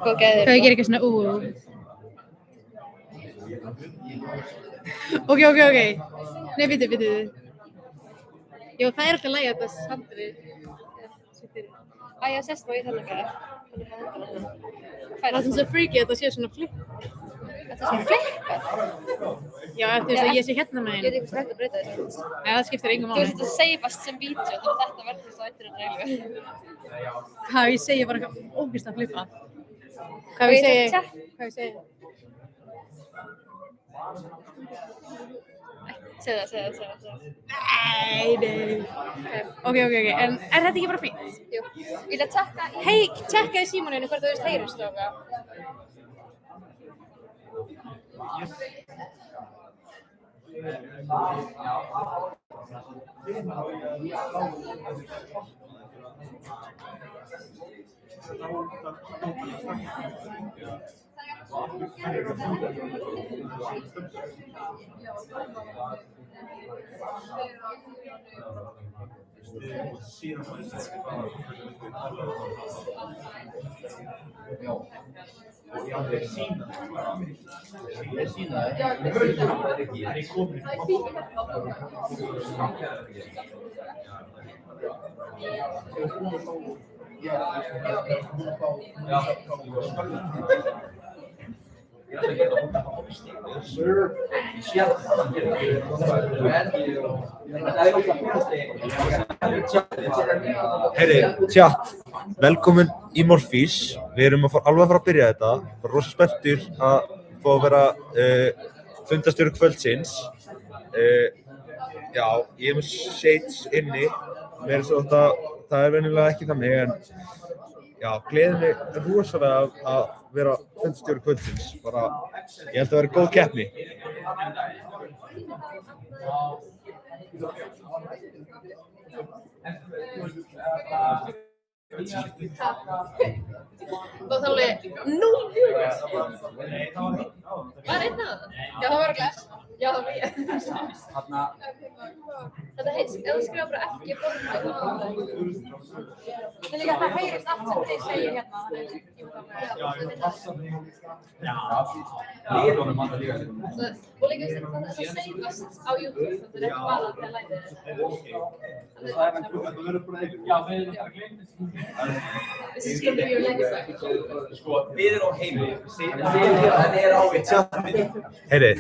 Hvað ég gera eitthvað svona Ok. Nei, bíddu. Já, það alltaf lægi að þetta sandri. Já, sést má ég þannig að það sem svo freaky að þetta sé svona flippað. Þetta sé flippað? Já, eftir þess að ég sé hérna með einn. Ég veit ekki hvað hægt að breyta þessu. Nei, það skiptir engum máli. Þú veist þetta safeast sem vídeo, þannig að þetta verður þess að eittir að reylu. Hvað ég segi bara eitthvað ógeðslega flippað. Hvað ég segi? Segðu það. Nei. Ok. En er þetta ekki bara fínt? Jú. Ég vil að tjekka í símaninu hvort þú veist heyrist og Heyri, chat, velkomin í Morphís. Við erum alveg að fara að byrja þetta. Bara rosa spenntir að fá að vera fundastjóri kvöldsins. Já, ég með shades inni. Það venjulega ekki þannig, en já, gleðir mig rosalega að vera fundastjóri kvöldsins. Bara, ég held að vera góð keppni. Það var alveg 0 views. Var einn af það? Já, það var glæst. Já, það var ég. Þetta heist, ef þú skrifa bara FG Borg. Það líka það heyrist allt sem þið segir hérna. Og líka það safest á YouTube, þetta ekki bara að það læti This is going to be your legacy. Við erum á heimi. Heyri,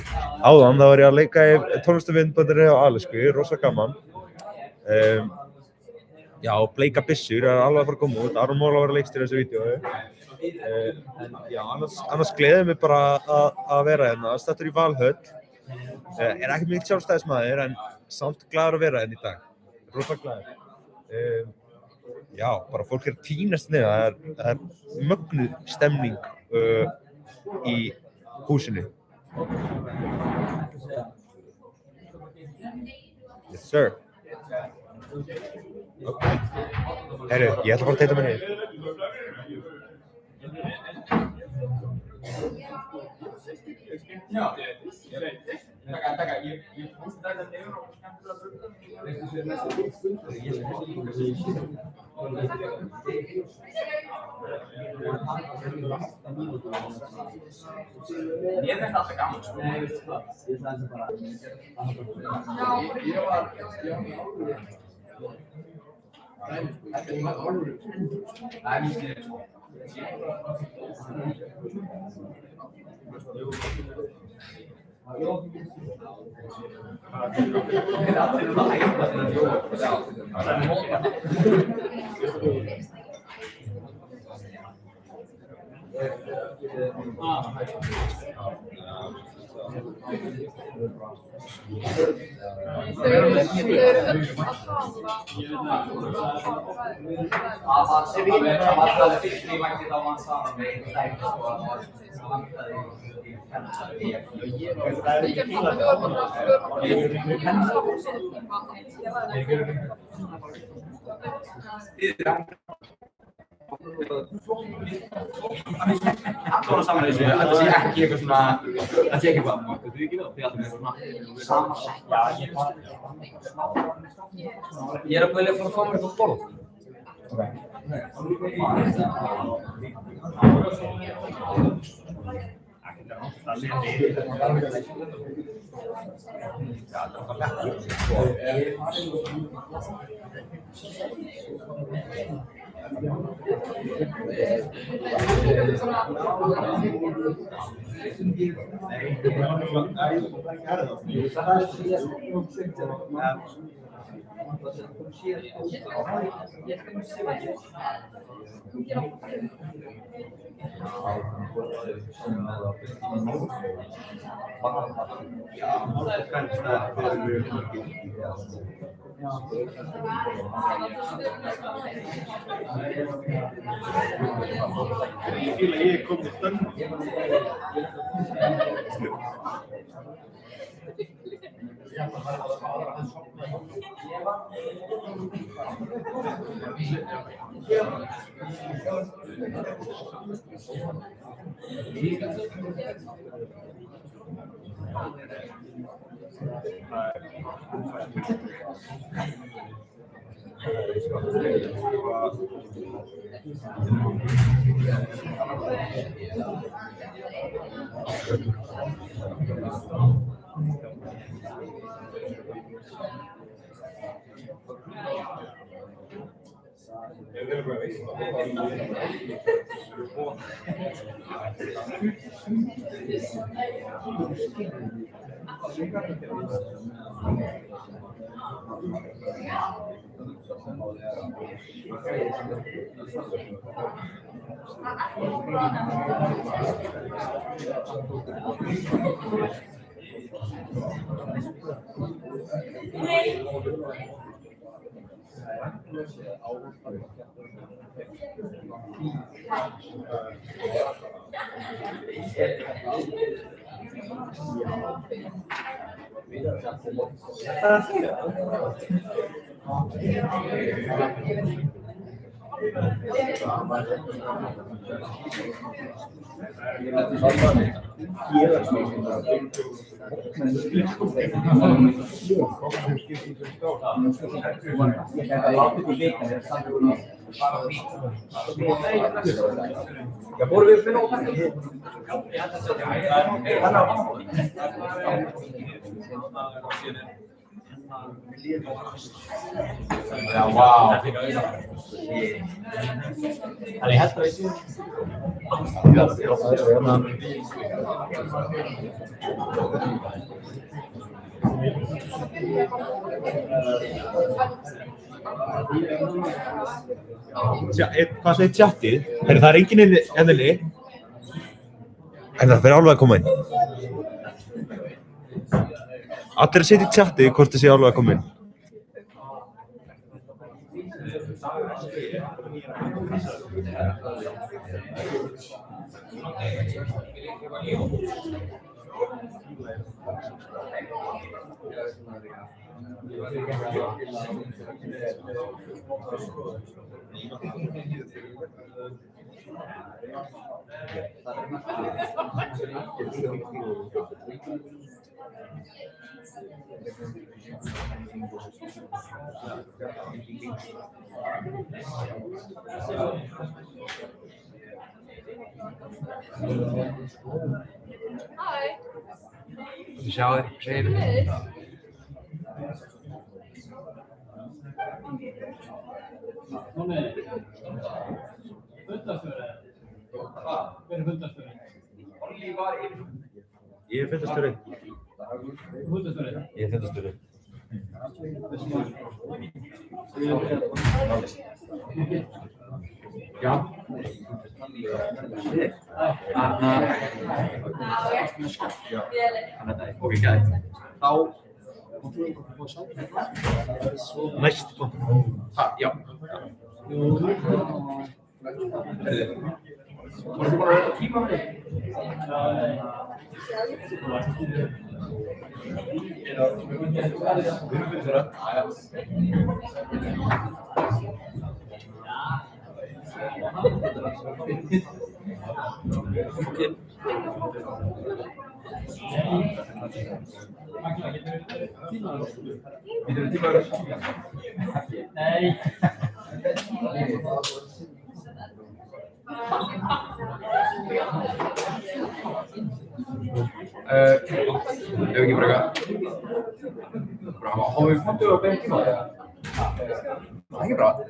áðan þá var ég að leika í tónlistarvinnböndinni á Alisku, rosa gaman. Já, bleika byssur er alveg að fara að koma út. Aron Móla var að leikstýra þessu vídeói. Já, annars gleður mig bara að vera hérna. Staddur í Valhöll. Er ekki mikið sjálfstæðismaður en samt glaður að vera hérna í dag. Rosa glaður. Já, bara fólk er að tínast niður. Það er mögnuð stemning í húsinu. Yes, sir. Herru, ég ætla bara að teita mig niður. Ég finnst alltaf gaman, sko. Allir saman þessu, þetta sé ekki eitthvað svona, þetta sé ekki bara, þú ekki það, því að það er svona sama sett. Já, ég er að vilja fara að fá mér eitthvað borð. Ég kom til stönn. Já, wow. Hann held að veitum. Hvað segir tjattið? Það er enginn ennileg. En það fyrir alveg að koma inn. Allir að setja í tjattið hvort það sé alveg að koma inn. Þú sjáu þér, segir þér. Hver er fundarstjóri? Ég er fundarstjóri. Fundarstjóri? Ég er fundarstjóri. Já. Ok, gæt. Þá Næst kom. já. Voru þú bara að vera tíma með þig? Getur þú tíma? Nei. Ef ekki bara Har vi fått upp en timme? Det är bra.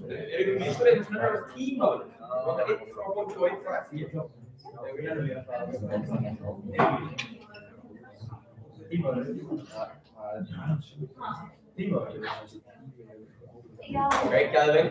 Är det minst det som är timmar? Det är ett från och två från. Okej, Kevin.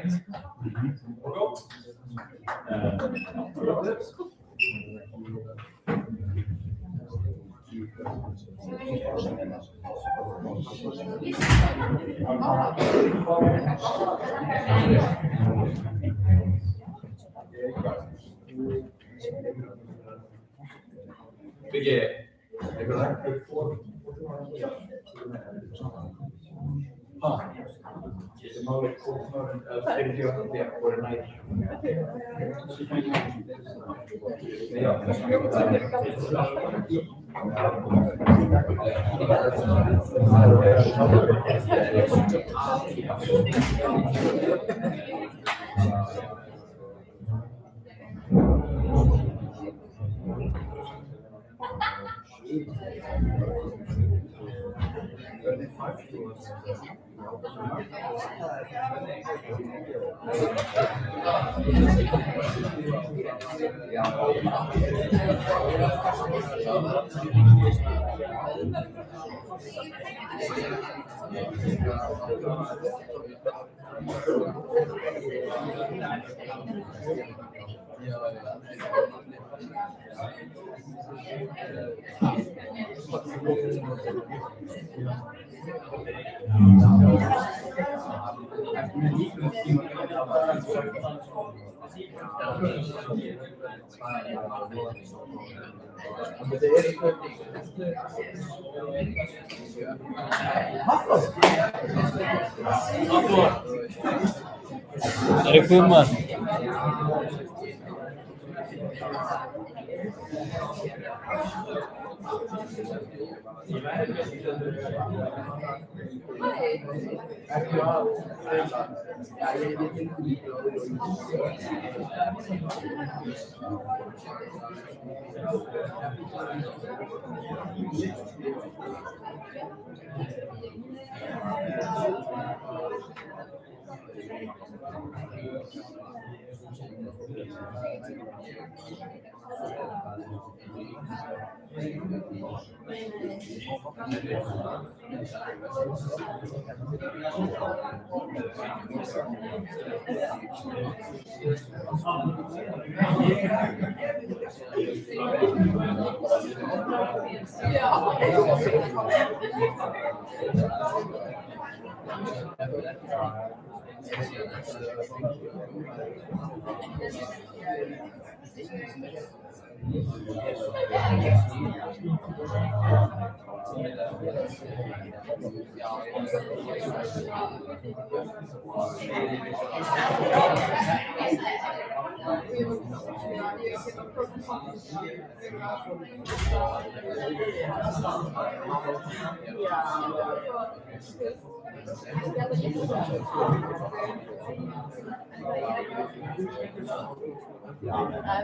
Är det kumman?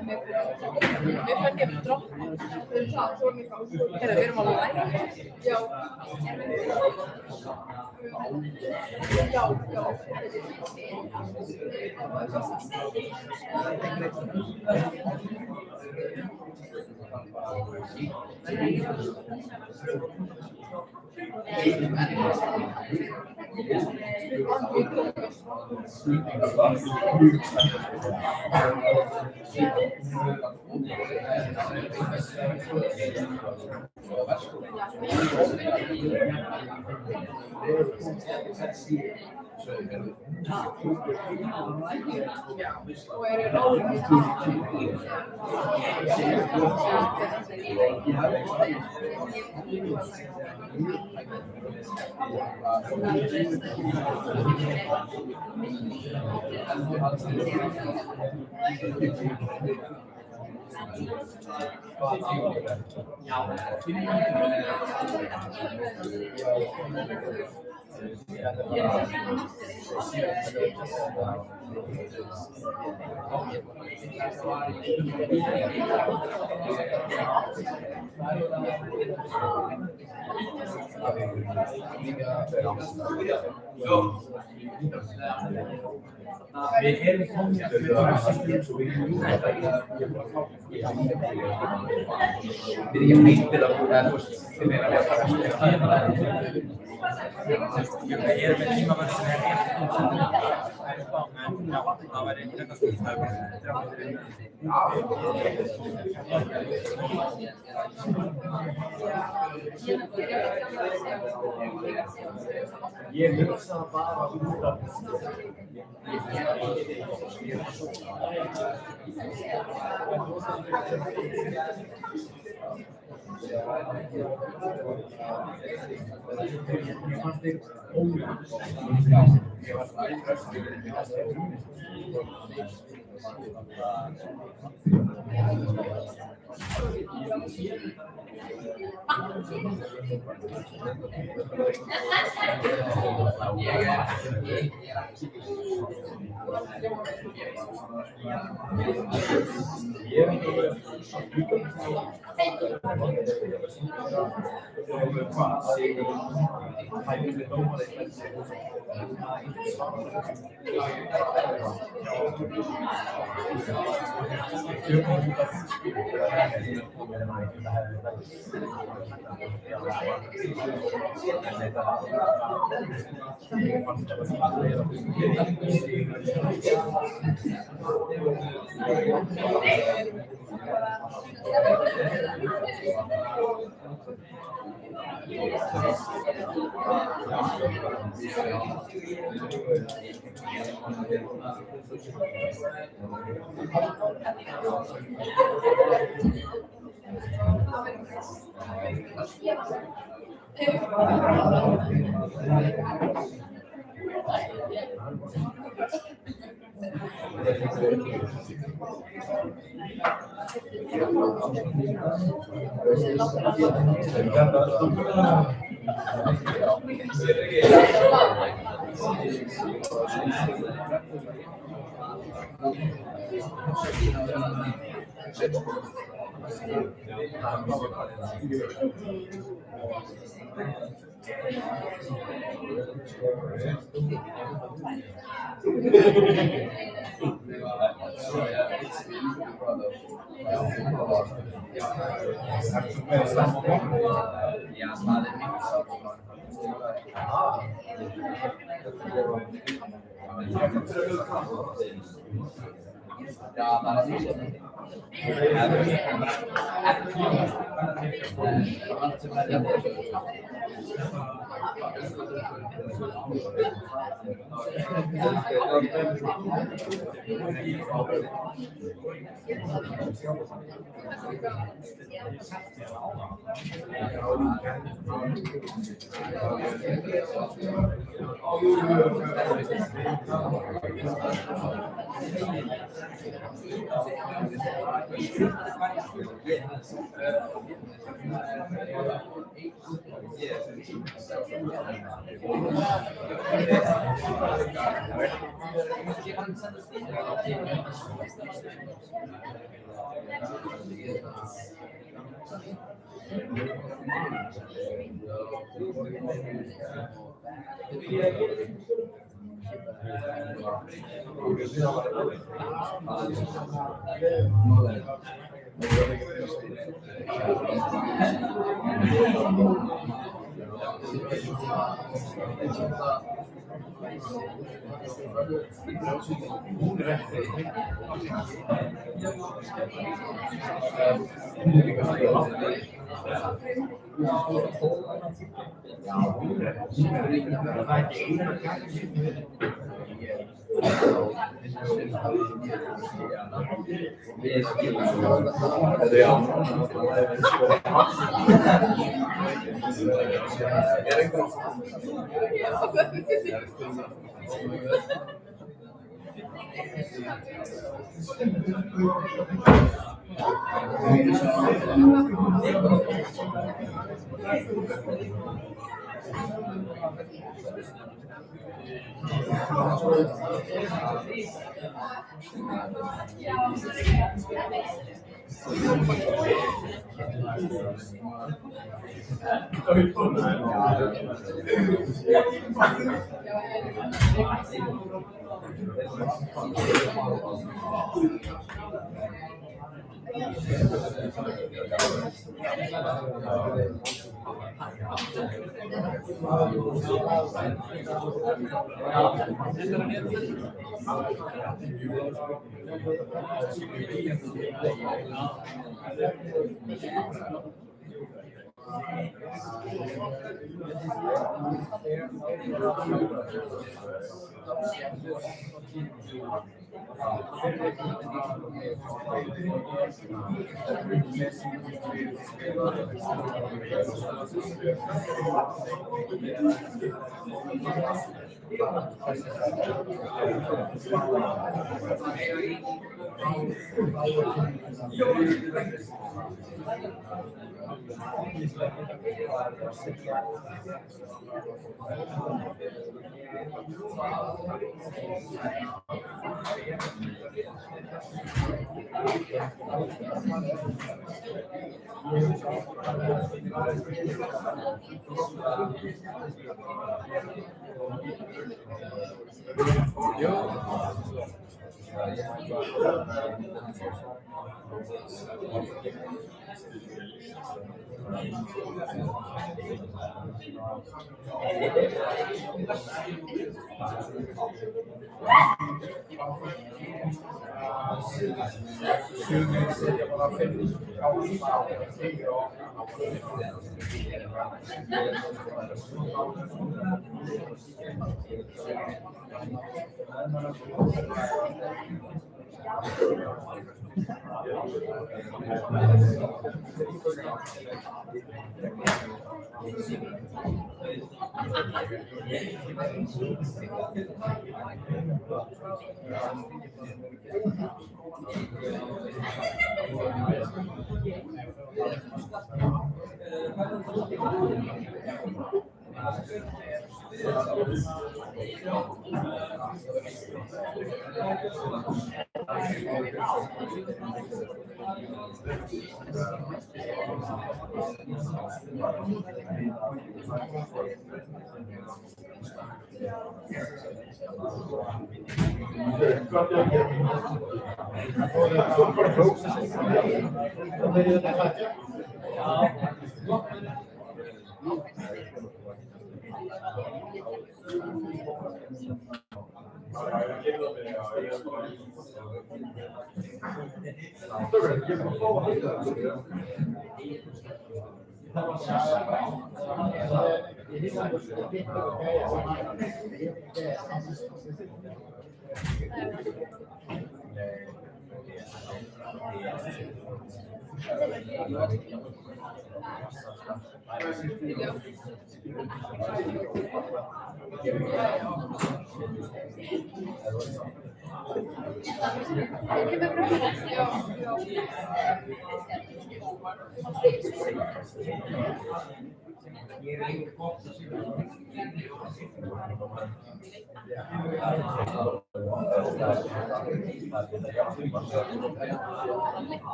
Við fengum dropp. Við erum alveg læra. Já.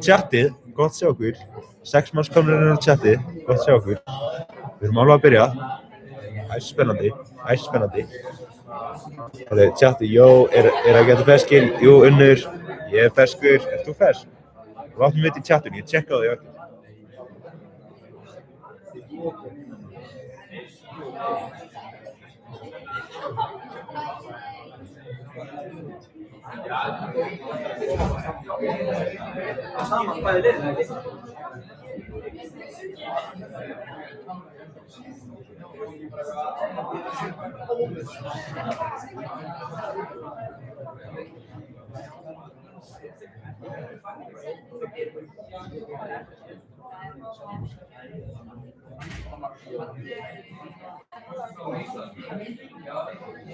Tjattið, gott að sjá ykkur. 6 manns komnir inn á tjattið, gott að sjá ykkur. Við erum alveg að byrja. Æspennandi. Tjattið, er að geta ferskinn? Jú, Unnur, ég er ferskur. Ert þú fersk? Láttu mig vita í tjattinu, ég tjekka á því eftir. Saman bæði liðin, ekki?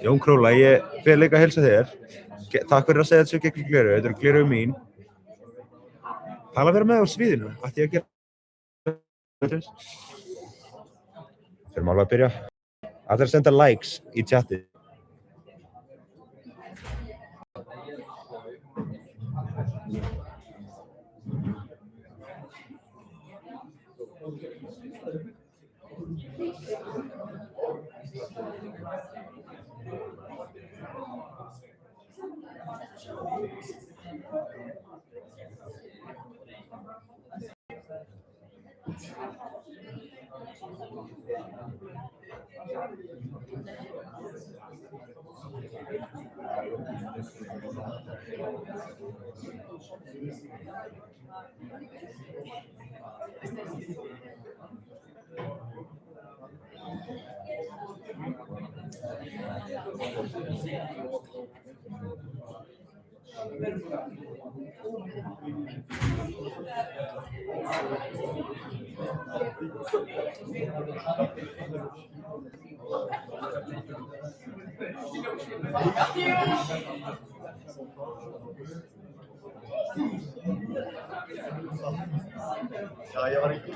Jón Króla, ég ber líka að heilsa þér. Takk fyrir að segja þessu gegn gleru, þetta eru gleru mín. Það að vera með á sviðinu, ætti ég að gera. Fyrir alveg að byrja. Allir að senda likes í chatið. Já, ég var ekki.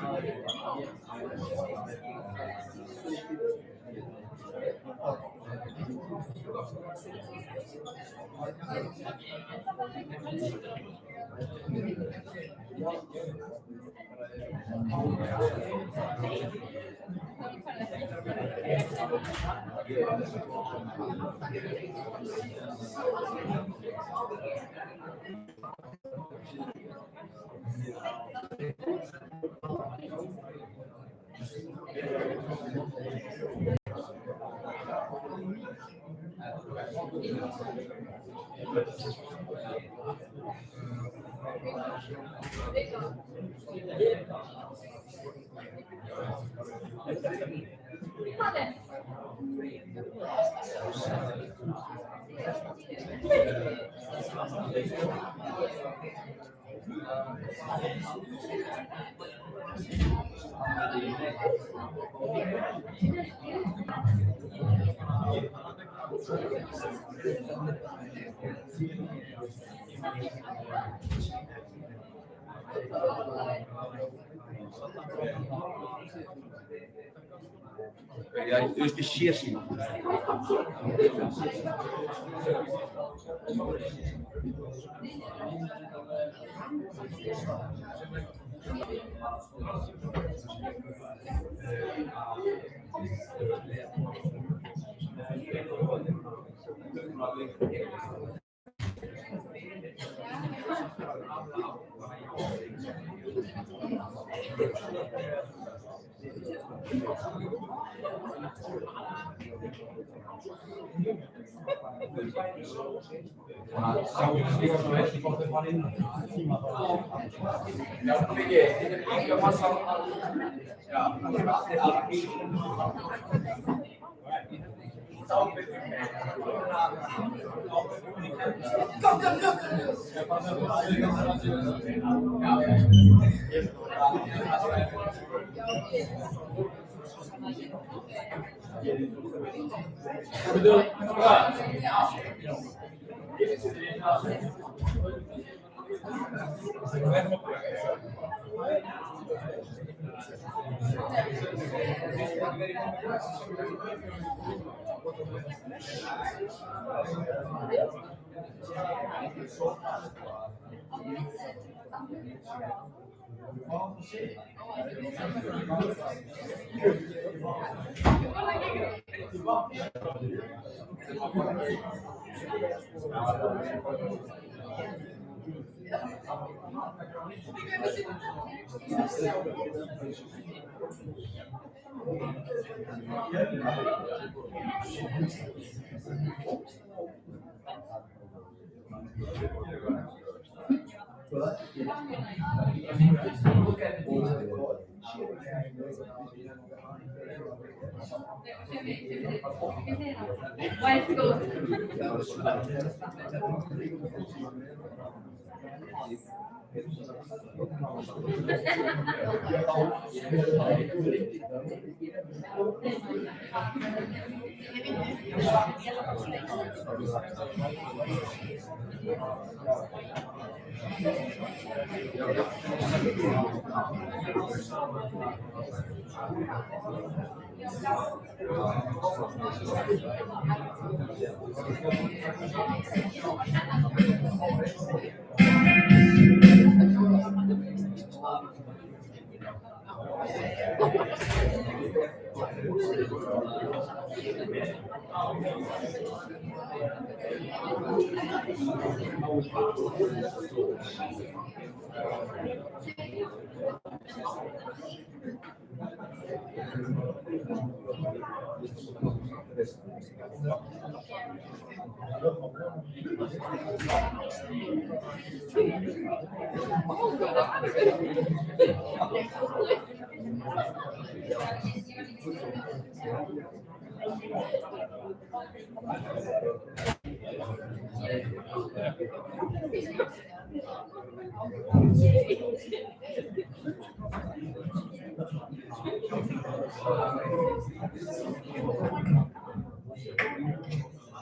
Ja, dus de shirsie.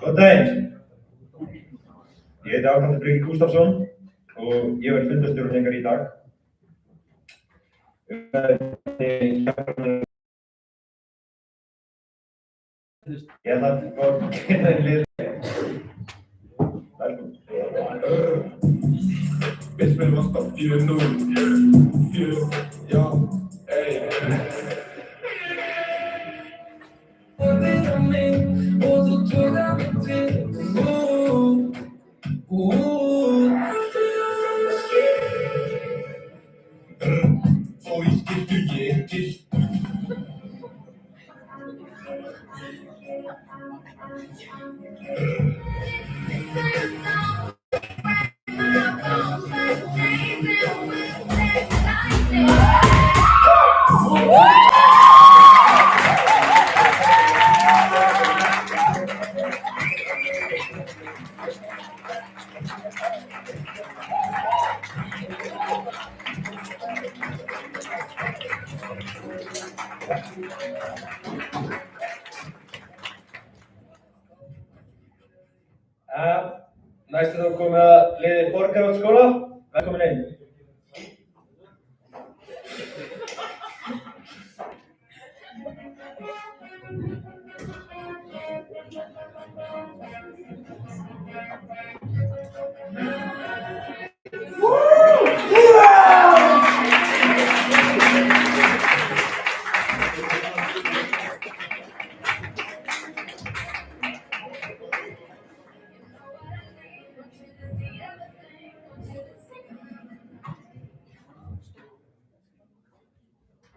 Góðan daginn. Ég heiti Árnhallur Breki Gústafsson og ég verð fundarstjóri hér í dag. Ég ætla að fá að kynna þér lið. Velkomin. Við spilum alltaf 4-0, já, ey. Horfir á mig og þú togar mig til, og í skiptu ég giltu. Næst er þá komið að liði Borgarholtsskóla. Velkomin inn.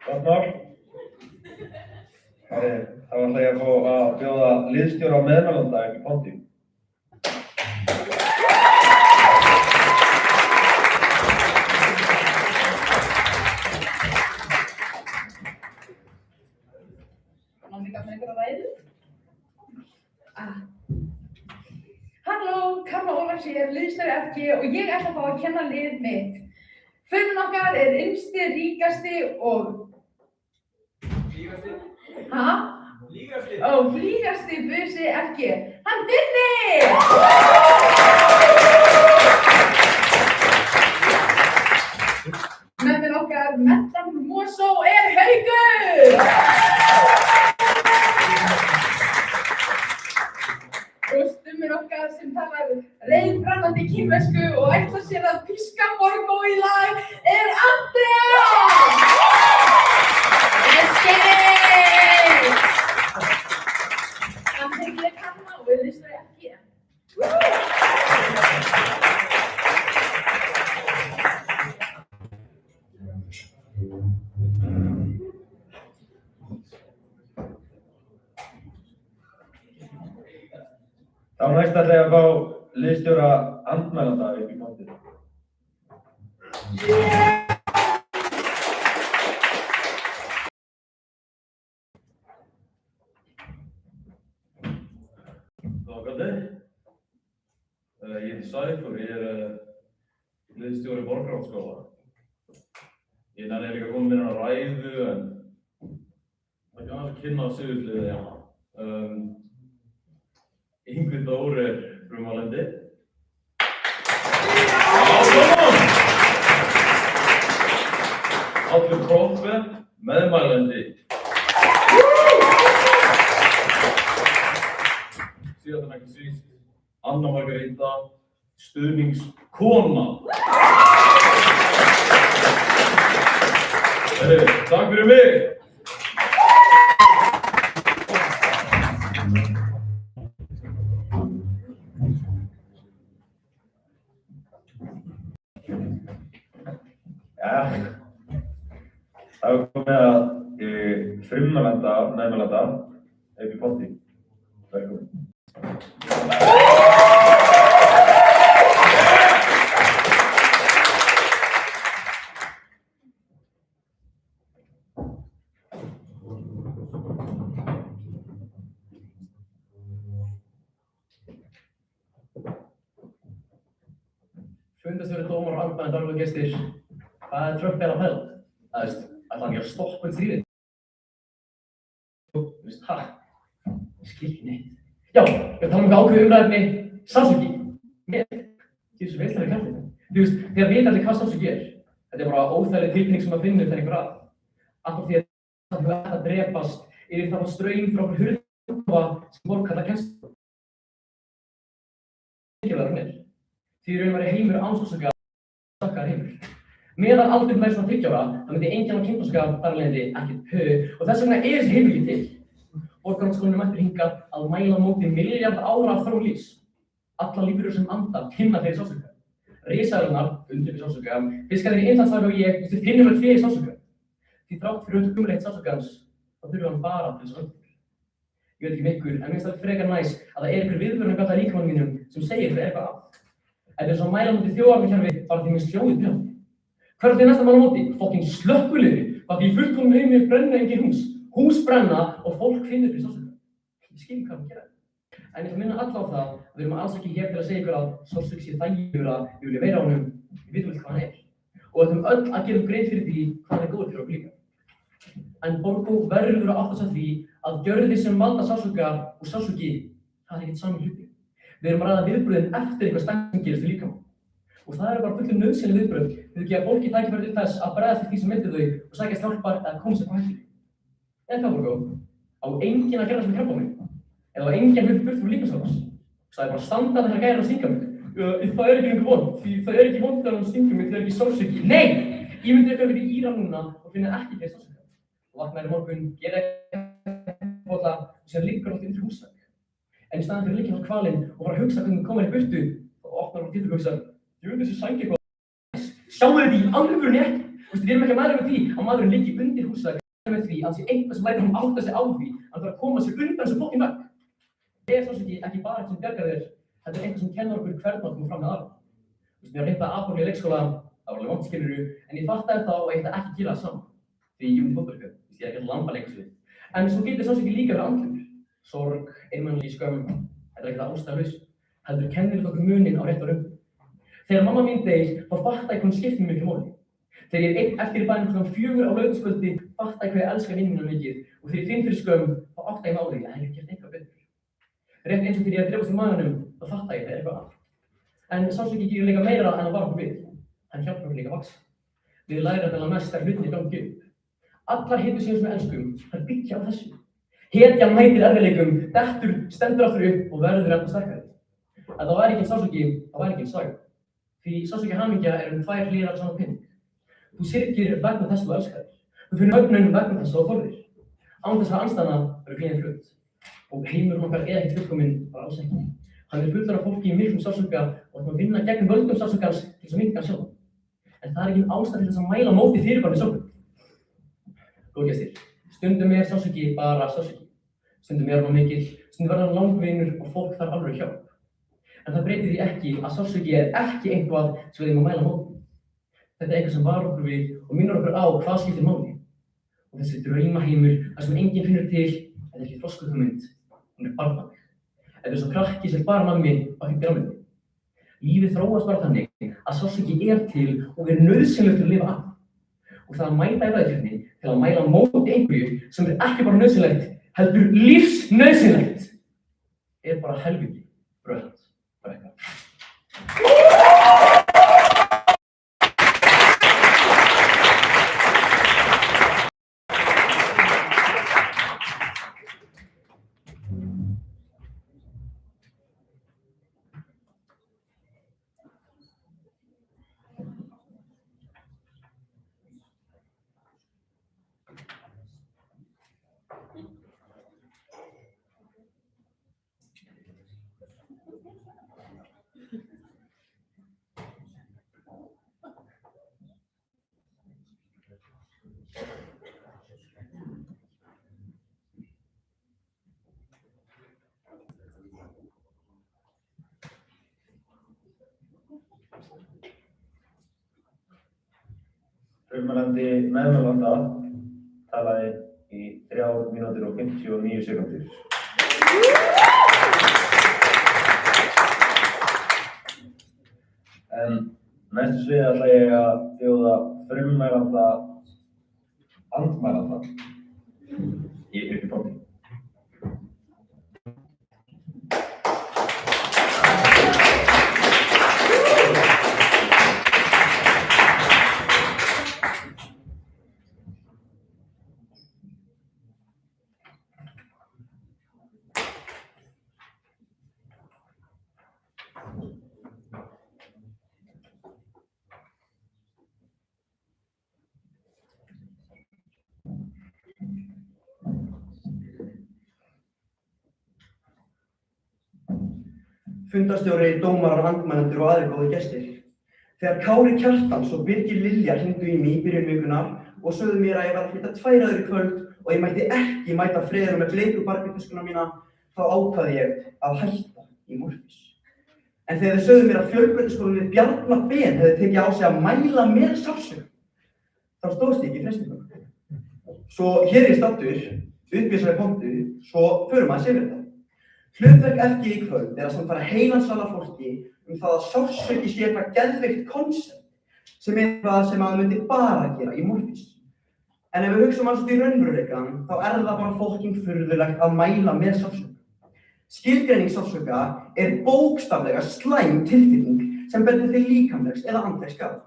Gott mál. Þá ætla ég að fá að bjóða liðsstjóra á meðmælanda upp í ponti. Halló, Karma Ólafs hér, liðsstjóri FG og ég ætla að fá að kenna liðið mitt. Förin okkar er yngsti, ríkasti og... flýgasti busi FG. Hann Binni! Með mér okkar Mettan Mosó er Haukur! Og stummur okkar sem talar reiðbrennandi kínversku og ætlar sér að píska Borgó í lag er Andrea! Hann heitir Karma og er liðsstjóri FG. Þá næst ætla ég að fá liðsstjóra andmælanda upp í ponti. Ég heiti Sæþór, ég er liðsstjóri Borgarholtsskóla. Ég er líka komin með hérna ræðu en það er aðeins að kynna á Suðurliðið hérna. Yngvi Þór er frumvalandi. Hallur Kroppi, meðmælandi. Síðan ekki síst Anna Margarita, stuðningskona. Takk fyrir mig! Það er komið að frummælanda, meðmælanda, upp í potti. Velkomin. Fundarstjóri, dómar og andmæli daglega gestir. Hvað er Trump að pæla? Það veist, ætla hann ekki að stoppa stríðið? Þú veist, ég skil ekki neitt. Já, ég tala um ákveðið umræðefni sársauki. Þessu veistlega kjallið. Þú veist, þegar vita allir hvað sársauki er. Þetta er bara óþægileg tilfinning sem maður finnur þegar einhver að. Alltaf því að þú ætti að drepast yfir það straum frá okkur hurðuva sem borgarlega kennst. Mikilvægur er. Því raun væri heimur án sársauka sakkaður heimur. Meðan aldur nær svona 30 ára, þá myndi enginn á kynþroska þar af leiðandi ekkert og þess vegna er þessi heimur ekki til. Borgarlandsskólinn er mættur hingað að mæla móti milljarð ára af þróun lífs. Allar lífverur sem anda finna fyrir sársauka. Risaeðlurnar, undir við sársauka, fiskarnir í Indlandshafi og ég, við finnum öll fyrir sársauka. Því þrátt fyrir umleitt sársaukans, þá þurfum hann bara til þess að öndum. Ég veit ekki með ykkur, en mér finnst það frekar næs að það er einhver viðvörunargata í líkamanum mínum sem segir fyrir eitthvað að. Ef þess að mæla móti þjóðarnakerfi bara því mér sljóðið björn. Hver er því næsta mæla móti? Fucking slökkviliði. Það því fullkomnum heimi brenna engin hús. Hús brenna og fólk finnur fyrir sársauka. Ég skil hvað hann gera. En ég ætla að minna alla á það að við erum alls ekki hér til að segja ykkur að sársauki sé þægilegur að við viljum vera á honum, við vitum ekki hvað hann er. Og við ætlum öll að gera grein fyrir því hvað hann er góður fyrir okkur líka. En Borgó verður að átta sig á því að gjörðir sem valda sársauka og sársauki, það er ekkert sami hluti. Við erum að ræða viðbrögðin eftir eitthvað slæmt sem gerist í líkamann. Og það eru bara fullum nauðsynleg viðbrögð til að gefa fólki tækifæri til þess að bregðast við því sem meidir þau og sækjast hjálpar eða koma sér frá hættu. Eða hvað, Borgó? Á enginn að gera sem krabbamein? Eða á enginn hluti burt frá líkamsárás? Það er bara að standa þegar gæjar að stinga mig. Það er ekki einhver vond, því það er ekki vond þegar hann stingur mig, það er ekki sársauki. Nei! Ég myndi eitthvað verið í Íran núna og finna ekki fyrir sársauka. Og vaknaði í morgun, gera eitthvað og síðan liggur allt undir húsvegg. En í staðinn fyrir að liggja á hvalinn og fara að hugsa hvernig þú komir í burtu, þá opnar hún til og hugsar, ég veit þessi sæng eitthvað. Sjáu þetta í alvörunni ekki? Við erum ekki að mæla með því að maðurinn liggi undir húsvegg með því að það sé eitthvað sem lætur hann átta sig á því að hann þarf að koma sér undan sem fokkin vegg. Það er sársauki ekki bara eitthvað sem bjargar þér, þetta er eitthvað sem kennar okkur hvernig að koma fram með aðra. Mér var reynt að aðborga í leikskóla, það var alveg vont skilurðu, en ég fattaði þá að ég ætti ekki að gera það saman. Því ég myndi fótbolta, ég er ekki að lamba leikasvið. En svo getur sársauki líka verið andlegur. Sorg, einmanalíf, skömm, þetta er ekkert ástæðulaust, heldur kennir þetta okkur muninn á rétt og röng. Þegar mamma mín deyr, þá fattaði hvað hún skiptir mig miklu máli. Þegar ég er einn eftir í bænum klukkan 4 á laugardagskvöldi, fattaði hvað ég elska vini mína mikið og þegar ég finn fyrir skömm, þá áttaði ég mig á því að hann hefði gert eitthvað betur. Rétt eins og þegar ég er að drepast í maganum, þá fattaði ég það er eitthvað að. En sársauki gerir líka meira en að vara okkur við. Hann hjálpar okkur líka að vaxa. Við lærum þetta mest þegar hlutirnir gangi upp. Allar hetjur sem við elskum, þær byggja á þessu. Hetjan mætir erfiðleikum, dettur, stendur aftur upp og verður ennþá sterkari. Ef það væri engin sársauki, þá væri engin saga. Því sársauki og hamingja eru tvær hliðar á sama pening. Þú syrgir vegna þess að þú elskar þér. Þú finnur mögnun vegna þess að þú þolir. Án þess að andstæðna verður gleðin fljót. Og heimurinn okkar er ekkert fullkominn, bara alls ekki. Hann er fullur af fólki í miklum sársauka og ætlum að vinna gegn völdum sársaukaans til þess að minnka hann sjálfan. En það er engin ástæða til þess að mæla móti fyrirbærni sorgum. Góðu gestir, stundum er sársauki bara sársauki. Stundum er hann mikill, stundum verður hann langvinnur og fólk þarf alveg hjálp. En það breytir því ekki að sársauki er ekki eitthvað sem við eigum að mæla móti. Þetta er eitthvað sem var okkur við og minnir okkur á hvað skiptir máli. Og þessi draumaheimur, þar sem enginn finnur til, þetta er ekki floskuhugmynd, hún er barnaleg. Þetta er svo krakki sem bara nammi og ekki grámyndi. Lífið þróast bara þannig að sársauki er til og er nauðsynlegur til að lifa af. Og það að mæta í ræðikefni til að mæla móti einhverju sem er ekki bara nauðsynlegt, heldur lífsnauðsynlegt, er bara helvíti brölt brekka. Frummælandi meðmælanda talaði í 3 mínútur og 59 sekúndur. En næstu svið ætla ég að bjóða frummælanda andmælanda upp í ponti. Fundarstjóri, dómarar, andmælendur og aðrir góðir gestir. Þegar Kári Kjartans og Birgir Lilja hringdu í mig í byrjun vikunar og sögðu mér að ég var að flytja 2 aðrir í kvöld og ég mætti ekki mæta Freður með bleiku barbítuskuna mína, þá ákvaði ég að hætta í Morfís. En þegar þeir sögðu mér að fjölbrautaskólinn við Bjarna Ben hefði tekið á sig að mæla með sársauka, þá stóðst ég ekki í freistinguna. Svo hér er ég staddur, upp í þessari pontu, svo förum aðeins yfir þetta. Hlutverk FG í kvöld er að sannfæra heilansala fólki það að sársauki sé eitthvað geðveikt konsept sem eitthvað sem maður myndi bara gera í Morfís. En ef við hugsum alls út í raunveruleikann, þá er það bara fólking furðulegt að mæla með sársauka. Skilgreining sársauka er bókstaflega slæm tilfinning sem bendir til líkamlegs eða andlegs skaða.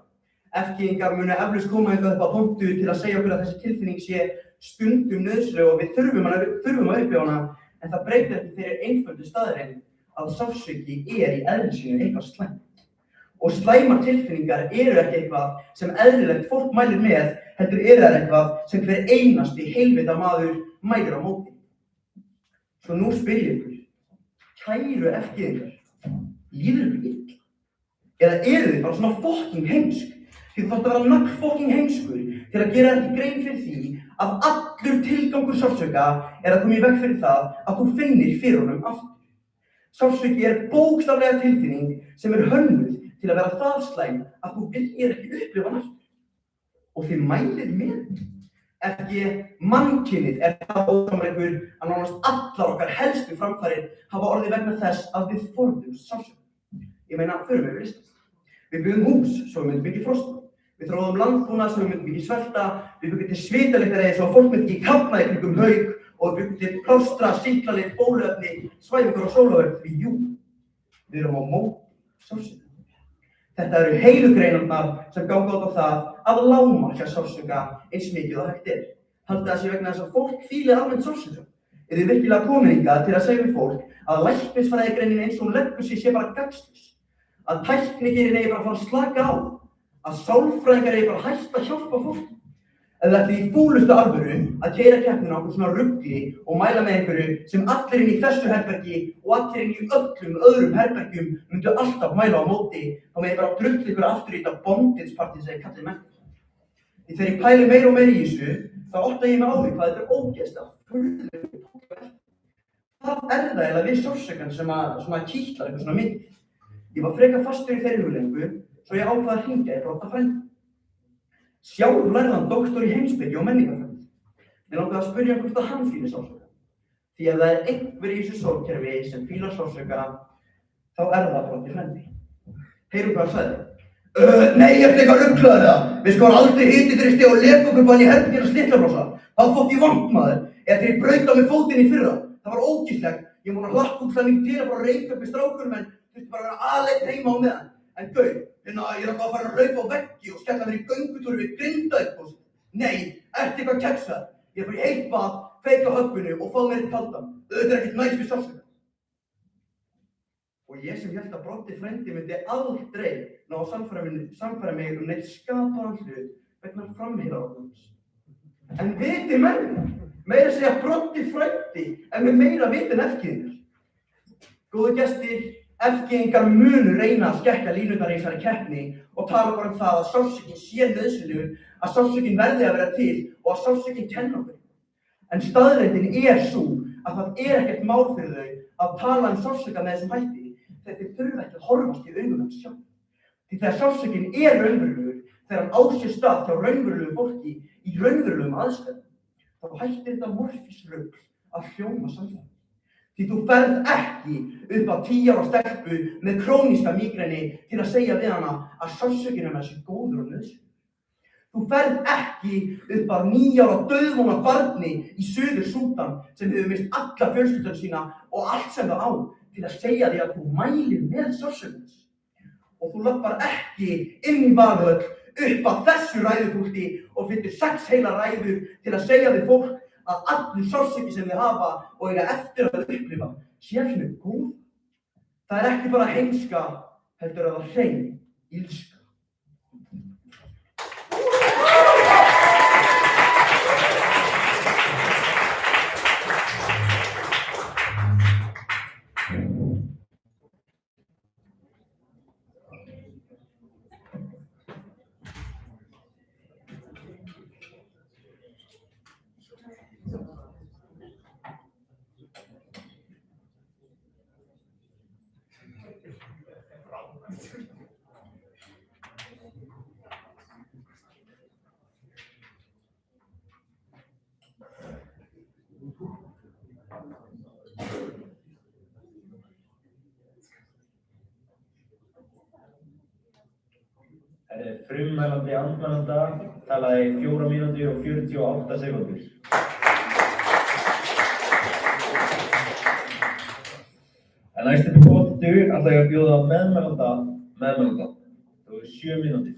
FG-ingar munu eflaust koma eitthvað upp á pontu til að segja okkur að þessi tilfinning sé stundum nauðsynleg og við þurfum að upplifa hana, en það breytir ekki þeirri einföldu staðreynd að sársauki er í eðli sínu eitthvað slæmt. Og slæmar tilfinningar eru ekki eitthvað sem eðlilegt fólk mælir með, heldur eru það eitthvað sem hver einasti heilvita maður mælir á móti. Svo nú spyr ég ykkur, kæru FG-ingar, líður ykkur illa? Eða eru þið bara svona fokking heimsk? Því þú þarft að vera nagl fokking heimskur til að gera ekki grein fyrir því að allur tilgangur sársauka er að koma í veg fyrir það að þú finnir fyrir honum aftur. Sársauki er bókstaflega tilfinning sem er hönnuð til að vera það slæm að þú viljir ekki upplifa hann aftur. Og þið mælið með. FG mannkynið er það ósamleikur að nánast allar okkar helstu framfarir hafa orðið vegna þess að við forðumst sársauka. Ég meina, förum við listast. Við byggðum hús svo við myndum ekki frosta. Við þróðum landbúnað svo við myndum ekki svelta. Við byggðum til svitalyktari svo að fólk myndi ekki kafna í kringum haug og við byggðum til plástra, sýklalykt, bóluefni, svæfingar og sólarverk því jú, við erum á móti sársauka. Þetta eru heilu greinarnar sem ganga út á það að lágmarka sársauka eins mikið og hægt er. Haldið það sé vegna þess að fólk fíli almennt sársauka. Er þið virkilega komin hingað til að segja við fólk að læknisfræðigreinin eins og hún leggur sig sé bara gagnslaus? Að tæknigeirinn eigi bara að fara að slaka á? Að sálfræðingar eigi bara að hætta að hjálpa fólki? Eða ætlið í fúlustu alvöru að keyra keppnina á einhver svona rugli og mæla með einhverju sem allir inn í þessu herbergi og allir inn í öllum öðrum herbergjum myndu alltaf mæla á móti, þá með ég bara drulla ykkur aftur í þetta bondage-partí sem ég kallið menn. Því þegar ég pæli meira og meira í þessu, þá átta ég mig á því hvað þetta er ógeðslega furðulegt. Hvað er það eiginlega við sársaukann sem að kitlar eitthvað svona mynd? Ég var frekar fastur í þeirri hugleiðingu, svo ég ákvað að hringja í Brodda frænda. Sjálfur lærði hann doktor í heimspeki og menningarfræði. Mig langaði að spyrja hann hvort að hann fíli sársauka. Því ef það er einhver í þessu sólkerfi sem fílar sársauka, þá er það Broddi frændi. Heyrum hvað hann sagði. Nei, ég eftir eitthvað ruglaður það. Við skoðum aldrei hitiþrýsti og lepokubbann í herberginu að slitlabrosa. Það fótt í vant maður. Eða þegar ég braut á mig fótinn í fyrra. Það var ógeðslegt. Ég múin að hlakkúklanning til að fara að reykja upp í strákurum en þurfti bara að vera aleinn heima á meðan. En gau, ég er eitthvað að fara að hlaupa á veggi og skella mér í göngutúri við Grindavík. Nei, ertu eitthvað keksað? Ég fór í heitt bað, kveikja á höggvinu og fá mér eitt kaldan. Auðvitað er ekkert næs við sársauka. Og ég sem hélt að Broddi frændi myndi aldrei ná að sannfæra mig neitt skapaðan hlut vegna framheilaráðans. En viti menn, meira segja Broddi frændi en með meira viti en FG-ingar. Góðu gestir, FG-ingar munu reyna að skekkja línurnar í þessari keppni og tala bara það að sársaukinn sé nauðsynlegur, að sársaukinn verði að vera til og að sársaukinn kenni okkur. En staðreyndin sú að það ekkert mál fyrir þau að tala sársauka með þessum hætti þegar þeir þurfa ekki að horfast í augun hans sjálf. Því þegar sársaukin raunverulegur, þegar hann á sér stað hjá raunverulegu fólki í raunverulegum aðstæðum, þá hættir þetta morfísrugl að hljóma samfélag. Því þú ferð ekki upp á 10 ára stelpu með króníska mígreni til að segja við hana að sársaukin hennar sé góður og nauðsynlegur. Þú ferð ekki upp á 9 ára dauðvona barni í Suður-Súdan sem hefur misst alla fjölskyldu sína og allt sem það á til að segja því að þú mælir með sársaukann. Og þú lappar ekki inn í Valhöll upp á þessu ræðupúlti og flytur 6 heila ræður til að segja við fólk að allur sársauki sem þið hafa og eiga eftir að upplifa sé fyrir góð. Það ekki bara heimska, heldur að það hrein ilska. Frummælandi andmælanda talaði 4 mínútur og 48 sekúndur. En næst upp í pontu ætla ég að bjóða meðmælanda. Það voru 7 mínútur.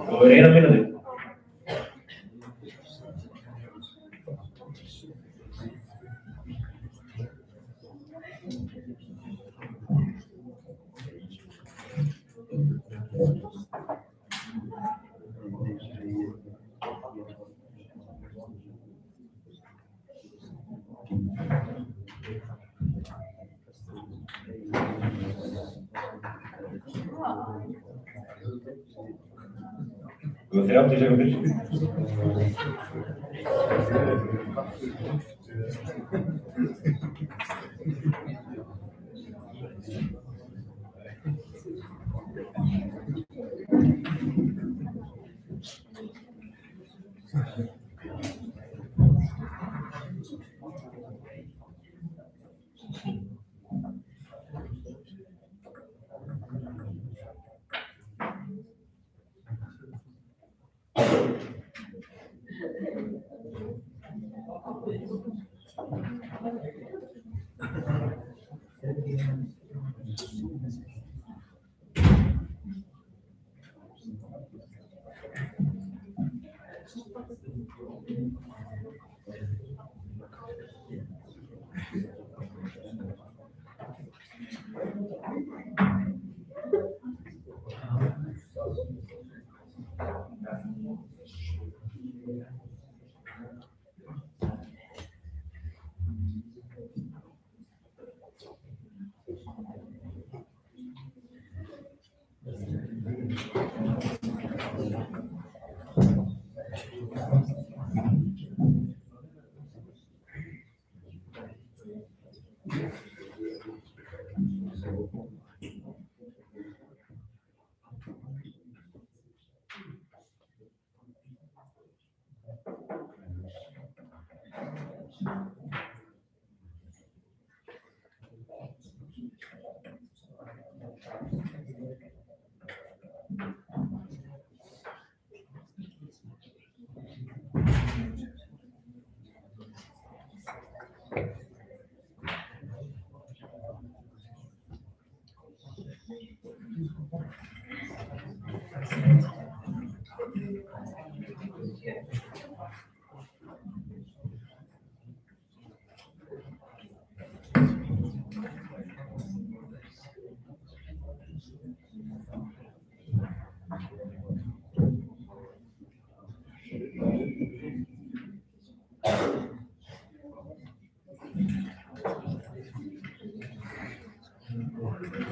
Þú reyna að finna þig. Þú er 30 sekúndur.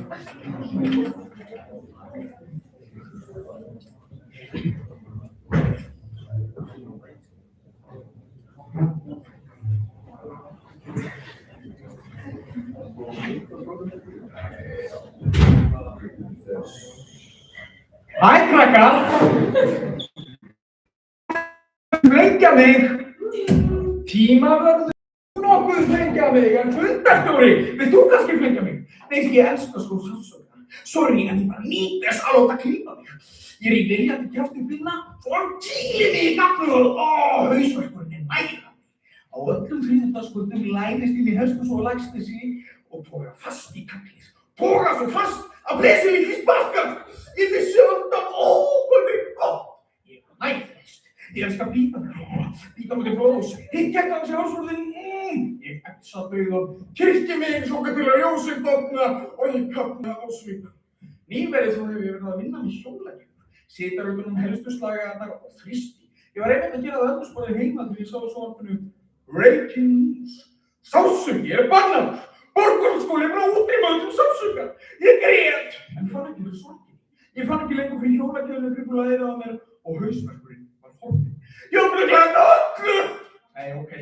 Hæ, krakkar! Flengja mig! Tímavörður nokkuð flengja mig, en fundarstjóri, vilt þú kannski flengja mig? Nei, því ég elska sko sársauka. Sorry, en ég bara nýt þess að láta klípa mig. Ég er í viljandi kjafturbinna, svo hann kýlir mig í gaflur og hausverkurinn er næra. Á öllum þriðjudagskvöldum lænist inn í hestus og lægst þessi og toga fast í kaklið. Toga svo fast að blessi mig fyrst bakkar. Ég vissi alltaf, hvað er gott. Ég er næðist. Ég elskar býta mig til blóðs. Hitt gekk hans í hálsvörðin. Ég etsa dauðan, kyrki mig svo til að ljósið dofna og ég kapna á svita. Nýverið þá hefur ég verið að vinna með hjólækjum. Sitar utan helstu slagaðarnar og þrýsti. Ég var einmitt að gera það eldhúsborðið heima til ég sá á sjónvarpinu Breaking News. Sársauki er bannaður. Borgarholtsskóli er bara útrýma sársauka. Ég grét, en fann ekki fyrir sorgin. Ég fann ekki lengur fyrir hjólækjunum kringum læðið á mér og hausverkurinn var horfinn. Ég var bara glætt öllu! Nei, ok,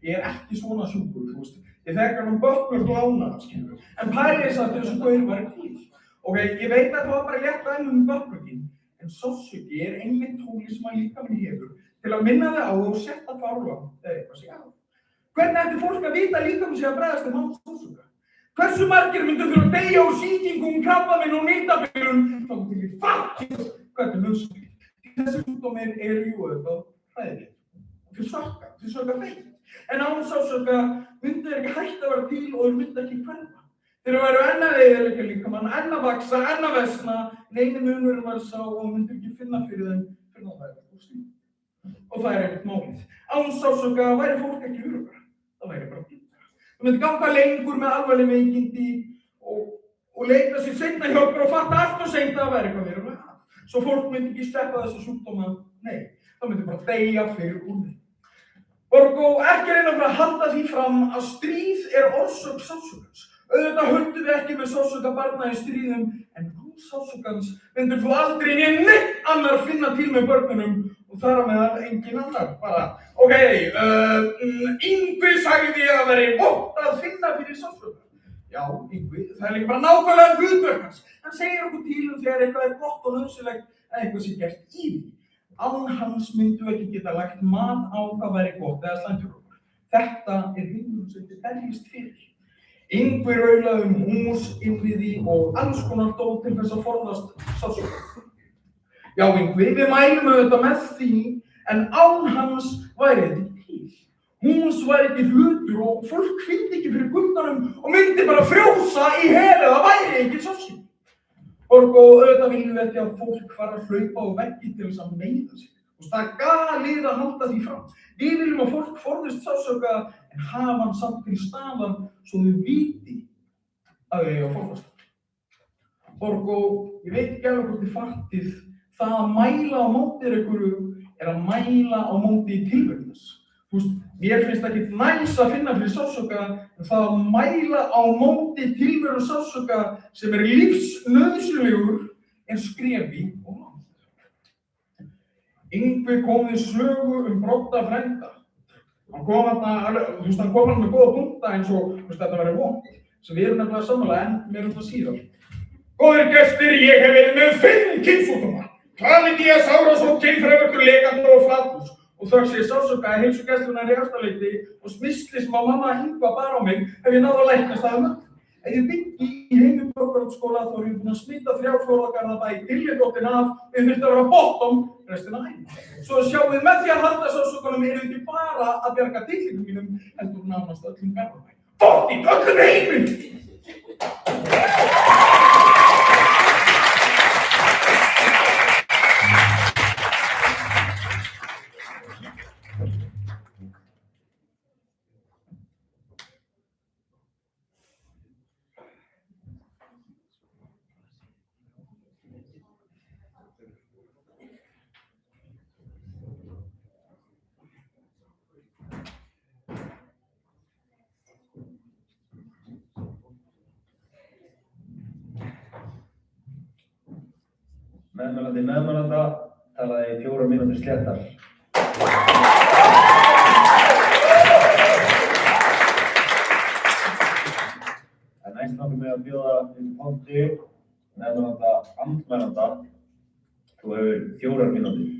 ég er ekki svona sjúkur, þú veist. Ég þekkar bökkur glána, skilur. En pælið samt þessu gaur var til. Ok, ég veit að það var bara létt dæmi bökkurinn, en sársauki er einmitt tóli sem að líkaminn hefur til að minna þig á og setja fárla þegar eitthvað sé á. Hvernig ætti fólk að vita líkaminn sé að bregðast sársauka? Hversu margir myndu þurfa að deyja úr sýkingum, krabbamein og nýtabilun þá til ég fattið hvað þetta nauðsynlegt. Þessi sjúkdómar eru jú auðvitað hræðilegir. Þeir sökka feitt. En án sársauka myndu þeir ekki hægt að vera til og þeir myndu ekki hverfa. Þeir væru enn að eyðileggja líkamann, enn að vaxa, enn að versna, neini munurinn var sá og myndu ekki finna fyrir þeim fyrir það væri úr stíl. Og það er ekkert málið. Án sársauka væri fólk ekki öruggara. Það væri bara fínt. Það myndi ganga lengur með alvarleg veikindi og leita sér seinna hjálpar og fatta allt og seint að vera eitthvað verið að. Svo fólk myndi ekki sleppa þessu sjúkdóma, nei, það myndi bara deyja fyrir úr þeim. Borgó, ekki reyna fyrir að halda því fram að stríð er orsök sársaukans. Auðvitað höldum við ekki með sársauka barna í stríðum, en án sársukans myndir þú aldrei neitt annar finna til með börnunum og þar að meðal engin annar bara. Ok, Yngvi sagði að veri vont að finna fyrir sársauka. Já, Yngvi, það er líka bara nákvæmlega hlutverk hans. Hann segir okkur til þegar eitthvað er gott og nauðsynlegt eða eitthvað sé gert í því. Án hans myndum við ekki geta lagt mat á hvað væri gott eða slæmt fyrir okkur. Þetta er heimurinn sem þið berjist fyrir. Yngvi raulaði hús, innviði og alls konar dót til þess að forðast sársauka. Já, Yngvi, við mælum auðvitað með því, en án hans væri þetta ekki til. Hús væri ekki hlutur og fólk fyndi ekki fyrir guttanum og myndi bara frjósa í hel eða væri ekki sársauki. Og auðvitað viljum við ekki að fólk fara að hlaupa á veggi til þess að meiða sig. Og það er galið að halda því fram. Við viljum að fólk forðist sársauka en hafa hann samt til staðar svo þau viti að þau eiga að forðast. Og ég veit ekki alveg hvort þið fattið, það að mæla á móti einhverju er að mæla á móti tilverðins. Þú veist, mér finnst ekki næs að finna fyrir sársauka, en það að mæla á móti tilverðu sársauka sem er lífsnauðsynlegur er skrefi og langt. Yngvi kom við sögu brodda frænda. Hann kom hann með góða punkta eins og þetta verið vont, sem við erum nefnilega sammála en mér það síðar. Góðir gestir, ég hef verið með 5 kynnsjúkdóma. Klamydía, sárasótt, kynfræðverkur, lekandi og flatús. Og þökk sé sársauka í heilsugæslunnar í Efstaleiti og smysli sem á mamma Yngva bar á mig hef ég náð að læknast það um öll. Ef ég byggi í heimum Borgarholtsskóla þá er ég búinn að smita 3 fjórðagarða í tillegóttin af við þurfti að vera bottom restina ævi. Svo sjáum við með því að halda sársaukanum er ekki bara að bjarga tillingum mínum heldur nánast öllum garðabæ. Bóttið öllum heimum! Meðmælandi talaði í 4 mínútur sléttar. En næst langar mig að bjóða Ponti, andmælanda, þú hefur 4 mínútur.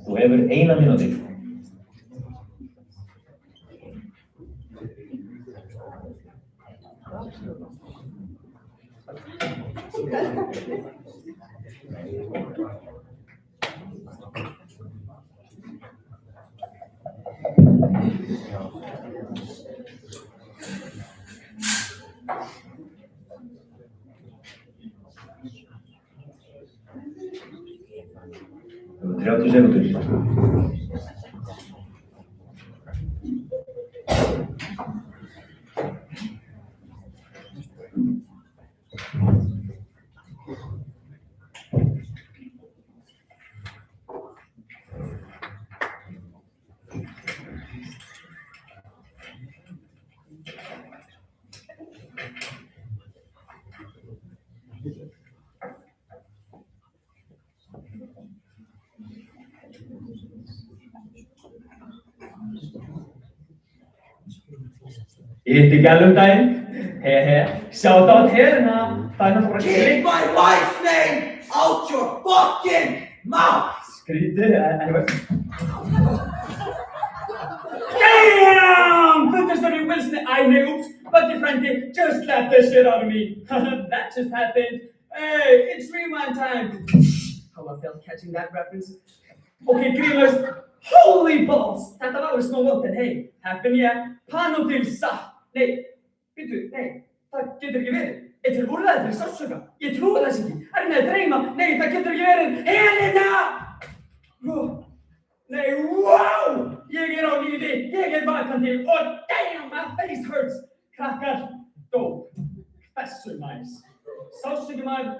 Þú hefur 1 mínútu. Þú hefur 30 sekúndur. Ég hitti gælu daginn. Shoutout hérna. Það náttúrulega bara Keep my wife's name out your fucking mouth! Skrítið, en ég veist. Damn! Fundarstjóri Wilson, oops, buddy friendly, just slapped the shit out of me. That just happened. Hey, it's rewind time. How I felt catching that reference. Okay, grínlaust. Holy balls! Þetta var alveg snóðótt, en hey, heppin ég. Panodil satt. Nei, býttu, nei, það getur ekki verið. Er til úrræði fyrir sársauka? Ég trúi þess ekki. Er með að dreyma? Nei, það getur ekki verið. Helena! Nei, wow! Ég á lífi, ég vakandi og damn, my face hurts. Krakkar, dope. Hversu næs. Sársauki maður.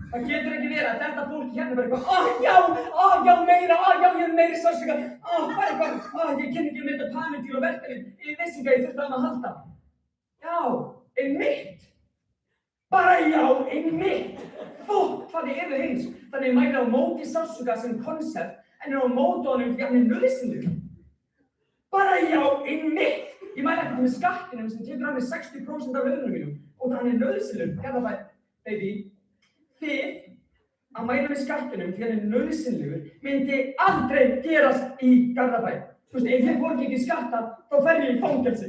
Það getur ekki verið að þetta fólk hérna bara eitthvað já, meira, ég er meiri sársauka, bara eitthvað, ég kynni ekki með þetta panentýl og verkefni, ég vissi ekki að ég þurfti að halda. Já, einmitt. Bara já, einmitt. Hvað þið eru hins. Þannig ég mæli á móti sársauka sem konsept, en á móti honum því hann er nauðsynlegur. Bara já, einmitt. Ég mæli ekkert með skattinum sem tekur af mig 60% af launum mínum og hann er nauðsynlegur. Garðabæ, baby. Þið að mæla með skattinum því hann er nauðsynlegur myndi aldrei gerast í Garðabæ. Þú veist, ef þið borgið ekki skatta, þá fer ég í fangelsi.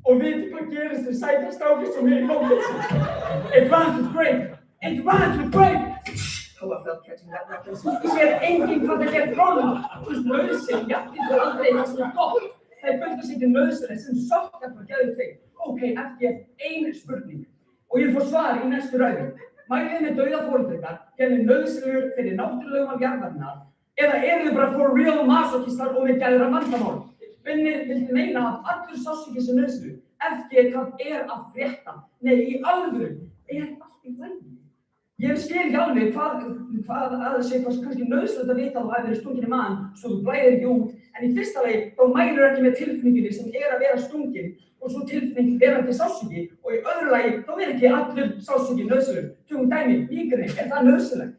Og vitið hvað gerist þegar sæta strákir sem er í fangelsi? Advanced with grape! Oh, I felt catching that reference. Ég sér enginn hvað það gerð honum. Þú veist, nauðsyn, jafnir þú aldrei eitthvað sem er gott. Það er bætt að setja nauðsynlega sem sokkar frá geðu þig. Ok, eftir ein spurning. Og ég fór svar í næstu ræðu. Mælið með dauða foreldringar, gerði nauðsynlegur fyrir náttúrulegum jarðarinnar, eða eru þið bara for real masokistar og með gæðra vandamál? Vinnir vildi meina að allur sársauki sem nauðsynlegur, hvað er að frétta? Nei, í alvöru, allt í lagi? Ég skil ekki alveg hvað að það sé kannski nauðsynlegt að vita að þú hafi verið stungin í magann svo þú blæðir ekki út, en í fyrsta lagi þá mælirðu ekki með tilfinningunni sem er að vera stungin og svo tilfinning verandi sársauki og í öðru lagi þá er ekki allur sársauki nauðsynlegur. Tökum dæmi, mígreni, er það nauðsynlegt?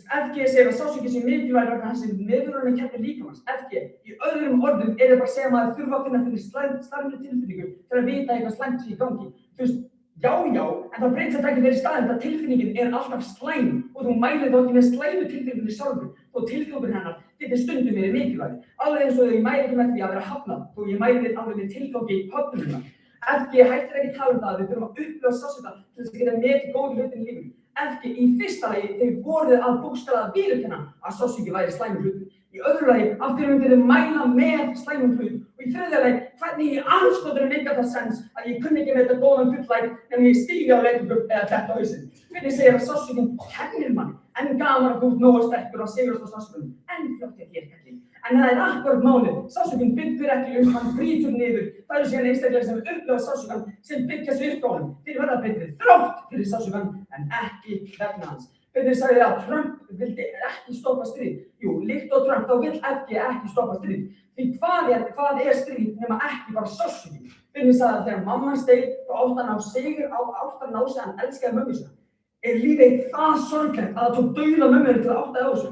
FG segir að sársauki sé mikilvægur vegna hans meðvörunarkenndi líkamans. FG, í öðrum orðum er það bara að segja að maður þurfa að finna fyrir slæmri tilfinningu til að vita eitthvað slæmt sé í gangi. Þú veist, já, en það breytir þetta ekki verið staðinn að tilfinningin er alltaf slæm og þú mælir þá ekki með slæmu tilfinningunni sjálfur og tilgangur hennar getur stundum verið mikilvæg. Alveg eins og ég mæli ekki með því að vera hafnað og ég mæli alveg með tilgangi höfnunar. FG hættir ekki tala um það að við þurfum að upplifa sársauka til þess að geta metið góð hlutin í lífinu. FG í fyrsta lagi þegar voruð að bókstaflega viðurkenna að sársauki væri slæmur hlutur. Í öðru lagi af hverju myndir þið mæla með slæmum hlut og í þriðja lagi hvernig í andskotanum meikar það sens að ég kunni ekki með þetta góðan gulllæk en ég stígi á leikugum eða detta hausinn. Hvernig segir að sársaukinn kennir manni en gaman að þú ert nógu sterkur og sigrast á sársaukanum en flott ég ekki. En það er akkurat málið. Sársaukin byggur ekki hann brýtur niður. Það eru síðan einstaklega sem upplifa sársaukan sem byggja sig upp á honum. Þeir verða betri þrátt fyrir sársaukan en ekki vegna hans. Byrnir sagði að Trump vildi ekki stoppa stríð. Jú, líkt og Trump þá vill FG ekki stoppa stríð. Því hvað er stríð nema ekki bara sársauki? Byrnir sagði að þegar mamman steig þá átt hann á sig að hann elskaði mömmu sína. Er lífið það sorglegt að það tók dauða mömmu til að átta á þessu?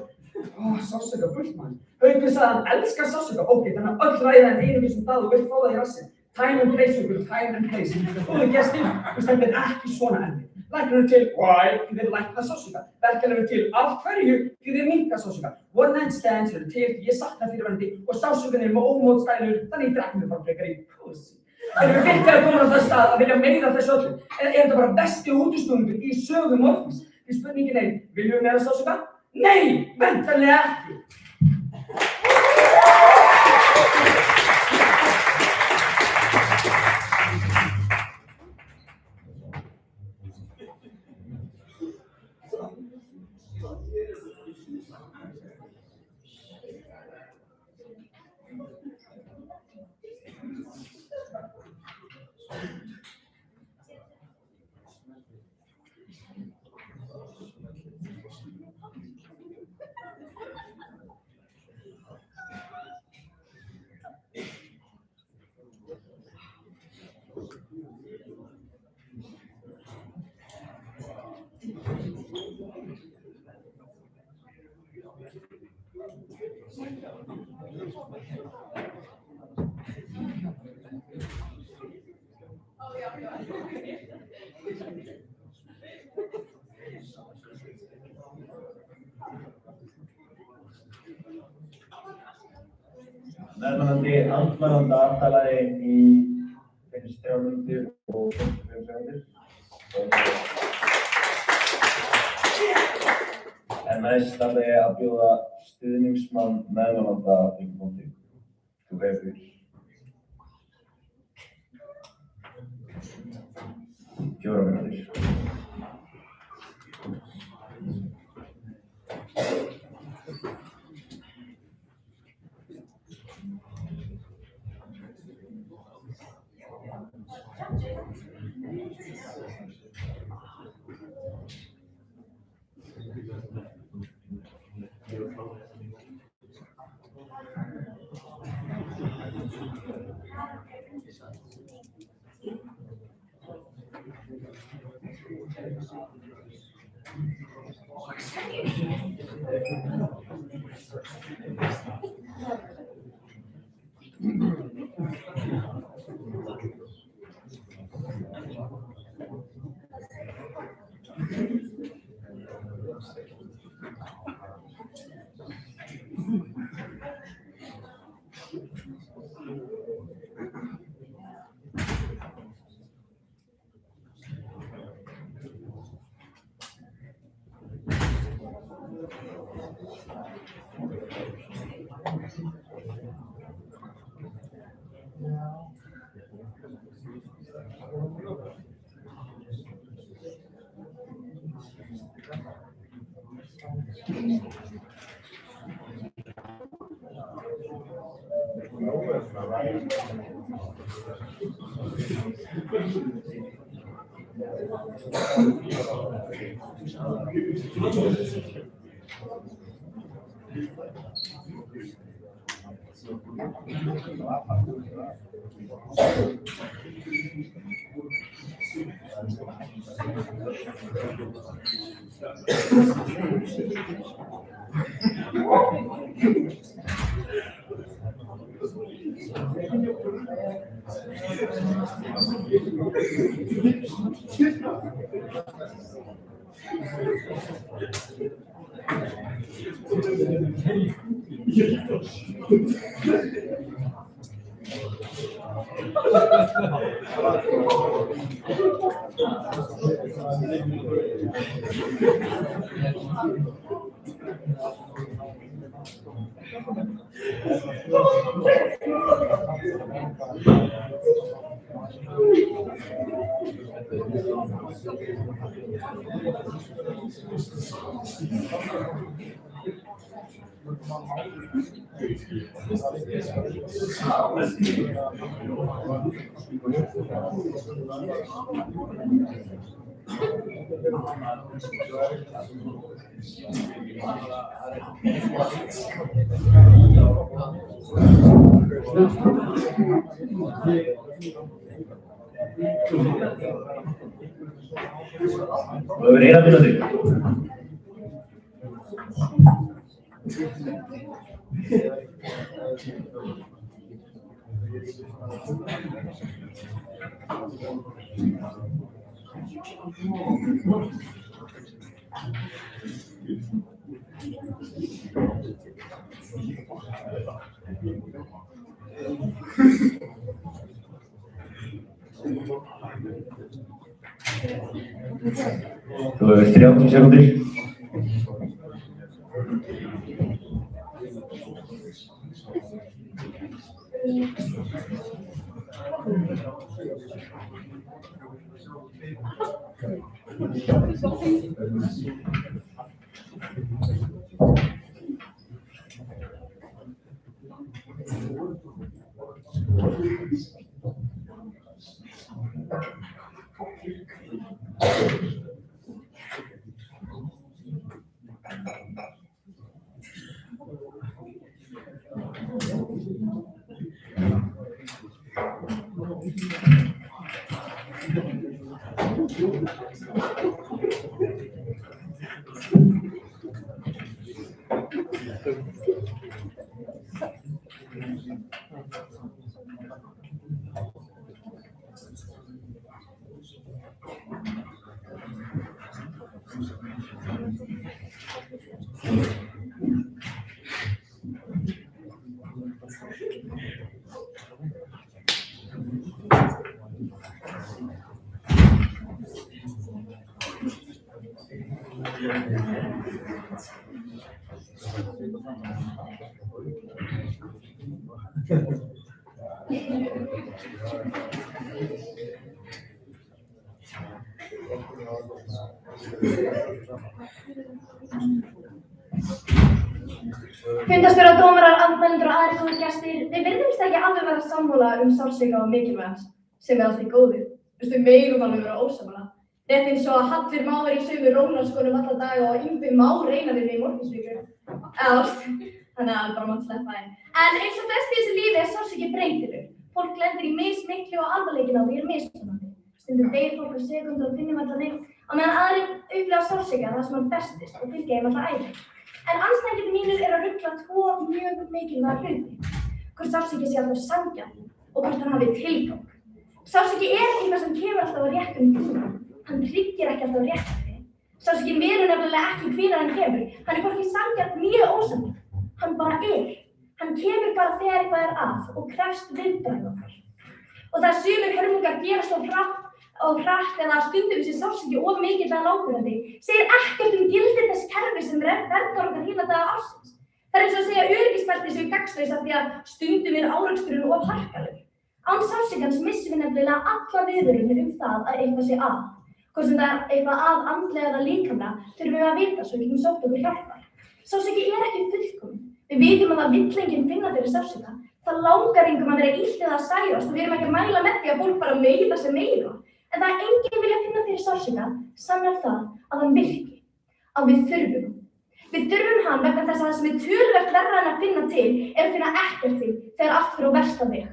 Sársauka fullt maður. Haukur sagði að hann elskar sársauka. Ok, þannig að öll ræða en einu sem það þú vilt fá það í rassinn. Time and place, time and place. Góðu gestir, þetta er ekki svona erfitt. Læknar eru til why, því þeir lækna sársauka. Verkjar eru til af hverju, því þeir minnka sársauka. One night stands eru til því ég sakna fyrirverandi og sársaukan er með ómótstæðilegur, þannig ég drekk mig bara frekar í pussy. Erum við virkilega komin á það stað að vilja meira þessu öllu? Er þetta bara besti útúrsnúningur í sögu morguns? Því spurningin er, viljum við meira sársauka? Nei, væntanlega ekki. Nærmælandi andmælanda talaði í 3 mínútur og 55 sekúndur. En næst ætla ég að bjóða stuðningsmann meðmælanda í móti. Þú hefur Över hela mina dryck. Þú hefur 30 sekúndur. Fundarstjórar, dómarar, andmælendur og aðrir góðir gestir, við virðumst ekki alveg vera sammála sársauka og mikilvægans, sem allt í góðu. Við megum alveg vera ósammála. Rétt eins og að Hallur má vera í sömu rónarskónum alla daga og Yngvi má reyna við mig í morgunsviku. Þannig að hann bara mátt sleppa þeim. En eins og flest í þessu lífi sársauki breytilegur. Fólk lendir í mismiklu og alvarleikinn á því mismunandi. Stundum deyr fólk á sekúndu og finnur varla neitt, á meðan aðrir upplifa sársauka þar sem hann festist og fylgja þeim alla ævi. En andstæðingarnir mínir eru að rugla tvo mjög mikilvæga hluti. Hvort sársauki sé alltaf sanngjarn og hvort hann hafi tilgang. Sársauki er ekki eitthvað sem kemur alltaf á réttum tíma. Hann tryggir ekki alltaf réttlæti. Sársaukinn velur nefnilega ekki hvenær hann kemur. Hann er hvorki sanngjarn né ósanngjarn. Hann bara er. Hann kemur bara þegar eitthvað er að og krefst viðbragða okkar. Og það sumir hörmungar gerast svo hratt eða stundum sé sársauki of mikill eða nákvæmandi, segir ekkert gildi þess kerfi sem verndar okkar heila daga ársins. Það er eins og að segja öryggisbelti séu gagnslaus af því að stundum er áreksturinn of harkalegur. Án sársaukans missum við nefnilega alla viðvörun það að eitthvað sé að. Hvort sem það er eitthvað að andlega eða líkamlega, þurfum við að vita svo við getum sótt okkur hjálpar. Sársauki er ekki fullkominn. Við vitum að það vill enginn finna fyrir sársauka. Það langar engum að vera illt eða að særast og við erum ekki að mæla með því að fólk bara meiða sig meira. En það er enginn vilja finna fyrir sársauka, sannar það að hann virki. Að við þurfum. Við þurfum hann vegna þess að það sem er töluvert verra en að finna til er að finna ekkert til þegar allt fer á versta veg.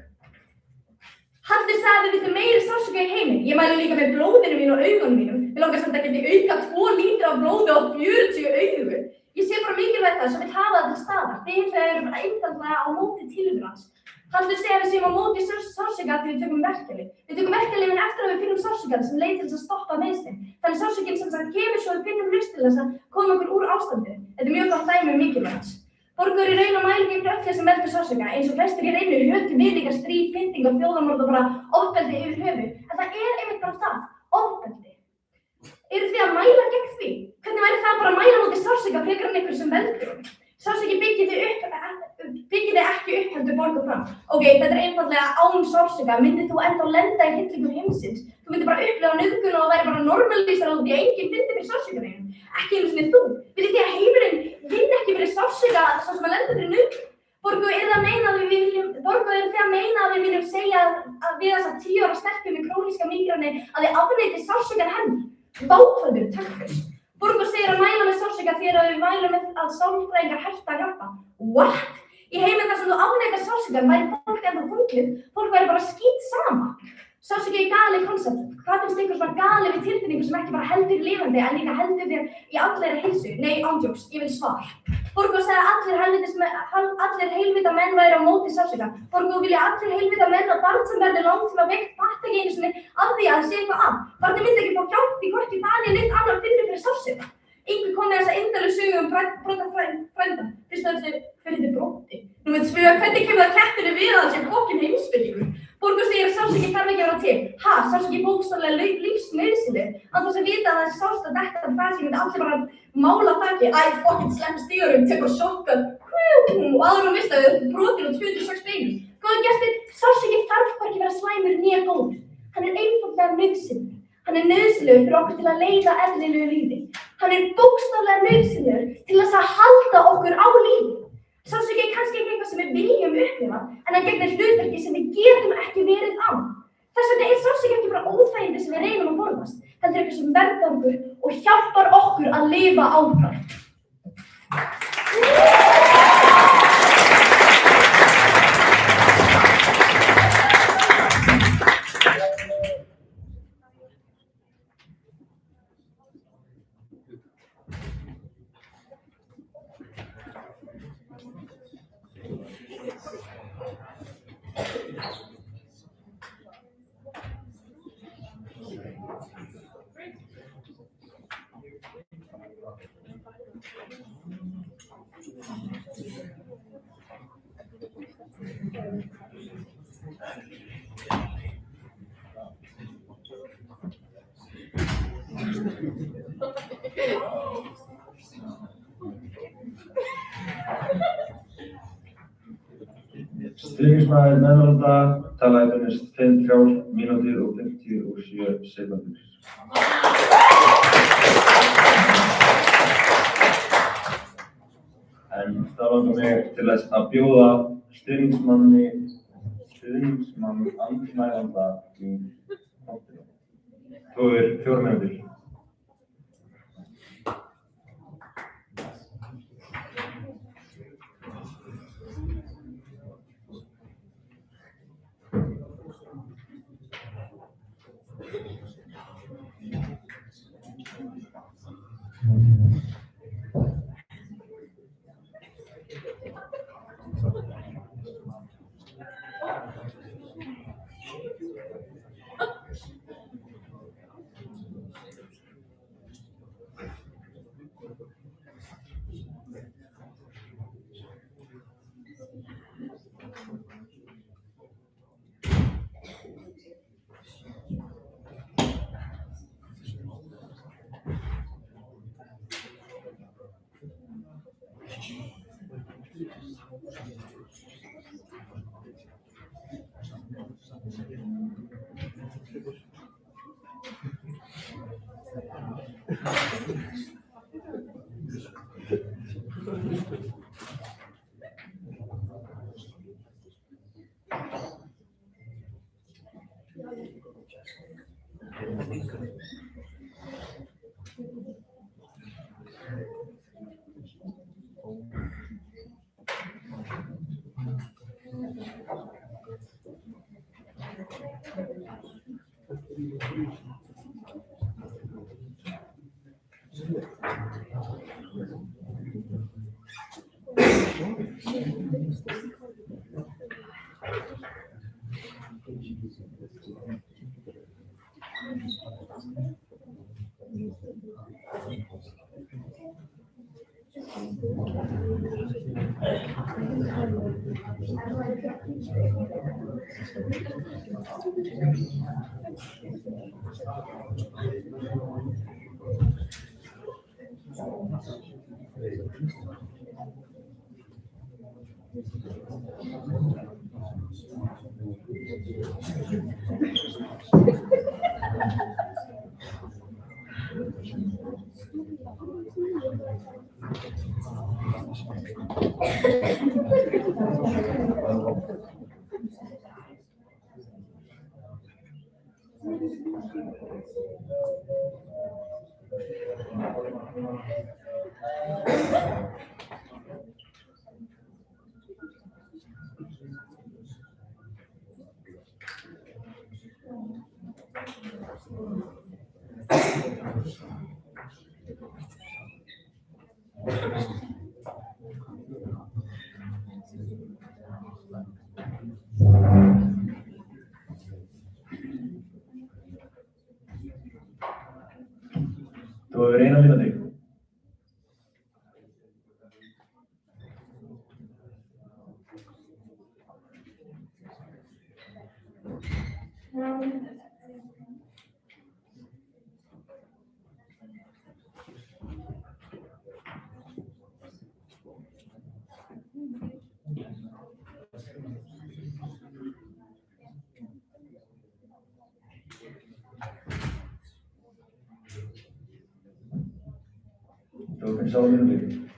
Hallur sagði við viljum meiri sársauka í heiminn. Ég mæli líka með blóðinu mínu og augunum mínum. Við langar samt ekki að auka 2 lítra af blóði á 40 augu. Ég sé bara mikilvægt það sem við hafa það til staðar. Þið hins vegar eru bara einfaldlega á móti tilveru hans. Hallur segir að við séum á móti sársauka því við tökum verkjalyf. Við tökum verkjalyfin eftir að við finnum sársaukann sem leið til þess að stoppa meiðslin. Þannig sársaukin sem sagt kemur svo við finnum lausn til þess að koma okkur úr ástandinu. Þetta er mjög gott dæmi mikilvægt hans. Borgur í raun og mæli gegn öllu sem veldur sársauka, eins og flestir í raunu hötu við líka stríð, pynding og þjóðarmorð og bara ofbeldi yfir höfuð. En það er einmitt bara það, ofbeldi. Eru þið að mæla gegn því? Hvernig væri það bara að mæla móti sársauka frekar en einhver sem veldur honum? Sársauki byggir þið ekki upp heldur borga fram. Ok, þetta er einfaldlega án sársauka, myndir þú ennþá lenda í hillingum heimsins. Þú myndir bara upplifa nauðgun og það væri bara normalísar á því að enginn fyndi fyrir sársaukanum. Ekki einu sinni þú. Vitið þið að heimurinn vinni ekki fyrir sársauka svo sem að lenda fyrir nauðgun? Borgu, eru þið að meina að við viljum segja að við þessa 10 ára stelpu með króníska mígreni að þið afneiti sársaukan henni? Vákvæður, takk fyrir. Borgu segir að mæla með sársauka þegar við mælum með að sálfræðingar hætta að hjálpa. What? Í heiminn þar sem þú afneitar sársaukan væri fólk ennþá þunglið, fólk væri bara skít sama. Sársauki er galið konsept. Hvað finnst ykkur svona galið við tilfinningu sem ekki bara heldur lifandi en líka heldur þér í allri heilsu? Nei, ándjóks, ég vil svar. Borgu sagði að allir heilvita menn væri á móti sársauka. Borgu vilja allir heilvita menn að barn sem verður langtíma veikt fatta ekki einu sinni af því að sé eitthvað að. Barnið myndi ekki fá hjálp því hvorki það né neitt annar finnur fyrir sársauka. Einhver kom með þessa indælu sögu brotafrænda. Fyrst af þessu fyrir þið broti. Númer 2, hvernig kemur það keppinu við að það sé fokkin heimspekingur? Borgu segir að sársauki þarf ekki að vera til. Sársauki bókstaflega lífsnauðsynlegur. Án þess að vita að það er sárt að þetta frasi myndi allir bara mála þakki. Æ, fokkin slemm stígurum, tekur sjokkan. Og áður og vist að þau brotin á 26 beinum. Góða gestir, sársauki þarf hvorki vera slæmur né góður. Hann er einfaldlega nauðsynlegur. Hann er nauðsynlegur fyrir okkur til að leiða eðlilegu lífi. Hann er bókstaflega nauðsynlegur til þess að halda okkur á lífi. Sársauki er kannski ekki eitthvað sem við viljum upplifa, en hann gegnir hlutverki sem við getum ekki verið á. Þess vegna er sársauki ekki bara óþægindi sem við reynum að forðast, heldur eitthvað sem verndar okkur og hjálpar okkur að lifa áfram. Stuðningsmaður meðmælanda talaði beinist 5 mínútur og 57 sekúndur. En það langar mig til þess að bjóða stuðningsmann andmælanda í þáttinn. Þú er 4 mínútur. Þú hefur 1 mínútu. Þú hefur 16 mínútur.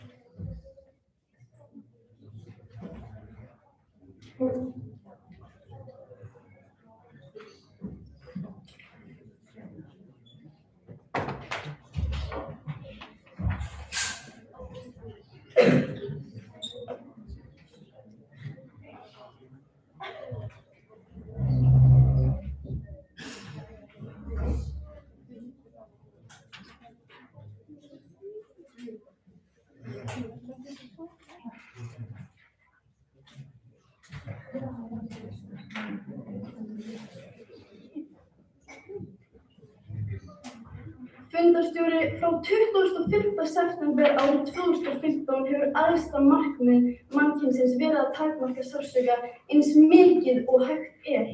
Fundarstjóri frá 25. september árið 2015 hefur æðsta markmið mannkynsins verið að takmarka sársauka eins mikið og hægt er.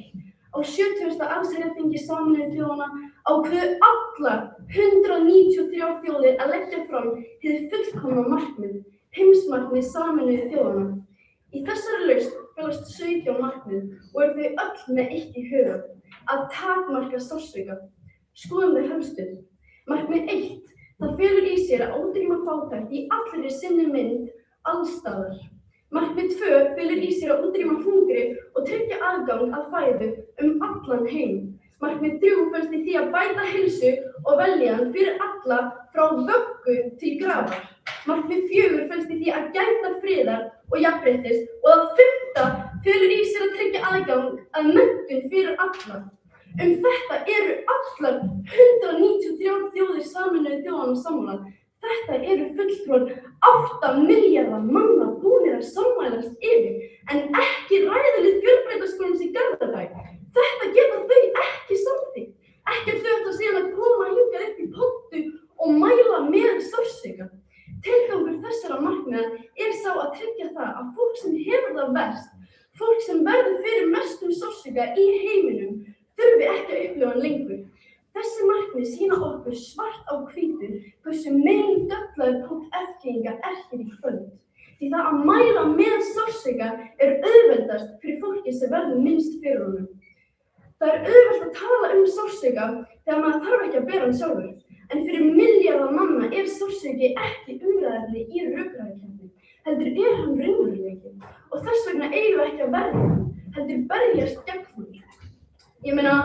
Á 70. allsherjarþingi Sameinuðu þjóðanna ákveðu allar 193 þjóðir að leggja fram hið fullkomna markmið, heimsmarkmið Sameinuðu þjóðanna. Í þessari lausn felast 17 markmið og eru þau öll með eitt í huga, að takmarka sársauka. Skoðum þau helstu. Markmið 1. Það felur í sér að útrýma fátækt í allri sinni mynd alls staðar. Markmið 2 felur í sér að útrýma hungri og tryggja aðgang að fæðu allan heim. Markmið 3 felst í því að bæta heilsu og vellíðan fyrir alla frá vöggu til grafar. Markmið 4 felst í því að gæta friðar og jafnréttis og að 5. felur í sér að tryggja aðgang að menntun fyrir alla. Þetta eru allar 193 þjóðir Sameinuðu þjóðanna sammála. Þetta eru fulltrúar 8 milljarða manna búnir að sammælast yfir, en ekki ræðilið Fjölbrautaskólans í Garðabæ. Þetta geta þau ekki samþykkt. Ekki þau ætla síðan að koma hingað upp í pontu og mæla með sársauka. Tilgangur þessara markmiða sá að tryggja það að fólk sem hefur það verst, fólk sem verður fyrir mestum sársauka í heiminum, þurfi ekki að upplifa hann lengur. Þessi markmið sýna okkur svart á hvítu hversu meingölluður Páll F-gyðinga hér í kvöld. Því það að mæla með sársauka auðveldast fyrir fólki sem verður minnst fyrir honum. Það auðvelt að tala sársauka þegar maður þarf ekki að bera hann sjálfur. En fyrir milljarða manna sársauki ekki umræðuefni í rökræðukeppni, heldur hann raunveruleiki. Og þess vegna eigum við ekki að verja hann, heldur berjast gegn honum. Ég meina,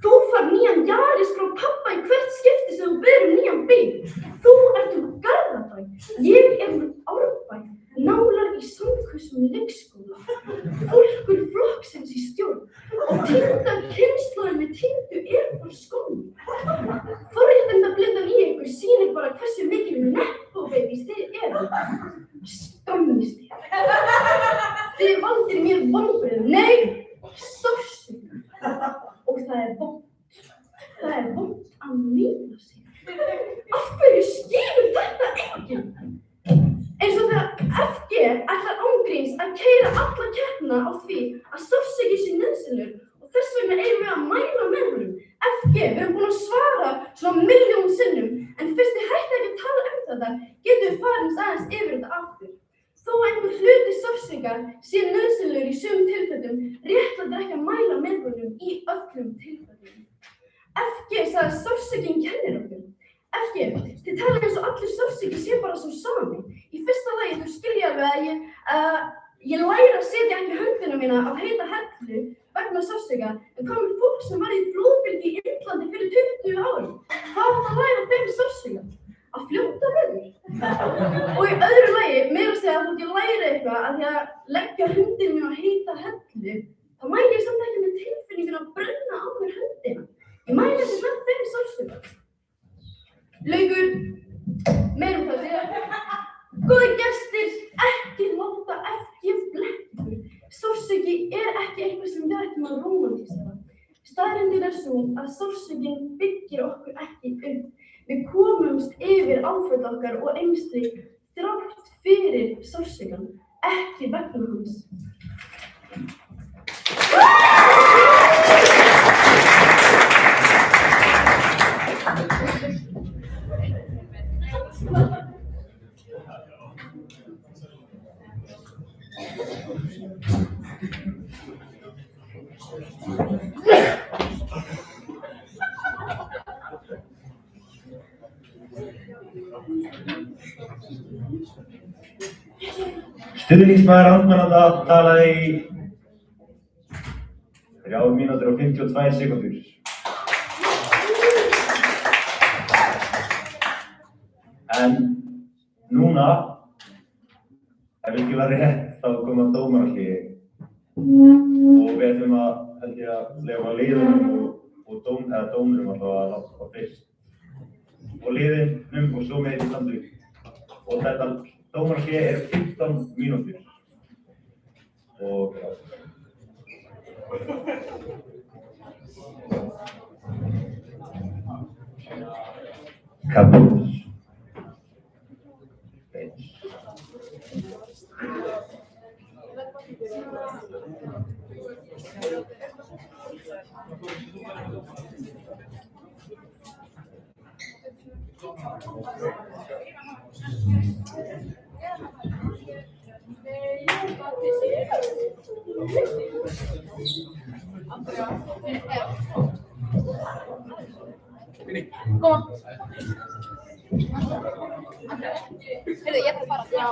þú fær nýjan Yaris frá pabba í hvert skipti sem þú berur nýjan bíl. Þú ert úr Garðabæ, ég úr Árbæ, nálar í samkvæmstum leikskóla, fólkur flokksins í stjórn og týnda kynslóðin með týndu frá skólanum. Forréttindablindan í ykkur sýnir bara hversu mikil nepo-babies þið eru. Skammist þér. Þið valdir mér vonbrigðum. Nei, sársauka. Og það er vont. Það er vont að mýla sig. Af hverju skilur þetta enginn? Eins og þegar FG ætlar ángríns að keyra alla keppnina á því að sársauki sé nauðsynlegur og þess vegna eigum við að mæla með honum. FG, við erum búin að svara svona 1.000.000 sinnum, en fyrst þið hætti ekki að tala þetta, getum við farið aðeins yfir þetta aftur. Þó einhver hluti sársauka sé nauðsynlegur í sumum tilfellum, réttlætir ekki að mæla með honum í öllum tilfellum. FG sagði að sársaukin kennir okkur. FG, þið tala eins og allir sársauki sé bara svo sami. Í fyrsta lagi þú skilja alveg að ég læri að setja ekki höndina mína á heita hellu vegna sársauka, en hvað með fólk sem var í flóðbylgju í Indlandi fyrir 20 árum? Hvað átt að læra þeim sársauka? Að fljóta veður. Og í öðru lagi, meira að segja að þótt ég læri eitthvað að því að leggja höndin mín á heita hellu, þá mæli ég samt ekki með tilfinninguna að brenna á mér höndina. Ég mæli ekki með þeim sársauka. Laukur, meira það að segja. Góði gestir, ekki láta FG blekka ykkur. Sársauki ekki eitthvað sem við ættum að rómantísera. Staðreyndin sú að sársaukin byggir okkur ekki upp. Við komumst yfir áföll okkar og eymsli þrátt fyrir sársaukann, ekki vegna hans. Stuðningsmaður andmælanda talaði í 3 mínútur og 52 sekúndur. En núna, ef ekki var rétt, þá koma dómarahléi. Og við ætlum að, held ég að leyfa liðunum og dómurum alltaf að láta fyrst. Og liðinum og svo með í standu. Og þetta dómarahléi 15 mínútur. Og Kaput. Koma. Heyrðu, ég þarf að fara. Já.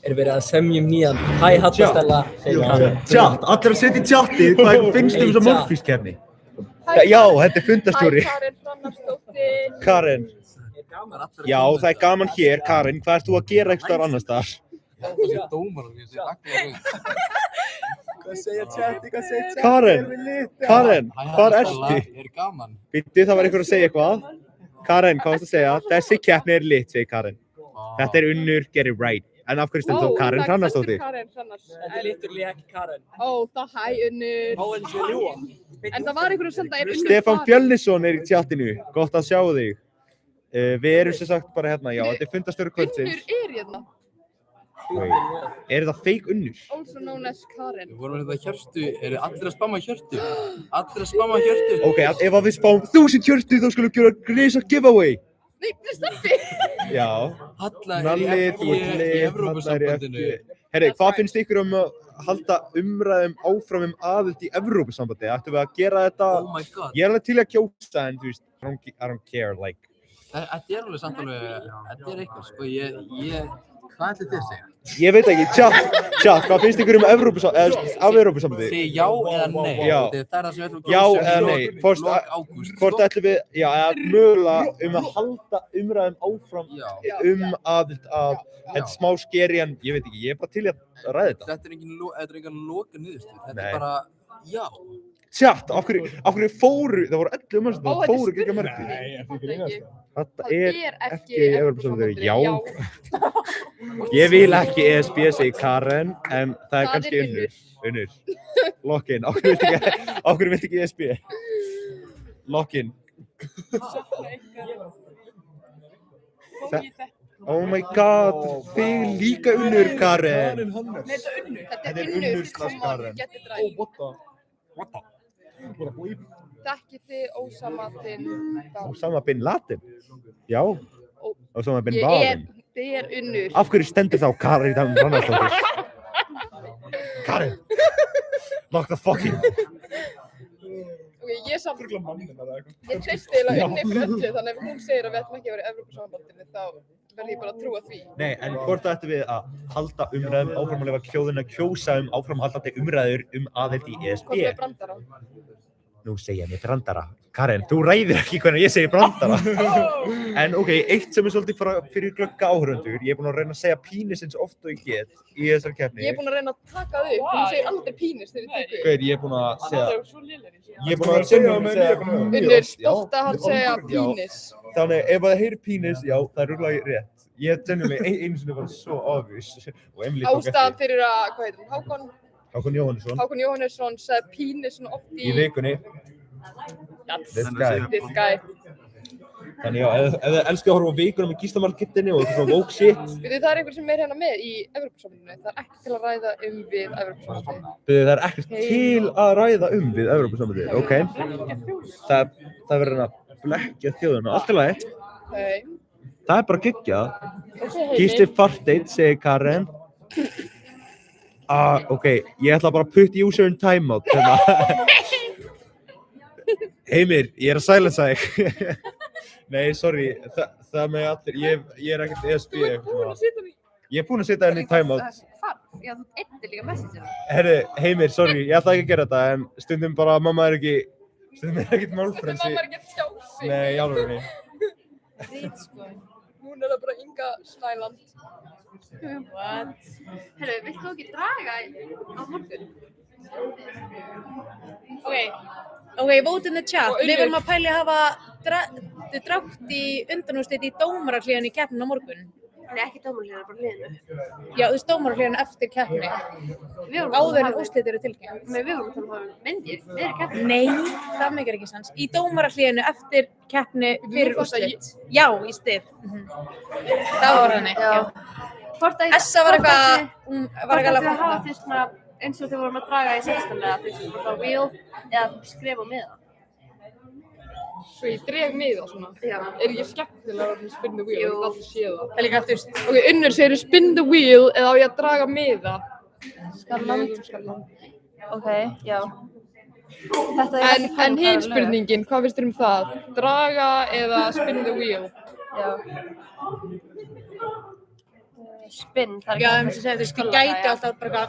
Er verið að semja nýjan Hæ Hallastella Chat, allir að setja í chatið hvað finnst þér þessa Morfís-keppni? Já, þetta er fundarstjóri. Karen Hrannarsdóttir. Karen. Já, það er gaman hér. Karen, hvað ert þú að gera einhvers staðar annars staðar? Það sé dómarar, ég sé nagla Hvað segja chati, hvað segja chati? Karen, hvar ertu? Er gaman. Býttu, það var einhver að segja eitthvað. Karen, hvað varst að segja? Þessi keppni er lit, segir Karen. Þetta er Unnur, get it right. En af hverju stendur þá Karen Hrannarsdóttir? Karen Hrannarsdóttir. Þetta er liturlega ekki Karen. Það hæ Unnur. En svo ljúa. En það var einhver að senda Unnur. Stefán Fjölnisson er í tjatinu. Gott að sjá þig. Við erum sem sagt bara hérna, já, þetta er fundarstjóri kvöldsins. Unnur hérna. Er þetta fake Unnur? Also known as Karen. Við vorum þetta hjörtu, eru allir að spamma hjörtu? Allir að spamma hjörtu? Ok, ef við spáum 1000 hjörtu þá skulum við gera grisa giveaway. Nei, stoppi! Já. Nalli, þú ert lið, Halla er í eftir. Herri, hvað finnst ykkur að halda umræðum áfram aðild í Evrópusambandi? Ættum við að gera þetta? Oh my god. Ég er alveg til að kjósa en þú veist, I don't care, like. Þetta er alveg samt alveg, þetta er eitthvað, sko, hvað ætlir þið að segja? Ég veit ekki, chat, hvað finnst ykkur Evrópusambandi? Segir já eða nei? Já. Það er það sem við ætlum að Já eða nei, hvort ætlum við, já, eða mögulega að halda umræðum áfram aðild að, þetta er smá skeri en ég veit ekki, ég er bara til að ræða þetta. Þetta er engin loka niðurstöð, þetta er bara, já. Chat, af hverju fóru, það voru 11 manns sem fóru gegn mörgum. Nei, er þetta ekki? Þetta er ekki Evrópusambandið, já. Ég vil ekki ESB, segir Karen, en það er kannski Unnur. Lock-in, af hverju vilt ekki ESB? Lock-in. Oh my god, þig líka Unnur, Karen. Nei, þetta er Unnur. Þetta er Unnur slags Karen. What the? Þekkið þið Ósama bin Laden? Já. Ósama bin Laden. Þið er Unnur. Af hverju stendur þá Karen Hrannarsdóttir? Karen! Lock the fucking. Ég treysti eiginlega Unni fyrir öllu, þannig ef hún segir að við ætlum ekki að vera í Evrópusambandinu þá verð ég bara að trúa því. Nei, en hvort ættum við að halda umræðum áfram að lifa kjóðuna kjósa áframhaldandi umræður aðild í ESB? Hvort með brandara? Nú segja mér brandara. Karen, þú ræðir ekki hvernig ég segi brandara. En ok, eitt sem er svolítið fyrir glögga áhörundur, ég er búinn að reyna að segja pínis eins oft og ég get í þessari keppni. Ég er búinn að reyna að taka þau upp, þú segir aldrei pínis þegar ég tekur. Ég er búinn að segja... Unnur, stolt að hann segja pínis. Þannig, ef það heyrir pínis, já, það er rúglega rétt. Ég tennilega einu sinni var svo obvious. Ástæðan fyrir að, hvað heitir hann, Hákon Jóhannesson. Hákon Jóhannesson sagði pínis svona oft í vikunni. This guy. Þannig já, ef þið elskið að horfa á vikuna með Gísla Margittinni og þetta svona woke shit. Það er einhver sem er hérna með í Evrópusambandinu. Það er ekki til að ræða við Evrópusambandinu. Það er ekkert til að ræða við Evrópusambandinu, ok. Það verður að blekkja þjóðuna, allt í lagi. Það er bara geggjað. Gísli Farteit, segir Karen. Ok, ég ætla bara að put user in timeout. Heimir, ég er að silensa þig. Nei, sorry, það með allir, ég er ekkert ESB. Ég er búinn að setja henni í timeout. Já, þú eittir líka messageina. Herri, Heimir, sorry, ég ætla ekki að gera þetta, en stundum bara mamma er ekkert málfrelsi. Mamma er ekki að tjá sig. Nei, í alvörunni. Rít, sko. Hún er bara Inga Snæland. What? Herru, vilt þú ekki draga á morgun? Ok, vote in the chat. Við vorum að pæli að hafa drátt í undanúrslit í dómarahléðinu í keppninu á morgun. Nei, ekki dómarahléðinu, bara hléðinu. Já, þú veist dómarahléðinu eftir keppni. Áður en úrslit eru tilkynnt. Nei, við vorum að tala um myndir, við erum keppni. Nei, það meikar ekki sens. Í dómarahléðinu eftir keppni fyrir úrslit. Já, í stið. Það var þannig, já. Essa var eitthvað, hún var eitthvað að hafa því svona eins og þau vorum að draga í sextanlega, þú veist, bara wheel eða skrifa miða. Svo ég dreg miða svona? Já. Er ekki skemmtilega að spin the wheel? Jú. Ég aldrei sé það. Það er líka eftir. Ok, Unnur, segir þú spin the wheel eða á ég að draga miða? Skalland. Ok, já. En hin spurningin, hvað finnst þér það? Draga eða spin the wheel? Já. spinn. Já, þú veist, þið gæti alltaf bara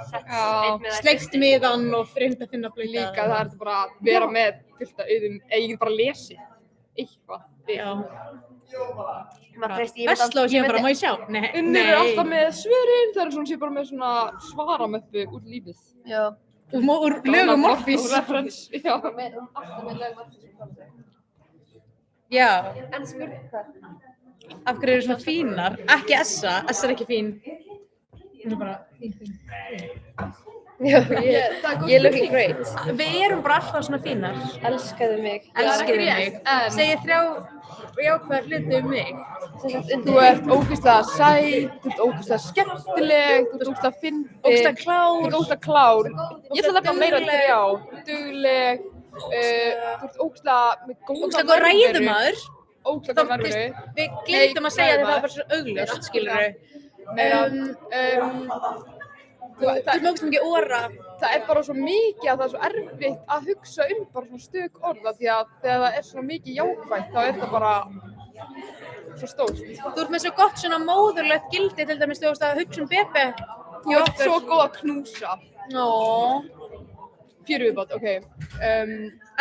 sleikt miðan og reynd að finna blöta. Líka það bara að vera með fullt af auðum, ég get bara lesið eitthvað. Já. Vestló séum bara, má ég sjá? Nei. Unnur alltaf með svörin, það svona sé bara með svona svaramöppu úr lífið. Já. Úr lögum Morfís. Úr referens, já. Alltaf með lögum Morfís. Já. En spurning hvað? Af hverju eru svona fínar? Ekki Essa er ekki fín. Hún er bara fín. Já, ég looking great. Við erum bara alltaf svona fínar. Elskaðu mig. Elskaðu mig. Segið 3 jákvæðar hluti mig. Þú ert ógeðslega sæt, þú ert ógeðslega skemmtileg, þú ert ógeðslega fyndin. Ógeðslega klár. Þú ert ógeðslega klár. Ég ætla að nefna meira 3. Dugleg. Þú ert ógeðslega með góða ógeðslega góð ræðumaður. Ógeðslega góð nærveru. Við gleymdum að segja þetta, það var bara svo augljóst, skilurðu. Þú ert með ógeðslega mikið óra. Það er bara svo mikið að það er svo erfitt að hugsa bara svona stök orð af því að þegar það er svona mikið jákvætt þá er það bara svo stórt. Þú ert með svo gott svona móðurlegt gildi til dæmis þú veist að hugsa Bebe. Þú ert svo góð að knúsa. Nó. 4 viðbót, ok.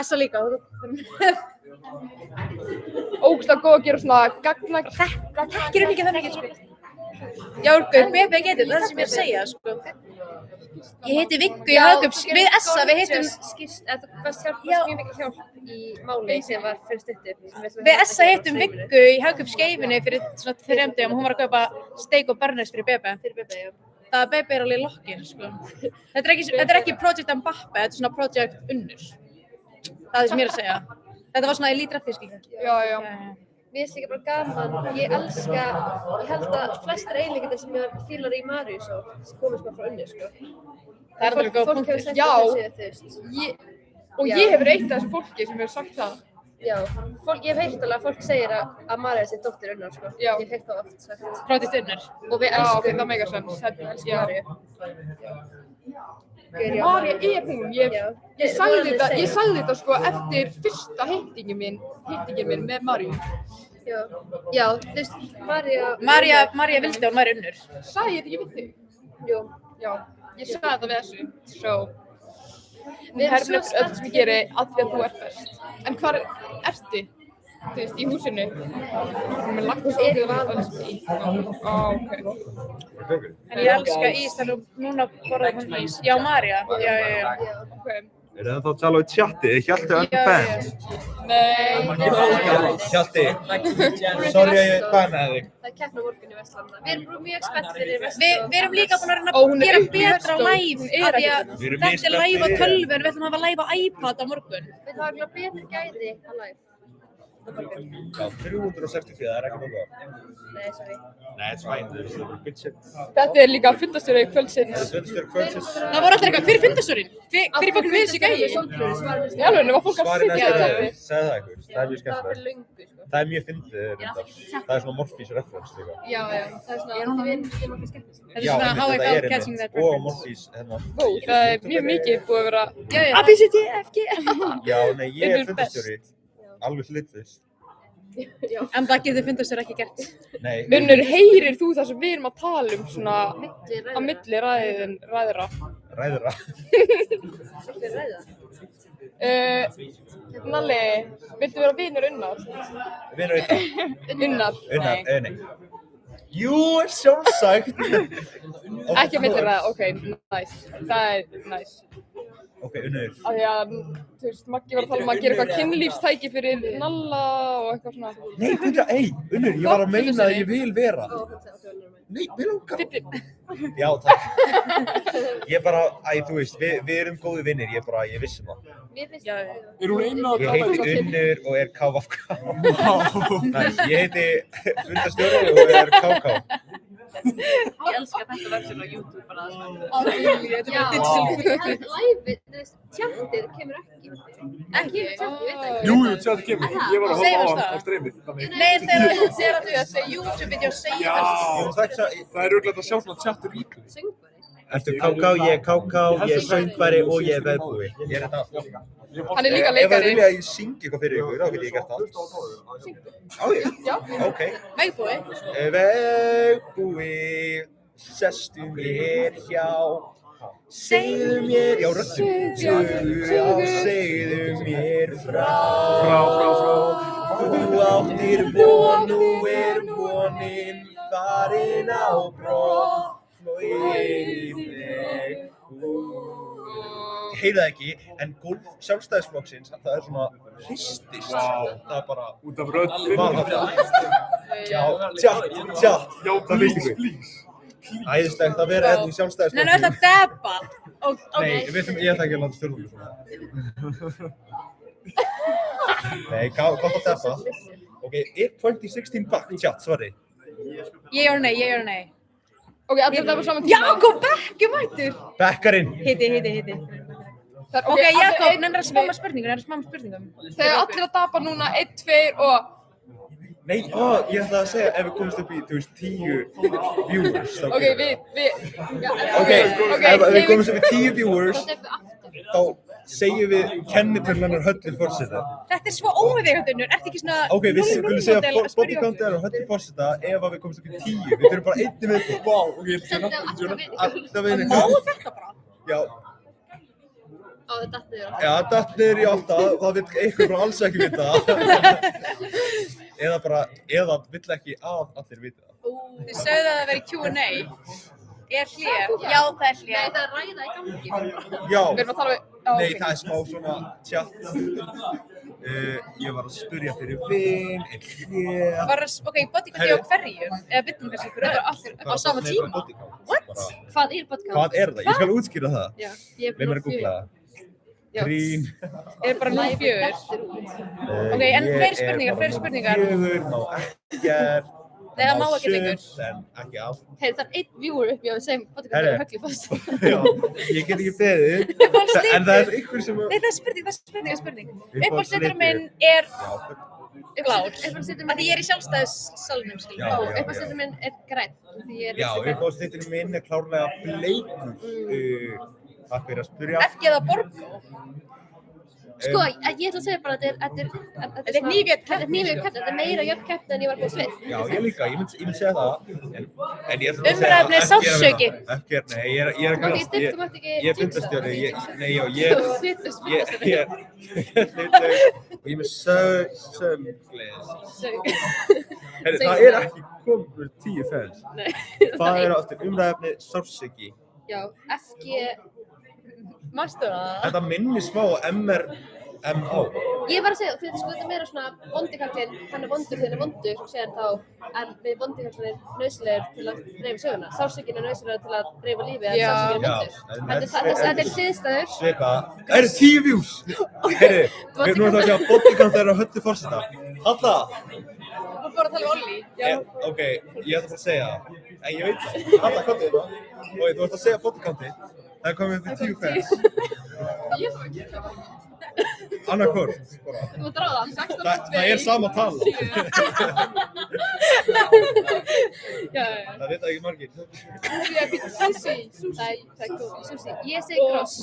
Essa líka. Ógeðslega góð að gera svona gagna. Þekkir mikið þannig ekki, sko. Járgur, Bebe getur, það sem ég er að segja, sko. Ég heiti Viggu í Hagkaups, við Essa, við heitum... Þú varst mjög mikið hjálp í máli sem var fyrir stuttu. Við Essa heitum Viggu í Hagkaups skeifinni fyrir svona 3 dögum, hún var að kaupa steik og barnes fyrir Bebe. Fyrir Bebe, já. Það Bebe er alveg lokkin, sko. Þetta er ekki Project Mbappe, þetta er svona Project Unnur. Það er sem ég er að segja. Þetta var svona elítraffi, skilja. Já. Mér finnst líka bara gaman, ég held að flestir eiginleikar sem ég fílar í Marius og komast bara frá Unnur, sko. Það er alveg góð punktur. Já, og ég hefur eitt af þessu fólki sem hefur sagt það. Já, ég hef heyrt alveg að fólk segir að Marius er dóttir Unnar, sko. Já. Ég hef heyrt það oft sagt. Project Unnur. Og við elskum. Já, það meikar sens. Við elskum Mariu. María er hún, ég sagði þetta sko eftir fyrsta hittingin minn með Maríu. Já, þú veist, María vildi og María Unnur. Sagði ég þetta ekki við þig? Jú. Já, ég sagði þetta við þessu, svo. Hún hermir öll sem ég geri að því að þú ert best. En hvar ertu? Þú veist, í húsinu. Hún er lagt svo til að alls í. Ok. En ég elska ís, þannig að núna borðar hún ís. Já, María. Já. Ok. Er það þá að tala við tjatti? Hjalti unbanned? Nei. Hjalti, sorry að ég bannaði þig. Það er keppni á morgun í Vestlandina. Við erum mjög spennt fyrir Vestló. Við erum líka búin að reyna að gera betra live af því að þetta er live á tölvu en við ætlum að hafa live á iPad á morgun. Við þarfum að betri gæði á live. Já, 364, það er ekki nokkuð. Nei, sorry. Nei, it's fine, there's good shit. Þetta er líka fundastjóri kvöldsins. Fundastjóri kvöldsins. Það voru allir eitthvað, hver er fundastjórinn? Hver er fólk við þessi gæi? Já, alveg, það var fólk að Svarinn sitja eftir þetta. það, segðu það ykkur, það er mjög skemmtilegt. Það er mjög fyndið reyndar. Það er svona Morfís reference líka. Já, það er svona, við erum ekki skemmt. Þetta er svona how I felt catching that reference. Og Morfís, hérna. Það er mjög mikið búið að vera A, B, C, D, F, G. Já, nei, ég er fundastjóri, alveg hlutlaus. En það getur fundastjóri ekki gert. Nei. Unnur, heyrir þú það sem við erum að tala um svona á milli ræðra? Ræðra? Milli ræða? Nalli, viltu vera vinur Unnar? Vinur Unnar? Unnar, nei. Jú, sjálfsagt. Ekki að milli ræða, ok, nice. Það er nice. Ok, Unnur. Af því að, þú veist, Maggi var að tala um að gera eitthvað kynlífstæki fyrir Nalla og eitthvað svona. Nei, Unnur, ég var að meina að ég vil vera. Nei, við langar. Já, takk. Ég bara, þú veist, við erum góði vinnir, ég vissi það. Er hún eina að Ég heiti Unnur og er KVK. Ég heiti fundastjóri og er KK. Ég elska þetta verður á YouTube bara að Já, live, tjaldið kemur ekki. Ekki tjaldið, veit það. Jú, tjaldið kemur. Ég var að horfa á hann á streymið. Nei, þegar þú segir YouTube-vídeó segir það. Það er auðvitað að sjá svona tjattur ríkli. Ertu KK, ég er KK, ég er söngvari og ég er veðbúi. Ég er þetta allt. Hann er líka leikari. Ef það vilja að ég syngi eitthvað fyrir ykkur, þá get ég gert það. Á ég? Já. Ok. Vegbúi? Vegbúi. sestu mér hjá. Segðu mér, já röddum, já segðu mér frá. Þú áttir von, nú vonin farin á brott. Flogið þig. Ég heyri það ekki, en golf sjálfstæðisflokksins, það svona hristist. Það bara... Út af röddinni. Já, tjatt. Já, það veist ykkur. Æðislegt að vera í sjálfstæðisflokksins. Nei, það debba. Nei, ég ætla ekki að láta stjórnum svona. Nei, gott að debba. Ok, er 2016 back, tjatt, svari. Ég or nei. Ok, allir það var saman tíma. Jakob Bekki mættur. Bekkarinn. Hitti. Ok, Jakob, nefnir að spama spurningum. Þegar allir að dapa núna, 1, 2 og... Nei, ég ætla að segja ef við komumst upp í, 10 viewers. Ok, Ok, ef við komumst upp í 10 viewers, þá segjum við kennitölunar Höllu forseta. Þetta svo óviðeigandi, ertu ekki svona... Ok, við skulum segja bodycount er Höllu forseta ef við komumst upp í 10. Við þurfum bara 1 viðbútt. Vá, ok, ég ætla að vinna eitthvað. Má þetta bara? Já. Það datt niður. Já, datt niður í 8, það vil eitthvað bara alls ekki vita það. Eða vill ekki að allir vita það. Þið sögðu að það veri Q&A. Er hlé? Já, það er hlé. Nei, það er ræða í gangi. Já. Við erum að tala við... Nei, það er smá svona tjatt. Ég var að spyrja fyrir vin, hlé. Ok, bodycount á hverju? Eða byttum kannski ykkur öðru allir á sama tíma? What? Hvað er bodycount? Hvað er það? Ég skal útskýra það. Já, ég er Leið mér að googla það. Grín. Er bara 0-4. Ok, en fleiri spurningar. 4 má ekkert. Nei, það má ekki lengur. En ekki allt. Heyri, það er 1 viewer uppi á við segjum bodycount er Höllu forseta. Já, ég get ekki beðið. En það er ykkur sem... Nei, það er spurning. Uppáhaldsliturinn minn er blár. Af því ég er í sjálfstæðissalnum, Já, uppáhaldsliturinn minn er grænn. Já, uppáhaldsliturinn minn er klárlega bleikur. Takk fyrir að spyrja. FG eða Borgó? Sko, ég ætla að segja bara að þetta er hnífjöld keppni, þetta er meira jöfn keppni en ég var búin svið. Já, ég líka, ég myndi segja það. En ég ætla að segja Umræðefni er sársauki. Nei, ég er að grænast. Ég er fundastjóri, nei, já, ég er og ég er með sömgleðis. Það er ekki komið 10 fans. Það er aftur umræðefni sársauki. Já, FG... Manstu það? Þetta minnir smá MRMA. Ég var að segja, þetta er meira svona vondikallinn, hann er vondur þegar hann er vondur, segjan þá, en við vondikallinn er nöðslegur til að dreifa söguna. Sársökin er nöðslegur til að dreifa lífi, en sársökin er vondur. Þetta er hliðstæður. Sveipa, það eru 10 views! Heyri, við erum að sjá bodycount er Höllu forseta. Halla! Þú fór að tala um Olli. Ok, ég ætla að segja það. En ég veit það. Halla, hvað er það? Og þú ert að segja bodycountið. Það er komið upp í 10 fans. Annarkvort. Þú ert ráðan, 16 Það er sama tala. Það veit ekki margir. Sushi. Það er góð. Sushi. Ég segi gross.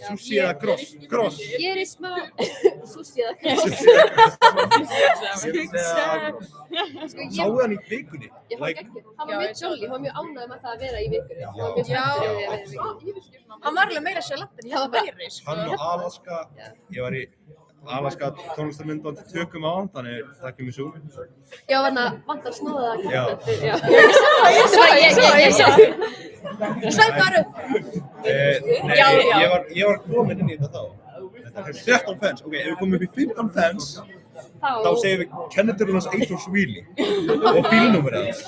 Sushi eða gross? Gross. Ég er í smá... Sushi eða gross. Sáu hann í vikunni? Hann var mjög jolly, hann var mjög ánægður með það að vera í vikunni. Hann var mjög spenntur yfir að vera í vikunni. Hann var alveg meira sér lappin, ég held að meiri, sko. Hann og Alaska, ég var í Alaska tónlistarmyndbandi tökum á hann, þannig það kemur svo. Já, vantar snóða það. Já. Ég sá. Slæm bara upp. Nei, ég var komin inn í þetta þá. Þetta er 13 fans, ok, ef við komum upp í 15 fans, þá segjum við kennitölun hans Eyþórs Wheelie og bílnúmerið hans.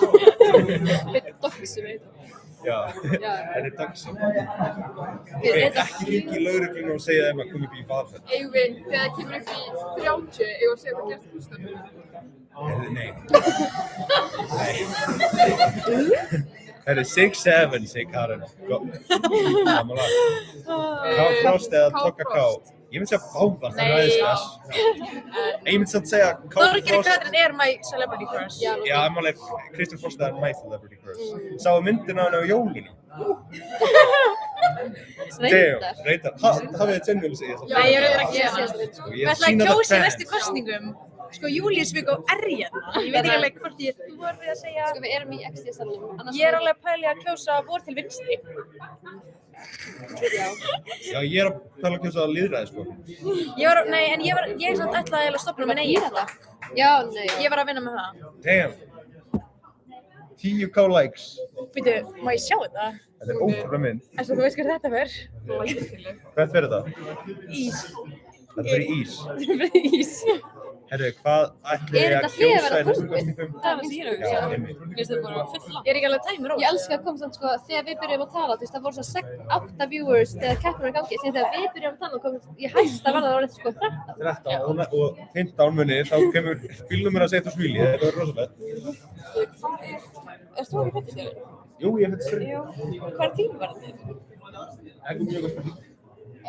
Við doxum eitthvað. Já, þetta er doxum. Ok, ekki hringi í lögregluna og segja þeim að koma upp í Valhöll. Eigum við, þegar það kemur upp í 30, eigum við að segja hvað gerst í húsnum? Nei. Það er 6-7, segir Karen. Samanlega. K-Frost eða Tokka K. Ég myndi segja báðar, það er aðeins þess. Ég myndi samt segja K-Frost. Þorgeir Katrín er my celebrity crush. Já, aðmálega Kristján Frost er my celebrity crush. Sáu myndina hann á jólunni. Reyndar. Hafið þið genuinely segið það? Nei, ég reyndar ekki að það. Við ætlaði að kjósa í næstu kosningum. Sko, Júlíusvík og er hérna. Ég veit ekki alveg hvort þú var við að segja... Sko, við erum í XD-salnum. Ég er alveg að pæli að kjósa vor til vinstri. Já, ég er að pæla að kjósa lýðræði, sko. Ég er samt ætlaði að stofna minn eigin flokk. Já, nei. Ég var að vinna með það. Damn. 10k likes. Býtu, má ég sjá þetta? Þetta er ótrúlega mynd. En svo þú veist hvað þetta fer? Hvert fer þetta? Ís. Þetta fer í ís. Þetta fer í ís. Herru, hvað ætli ég að kjósa í næstu kosningum? Það var sem ég er að hugsa. Finnst þetta bara fulla? Ég er ekki alveg tæmur á. Ég elska að koma samt sko, þegar við byrjum að tala, þú veist, það voru svo 8 viewers þegar keppnin var í gangi, síðan þegar við byrjum að tala kom ég hæst að verða orðið sko 13 og 15 muni, þá kemur bílnúmer að setja á svíli, þetta er rosalegt. Erst þú ekki fættistjóri? Jú, ég fættistjóri. Hvað tíma var þetta? Ekki mjög góð spurning.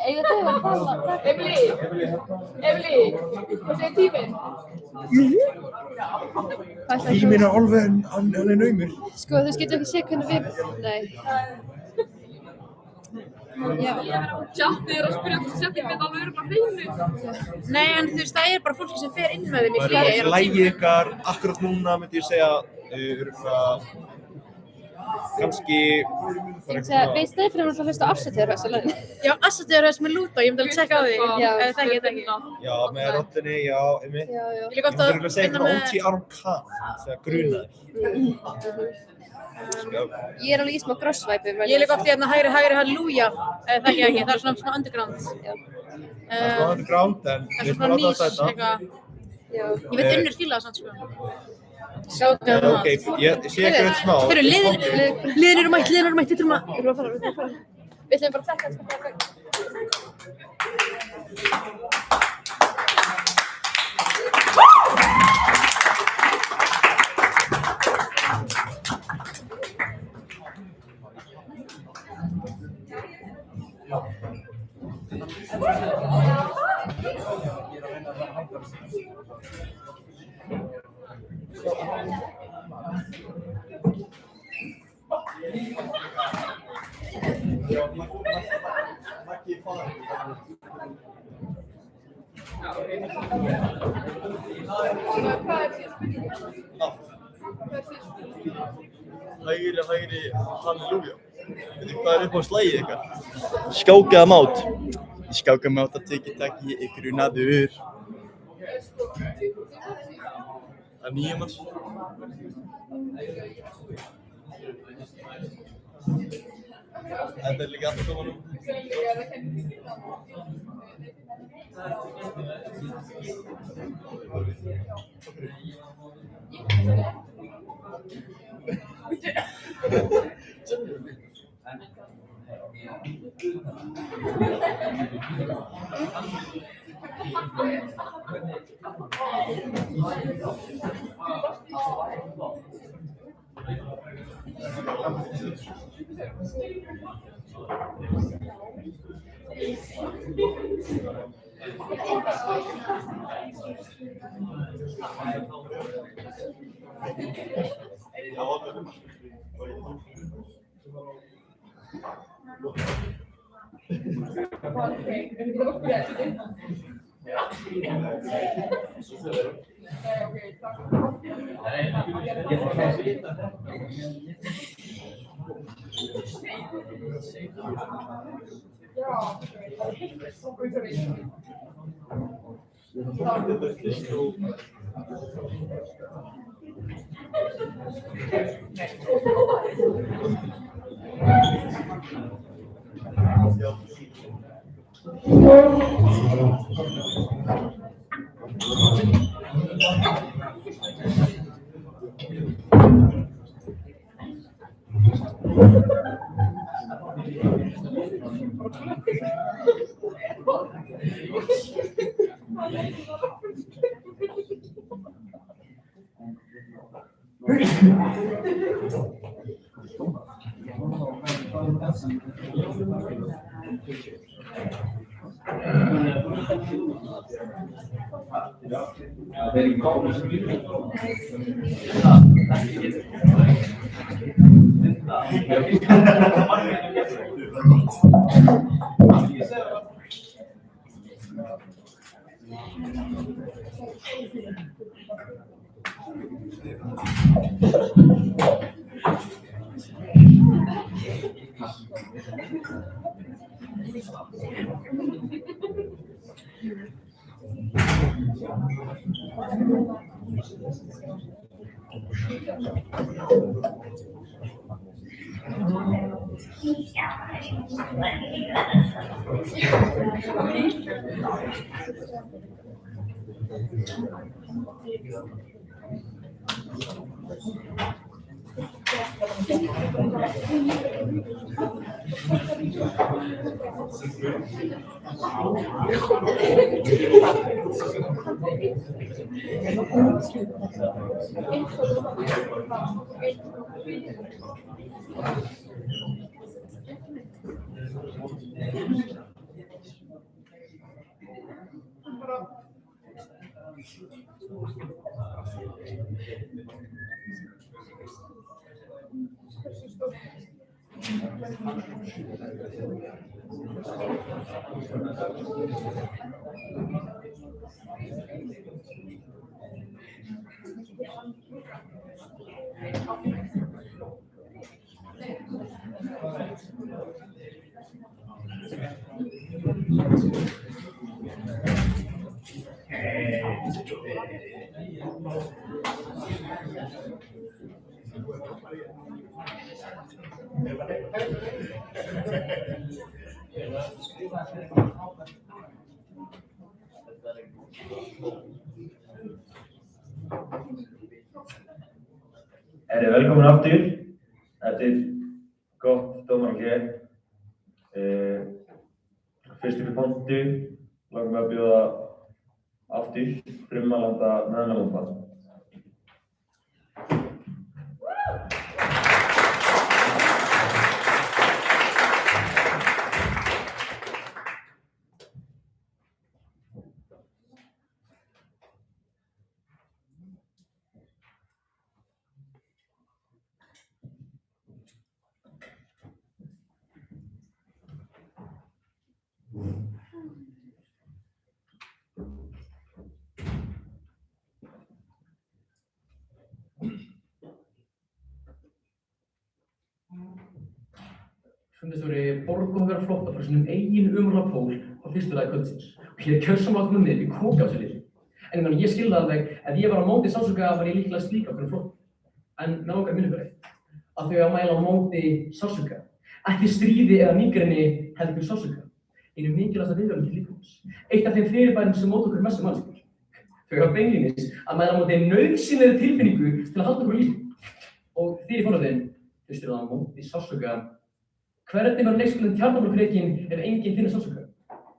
Eiga þau að tala? Emily, hvað segir tíminn? Tíminn er alveg, hann er naumur. Sko, þú getur ekki séð hvernig við... Nei. Tjattið er að spyrja hvort setjum við alveg bara hreinu. Nei, en þú veist, það er bara fólki sem fer inn með þeim í Það er lægið ykkar, akkurat núna myndi ég segja, kannski... Við stefnum að hlusta á Afsatjörhöss alveg. Já, Afsatjörhöss með Lúta, ég myndi alveg tjekka á því. Já, það ekki. Já, með rottinni, já, einmitt. Ég líka ofta að vinna með... OT Aron Kahn, þegar grunaður. Ég er alveg í smá gross-væpum. Ég líka ofta hérna hægri halleluja, það ekki, það er svona smá underground. Það er smá underground, en við erum að láta þetta. Ég veit unnur fíla það samt, sko. Ok, ég sé ekki veit smá. Hörru, liðin eru mætt, við þurfum að fara. Við ætlum bara að tekka þetta. Hægri, halleluja. Hvað er upp á slagið ykkar? Skákaða mát. Í skákaða mát að teki ég grunaður. Það er nýja manns. Þetta er líka alltaf koma nú. Velkomin aftur eftir gott dómarahlé. Fyrst upp í pontu langar mig að bjóða aftur frummælanda meðanamóta. Fundarstjóri Borgó vera flótta frá sínum eigin umurlega pól á fyrstu lagi kvöldsins og hér er gjörsamlega komin niður í kók á sér liði. En ég skilði alveg ef ég var á móti sársauka var ég líklega slíka okkur flótta. En með langar minni fyrir eitt, að þau að mæla á móti sársauka, ekki stríði eða mígreni heldur sársauka, einu mikilvægasta viðurvæmið líkamans, eitt af þeim fyrirbærum sem móta okkur mestu mannskapur. Þau hafa beinlínis að mæla á móti nauðsynlegri tilfinningu til að halda okkur á lífi. Og fyrir fornöðin, þau styrða á móti sársauka. Hvernig var leikskólinn Tjarnarborg-rekinn ef enginn finnur sársauka?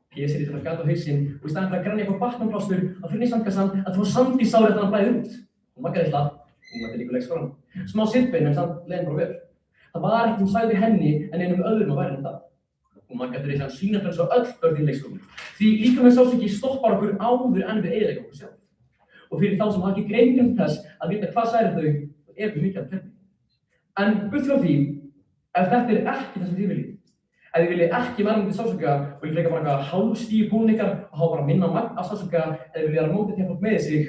Pési lítur að gata á hausinn og í staðinn fyrir að grænja eitthvað batnanplástur að fyrir sandkassan að það var sand í sárið að hann blæði út. Hún maggaði illa, hún mætti líka leikskólann. Smá sittbein en samt leiðin bara vel. Það var ekkert hún sagði henni en einum öðrum að væri en það. Hún maggaði fyrir að sýna fyrir svo öll börn í leikskólanum. Því líkaminn sársauki stoppar okkur áður en við eyðileggja okkur sjálf. Og fyrir þá sem hafa ekki greiningu þess að vita hvað særir þau, er mikið af hvernig. En burt frá því, ef þetta er ekki það sem þið viljið, ef þið viljið ekki vera með sársauka og viljið frekar bara eitthvað hálfstíu púln ykkar og hafa bara minna magn af sársauka eða þið viljið vera mótið til fólk með sig,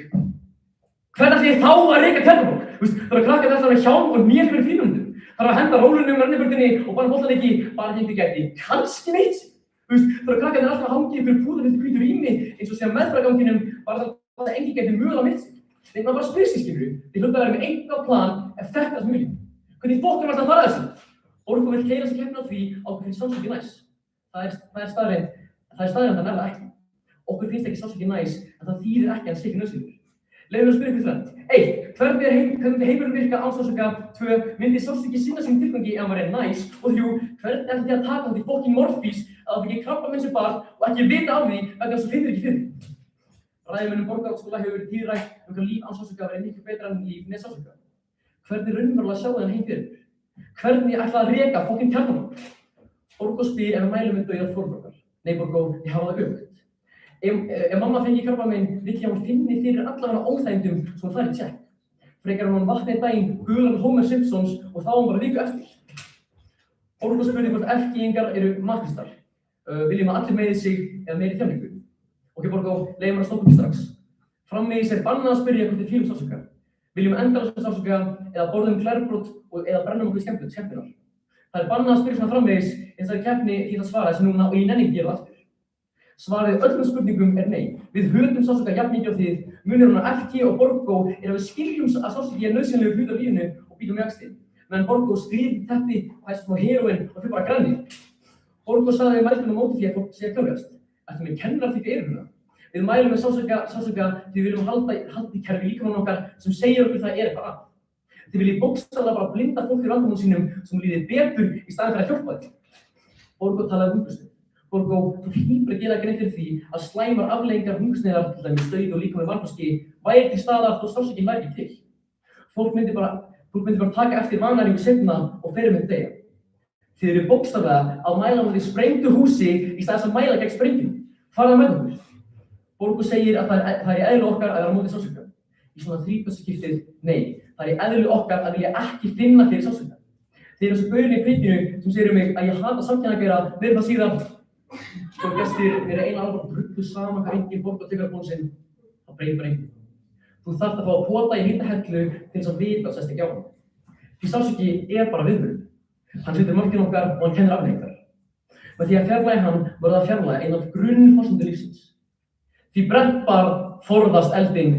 hvernig ætlið þið þá að reka Tjarnarborg? Það er að krakka þetta með hjálm og mér fyrir frímundum. Það er að henda rólunum með rennibrautinni og bara boltaleiki bara ekki gæti kannski neitt. Það er að krakka þetta alltaf að hangið fyrir púðafyllt hvítu rými eins og segja meðfraganginum bara að enginn gæti mögulega mitt sig. Þegar maður bara spyr sig, skilurðu, þið hljóta að vera með eitthvað plan ef þetta er það sem viljið. Hvernig fólk alltaf að fara þessu? Borgó vill keyra sig keppni á því að okkur finnst sársauki næs. Það er staðreynd að það er það ekki. Okkur finnst ekki sársauki næs en það þýðir ekki að hann sé ekki nauðsynlegur. Leyfum við að spyrja ykkur þrennt. 1. Hvernig myndi heimurinn virka án sársauka? 2. Myndi sársauki sinna sínum tilgangi ef hann væri næs? Og 3. Hvernig ætlið þið að taka þátt í fucking morfís að það fengi krabbamein sem barn og ekki vita af því vegna þess að finnur ekki fyrir því? Ræðumönnum Borgarholtsskóla hefur verið tíðrætt hvað líf án sársauka væri miklu betra en líf með sársauka. Hvernig raunverulega sjáu þennan heim fyrir? Hvernig ætla að reka fucking Tjarnarborg? Borgó spyr ef við mælum með dauða Þórborgar. Nei Borgó, ég hafa það öfugt. Ef mamma fengi krabbamein vill ég að hún finni fyrir allavega óþægindum svo hún fari í tékk. Frekar hún vakna einn daginn gulan Homer Simpsons og þá hún bara viku eftir. Borgó spurði hvort F-gýingar eru markvistar. Viljum að allir meiði sig eða meiri þjáningu. Ok, Borgó, leiðum að stoppa strax. Framvegis bannað að spyrja hvort þið fílum sársauka. Viljum endalausa sársauka eða borðum glerbrot eða brennum okkur skemmtunar. Það bannað að spyrja svona framvegis eins og keppni því að svara þessu núna og ég nenni ekki gera það aftur. Svarið öllum spurningum nei. Við höfum sársauka jafn mikið á því, munurinn á FT og Borgó að við skiljum að sársauki nauðsynlegur hluti af lífinu og býtum í axli. Meðan Borgó stríð teppi, hæst smá heroin og þau bara grenni. Borgó sagði við mælum á móti því að fólk sé að kljáðast. Ætlum við kennar því fyrir eyruna. Við mælum með sársauka því við viljum halda í kerfi líkamann okkar sem segir okkur það eitthvað að. Þið viljið bókstaflega bara blinda fólk í vandamálum sínum sem líði betur í staðinn fyrir að hjálpa þeim. Borgó talaði hungursneyð. Borgó, þú hlýtur að gera grein fyrir því að slæmar afleiðingar hungursneyðar, til dæmis dauði og líkamleg vanþroski, væri til staðar þó sársaukin væri ekki til. Fólk myndi bara taka eftir vannæringu seinna og fleiri myndi deyja. Þið eru bókstaflega að mæla með því sprengdu húsi í staðinn sem að mæla gegn sprengjum. Farðu með okkur. Borgó segir að það er í eðli okkar að vera á móti sársauka. Í svona 30 skiptið, nei, það er í eðli okkar að vilja ekki finna fyrir sársauka. Þeir eru þessu gaurinn í kveikinu sem segir mig að ég hata samkynhneigða við það síðan. Sko gestir, mér er alveg drullu sama hvað enginn Borgó tekur bónu sinn. Það breytir bara enginn. Þú þarft að fá að pota í hita hellu til þess að vita að sest ekki á hann. Því sársauki bara viðvörun. Hann setur mörkin okkar og hann kennir afleiðingar. Með því að fjarlægja hann verður það fjarlægja ein af grunnforsendum lífsins. Því brennt barn forðast eldinn,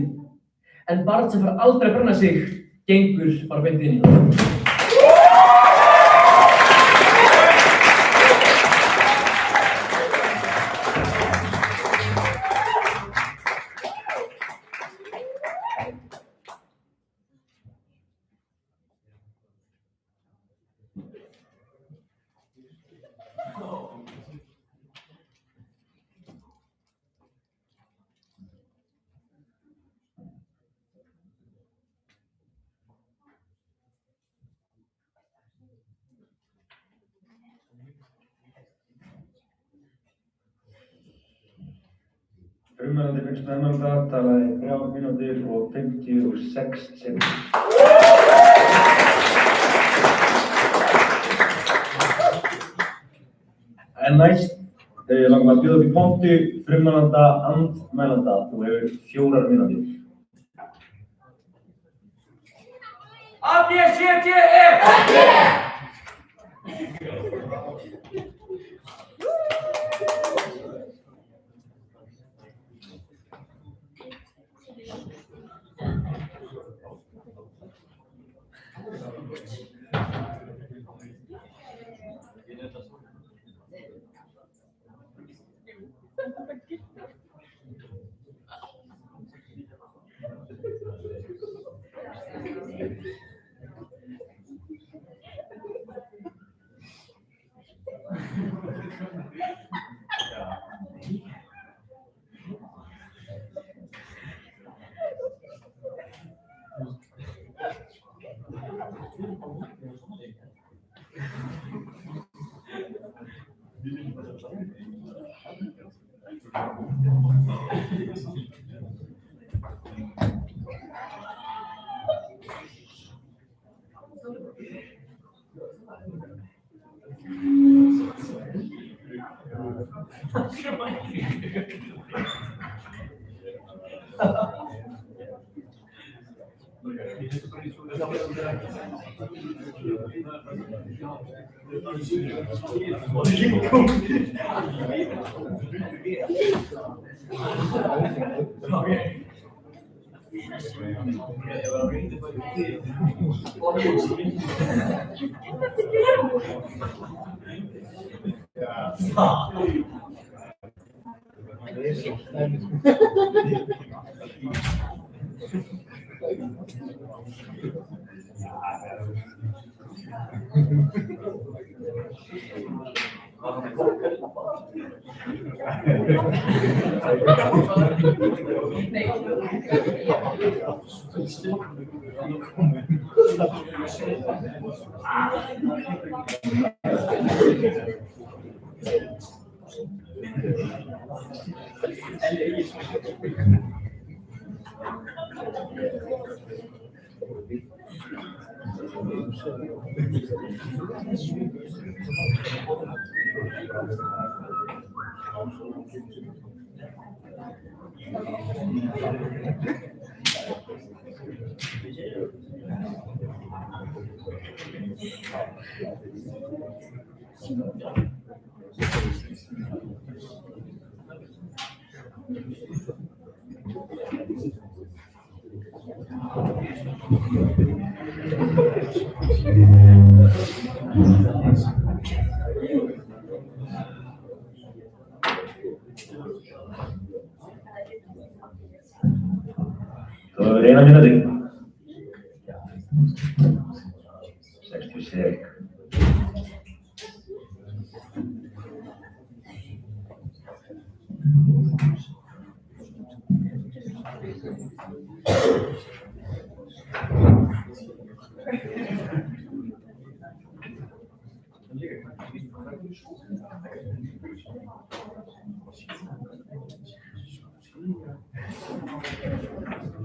en barn sem fær aldrei að brenna sig, gengur bara beint inn í. Frummælandi finnst Emeralda talaði 3 mínútur og 56 sekúndur. En næst, langar að bjóða upp í pontu frummælanda andmælanda. Þú hefur 4 mínútur. ABCDE! Þú hefur eina mínútu. 60 sek.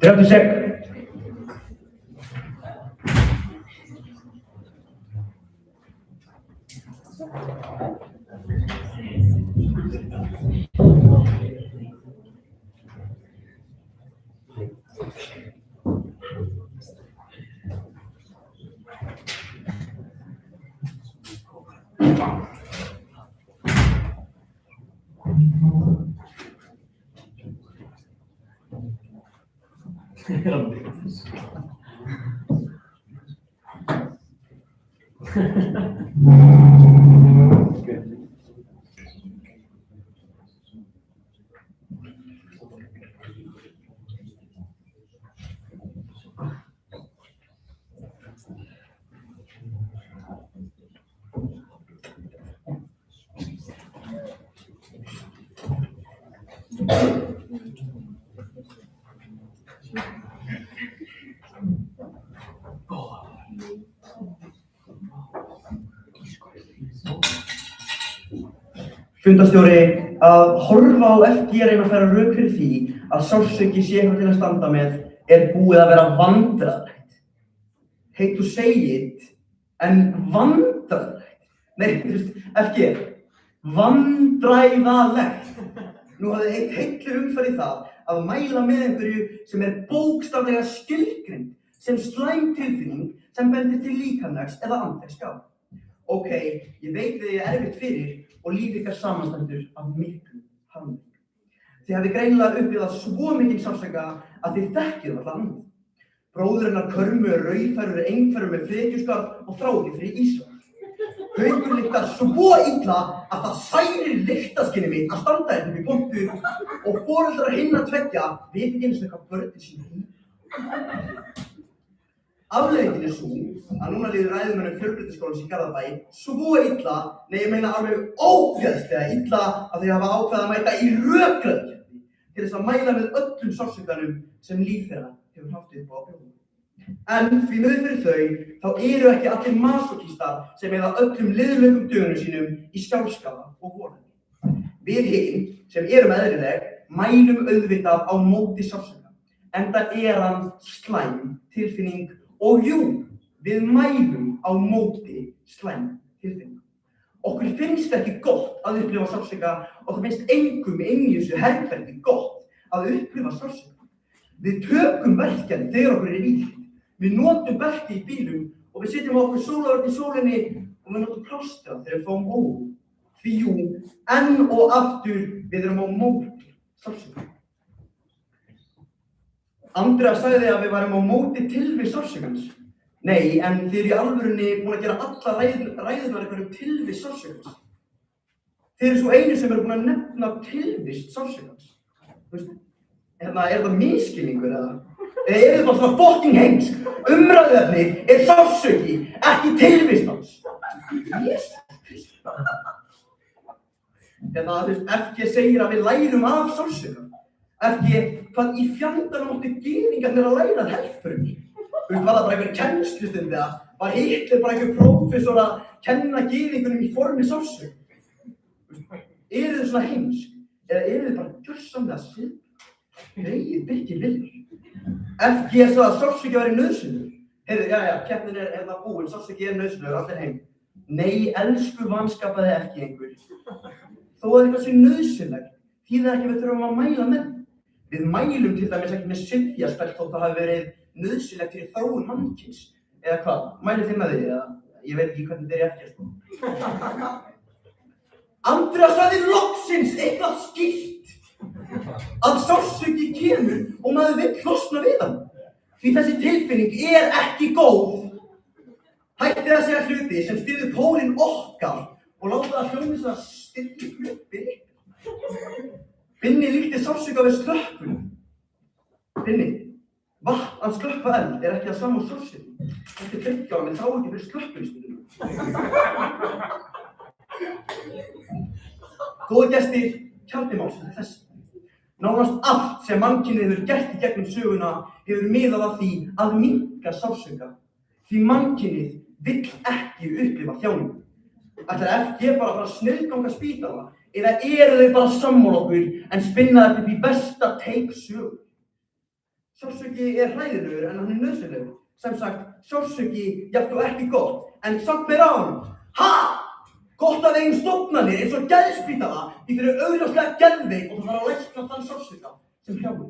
Þrjátíu sek. Fundarstjóri, að horfa á FG reyna að færa rök fyrir því að sársauki sé eitthvað til að standa með er búið að vera vandræðalegt. Hate to say it, en vandræðalegt. Nei, þú veist, FG, vandræðalegt. Nú hafði eitt heilli umferð í það að mæla með einhverju sem er bókstaflega skilgreind sem slæm tilfinning sem bendir til líkamlegs eða andlegs skaða. Ok, ég veit að ég er erfitt fyrir og líf ykkar samanstendur af miklu harmleik. Þið hafið greinilega upplifað svo mikinn sársauka að þið þekkið varla annað. Bróður hennar Körmu er rauðfærður engfærður með frekjuskarð og þrá ekki fyrir Ísrael. Haukur lyktar svo illa að það særir lyktaskinni mitt að standa hérna upp í pontu og foreldrar hinna tveggja veit ekki einu sinni hvað börnin sín er. Afleiðingin er svo að núna líður ræðumönnum fjölbrautaskólans í Garðabæ svo illa, nei ég meina alveg ógeðslega illa að þau hafa ákveðið að mæta í rökræðukeppni til þess að mæla með öllum sársaukanum sem líf þeirra hefur haft upp á að bjóða. En því miður fyrir þau, þá eru ekki allir masokístar sem eyða öllum liðlaugum dögunum sínum í sjálfskaða og vonandi. Við hin, sem erum eðlileg, mælum auðvitað á móti sársauka, enda er hann slæm tilfinning. Og jú, við mælum á móti slæm tilfinning. Okkur finnst ekki gott að upplifa sársauka og það finnst engum inni í þessu herbergi gott að upplifa sársauka. Við tökum verkefni þegar okkur er illt. Við notum verki í bílum og við sitjum á okkur sólavörn í sólinni og við notum plástra þegar við fáum órum. Því jú, enn og aftur við erum á móti sársauka. Andrea sagði að við værum á móti tilvist sársaukanns. Nei, en þið eru í alvörunni búin að gera alla ræðurnar eitthvað tilvist sársaukanns. Þið eru svo einu sem eru búin að nefna tilvist sársaukanns. Þú veist, er þetta misskilningur eða? Eða er þetta bara svona fucking heimsk? Umræðuefnið er sársauki, ekki tilvist hans. Jesus Kristur. Þú veist, FG segir að við lærum af sársauka. FG, hvað í fjandanum áttu gyðingarnir að læra herförunni? Þú veist, var það bara einhver kennslustund eða var Hitler bara einhver prófessor að kenna gyðingunum í formi sársauka? Eru þið svona heimsk? Eða eru þið bara gjörsamlega sitt? Greyið byggir viljar. FG sagði að sársauki væri nauðsynlegur. Heyrðu, já, keppnin er hérna búin, sársauki er nauðsynlegur, allir heim. Nei, elsku vanskapaði FG einhver. Þó að eitthvað sé nauðsynlegt, þýðir ekki að við þurfum að mæla með. Við mælum til dæmis ekki með sifjaspell þótt það hafi verið nauðsynlegt fyrir þróun mannkyns. Eða hvað? Mælið þið með því? Eða ég veit ekki hvernig þetta eftir, sko. Andrea sagði loksins eitthvað skýrt. Að sársauki kemur og maður vill losna við hann. Því þessi tilfinning ekki góð. Hættið að segja hluti sem styrðu pólinn okkar og láta það hljóma þess að styrki hluti. Binni líkti sársauka við slökkun. Binni, vatn að slökkva eld ekki það sama og sársauki. Þetta 30 ára, menn þá ekki fyrir slökkvunstundum. Góðu gestir, kjarni málsins þess. Nánast allt sem mannkynið hefur gert í gegnum söguna hefur miðað að því að minnka sársauka. Því mannkynið vill ekki upplifa þjáningu. Ætlar FG bara að fara að sniðganga spítala eða eru þau bara sammála okkur en spinna þetta upp í besta teik sögu? Sársauki hræðilegur en hann nauðsynlegur. Sem sagt, sársauki jafnt og ekki gott, en samt meira á hann. Ha! Gott að eigin stofnanir eins og geðspítala því fyrir augljóslega geðveik og það þarf að lækna þann sársauka sem hrjáir.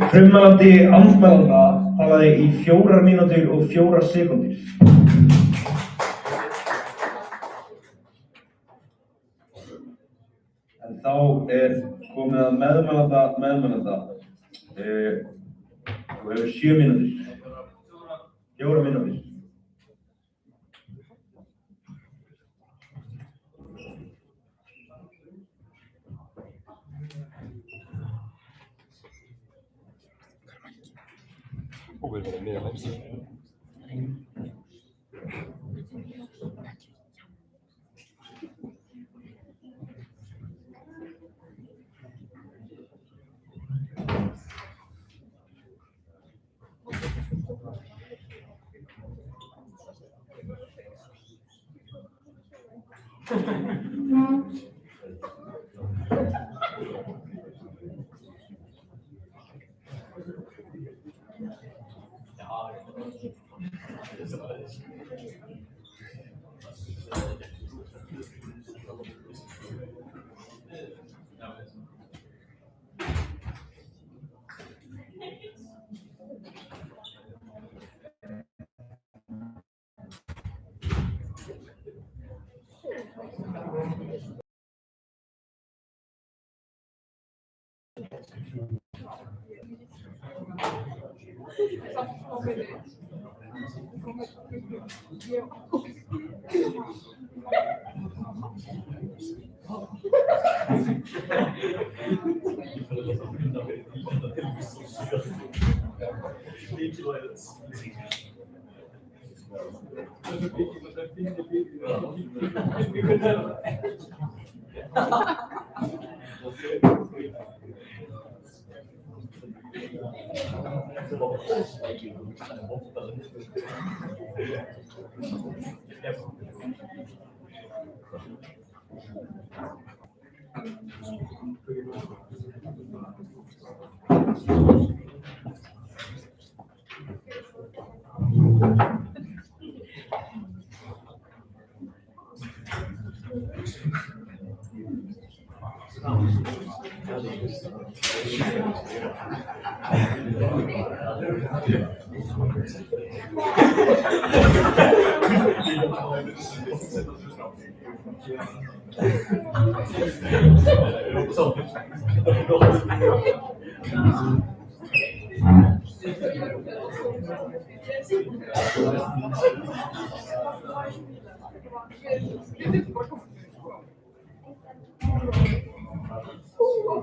Frummælandi andmælanda talaði í 4 mínútur og 4 sekúndur. En þá komið að meðmælanda. Þú hefur 7 mínútur. 4 mínútur. Og við verðum niður hægst.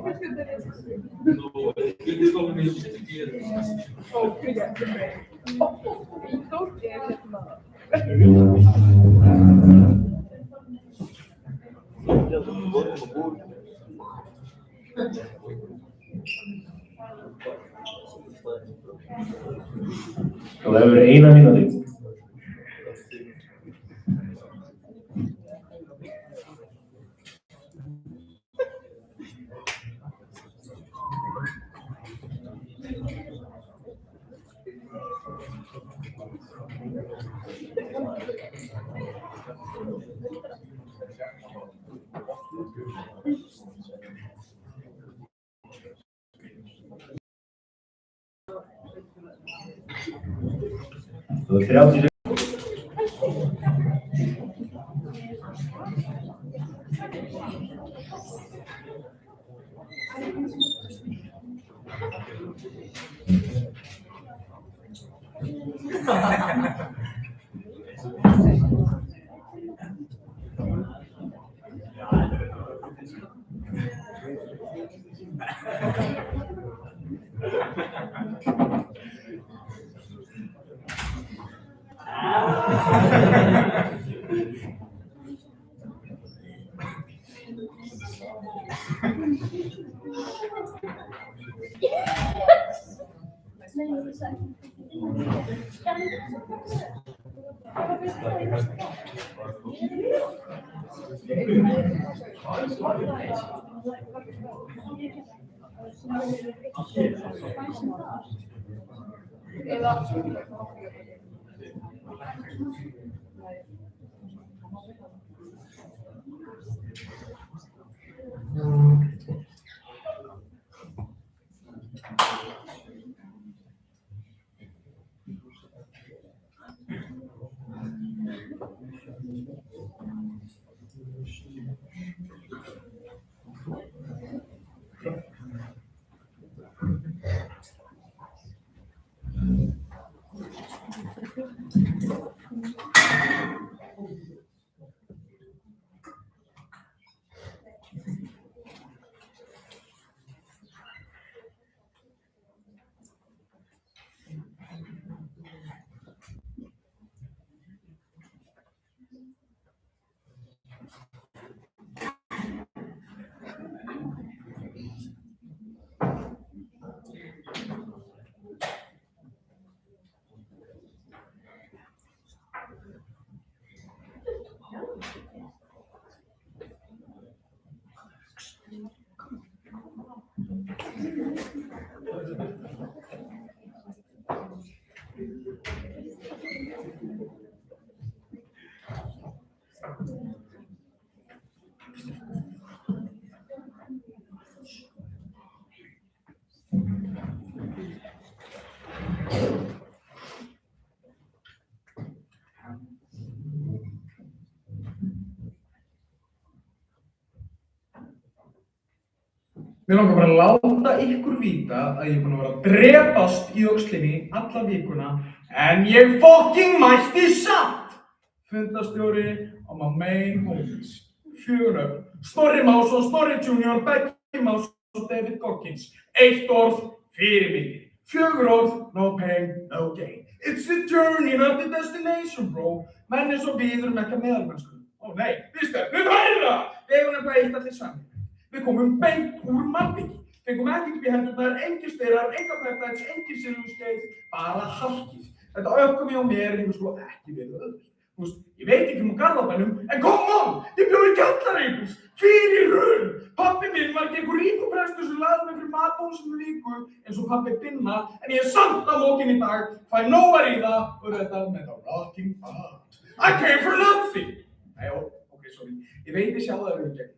Þú hefur 1 mínútu. Þú er 30 Mér langar bara að láta ykkur vita að ég er búinn að vera að drepast í öxlinni alla vikuna en ég fucking mætti samt! Fundarstjóri á my main homies. 4 nöfn. Snorri Másson, Snorri Junior, Becky Másson og David Goggins. 1 orð, fyrirmyndir. 4 orð, no pain, no gain. It's the journey, not the destination, bro. Menn eins og við erum ekki að meðalmennsku. Ó nei, við stefnum hærra! Við eigum eitthvað eitt allir saman. Við komum beint úr malbyggi. Fengum ekkert upp í hendurnar, engir styrar, enga peptides, engir silfurskeið, bara halkið. Þetta ökkum ég á mér hefur sko ekki verið öðvöld. Þú veist, ég veit ekki um Garðabænum, en come on! Ég bjó í kjallaríbúð, fyrir hrun! Pabbi minn var ekki einhver ríkuprestur sem laði mig fyrir matbónusum viku eins og pabbi Binna, en ég er samt á mókin í dag, fæ nógar í það og þetta með það rocking part. I came for nothing! Nei, ok, sorry. Ég veit ég sjá það við gegn.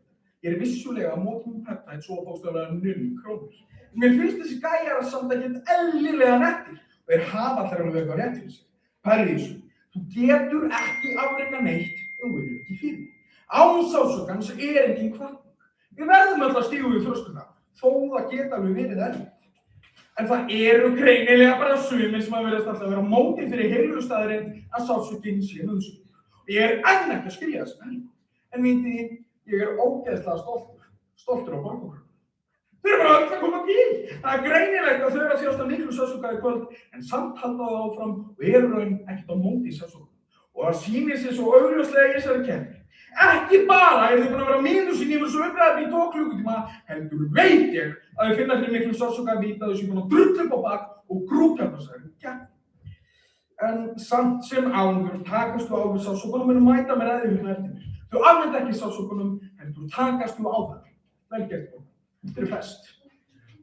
Ég er vissulega að mótum peptide svo bókstaflega 0 krónur. Mér finnst þessi gæjar samt ekkert eðlilega nettir og þeir hafa allir alveg eitthvað rétt fyrir sig. Pælið í þessu. Þú getur ekki afrekað neitt þú verður ekki fyrir. Án sársaukans er engin hvatning. Við verðum öll að stíga við þröskuna, þó það geta alveg verið erfitt. En það eru greinilega bara sumir sem að virðast alltaf að vera á móti fyrir heilbrigðisstaðurinn að sársaukin sé nauðsynlegur. Og ég er enn ekki að skilja þessa menningu. En vitið þið, ég er ógeðslega stoltur á borgarkröfunum. Þau eru bara öll að koma til. Það greinilegt að þau eru að sjást af miklu sársauka í kvöld, en samt halda það áfram og eru raun ekkert á móti í sársauka. Og það sýnir sig svo augljóslega í þessari keppni. Ekki bara eru þau búin að vera miður sín yfir svo umræðum í 2 klukkutíma, heldur veit ég að þau finna fyrir miklu sársauka að vita að þau séu búin að drulla upp á bak og grúka þessari keppni. En samt sem áður takast þú á við sársaukunum en mæta með ræðihurna eftir mér. Þau afneita ekki sársaukunum, heldur takast þú á það. Vel gert þú. Þetta er best.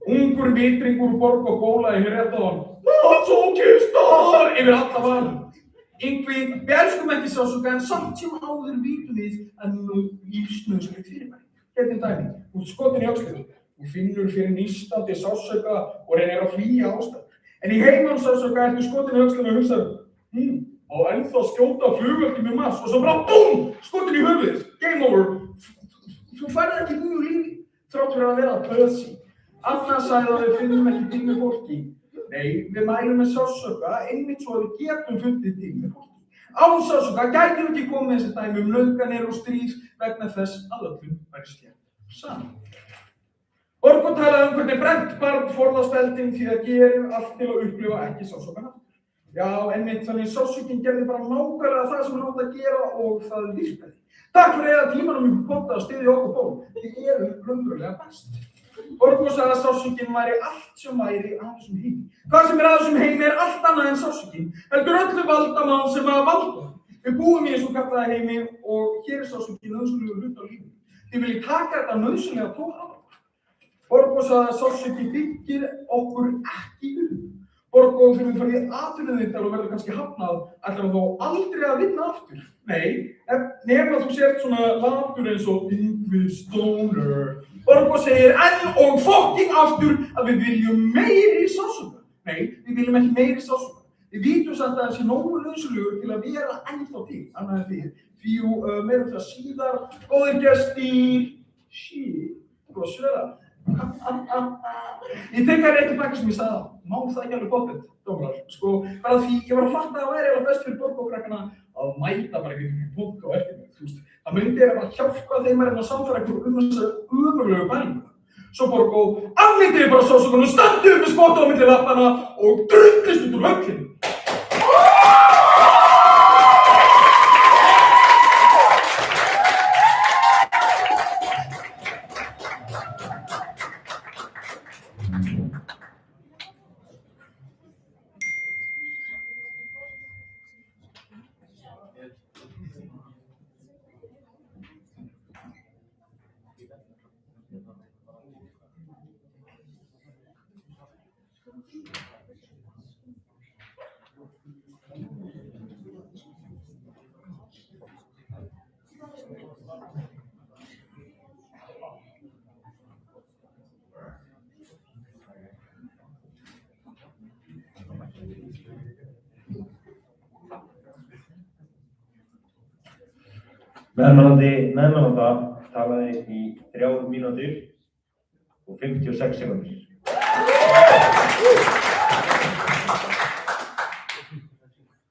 Ungur vitringur borg og góla í rétt á hann. Matsókistar! Yfir alla valum. Yngvi, við elskum ekki sársauka en samt sem áður vitum við að nú lífsnauðsynlegt fyrirbæri. Hérna dæmi, þú skotin í öxlinu. Þú finnur fyrir nístandi sársauka og reynir að flýja ástæð. En í heimansársauka ertu skotin í öxlinu og hugsaðu, á ennþá skjóta flugveldi með Mars og svo bara BOOM! Skotin í höfuðið, game over. Þú færði ekki nýju lífi, þrátt fyrir að vera pösi. Anna sagði að við finnum ekki til með fólki. Nei, við mælum með sársauka einmitt svo að við getum fundið til með fólki. Án sársauka gætum við ekki komið þessi dæmi nauðganir og stríð vegna þess að öllum væri slétt saman. Borgo talaði hvernig brennt barn forðast eldinn því það gerir allt til að upplifa ekki sársaukana. Já, einmitt þannig sársaukin gerði bara nákvæmlega það sem hann átti að gera og það virkaði. Takk fyrir að tímanum ykkur potta að styðja okkur ból. Þið eru raunverulega best. Borgo sagði að sársaukin væri allt sem væri að þessum heimi. Hvað sem að þessum heimi allt annað en sársaukin. Heldur öllu valdamann sem að valda. Við búum í þessum kallaða heimi og hér er sársaukin nauðsynlegur hluti á lífinu. Þið viljið taka þetta nauðsynlega tóra á. Borgo sagði að sársauki byggir okkur ekki upp. Borgo fyrir við farið í atvinnuviðtal og verður kannski hafnað, ætlar þó aldrei að vinna aftur. Nei, nema þú sért svona latur eins og Yngvi Stoner. Borgo segir enn og fucking aftur að við viljum meiri sársauka. Nei, við viljum ekki meiri sársauka. Við vitum samt að þessi nógu nauðsynlegur til að vera ennþá til, annað en þið. Því meira það síðar, góðir gestir, góð svera. Ég tek það rétt tilbaka sem ég sagði það. Má það ekki alveg poppið, dómarar. Sko, bara því ég var að fatta að það væri alveg best fyrir Borgo-krakkana að mæta bara einhvern podcast á eftir mig. Þú veist, það myndi bara hjálpa þeim að samfæra einhver þessa ömurlegu pælingu. Svo Borgo, afnýtið bara sársaukanum, standið upp með skota á milli lappana og drullist út úr höllinu. Meðmælanda talaði í 3 mínútur og 56 sekúndur.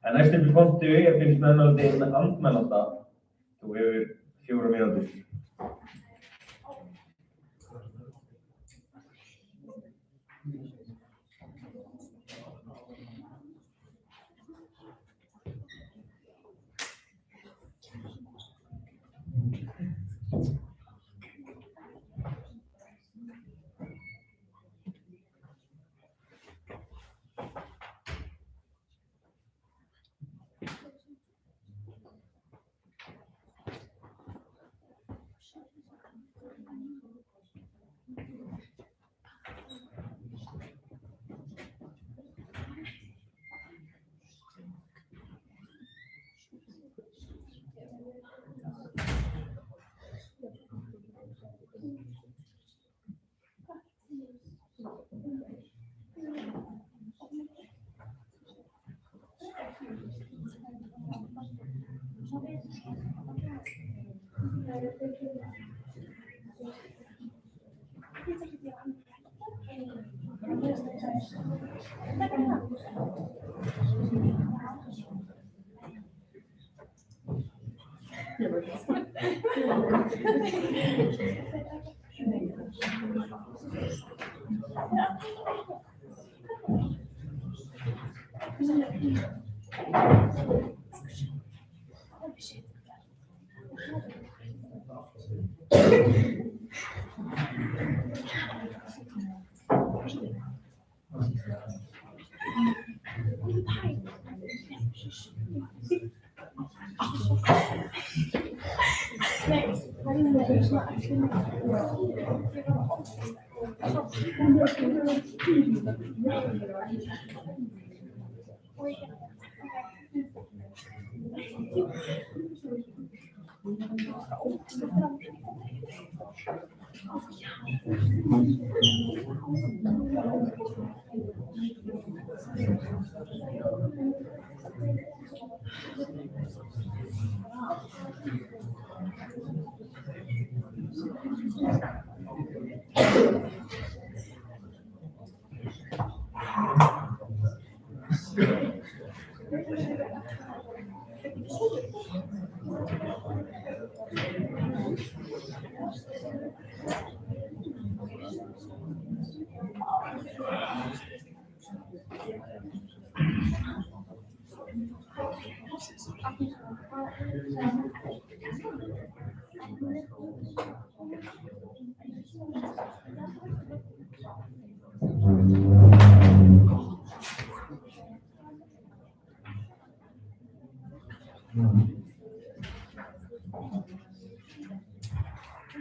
En næst upp í pontu finnst meðmælandi andmælanda. Þú hefur 4 mínútur.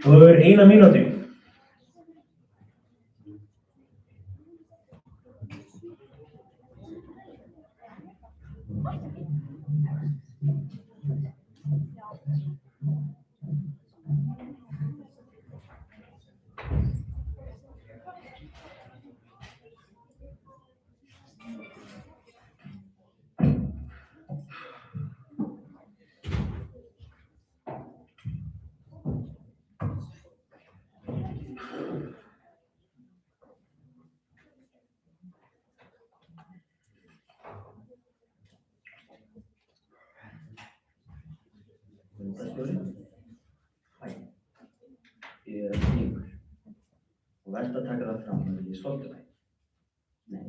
Þú hefur 1 mínútu. Fundarstjóri? Hæ, ég ekki yngur. Og verðt að taka það fram að ég er stoltur af þér. Nei,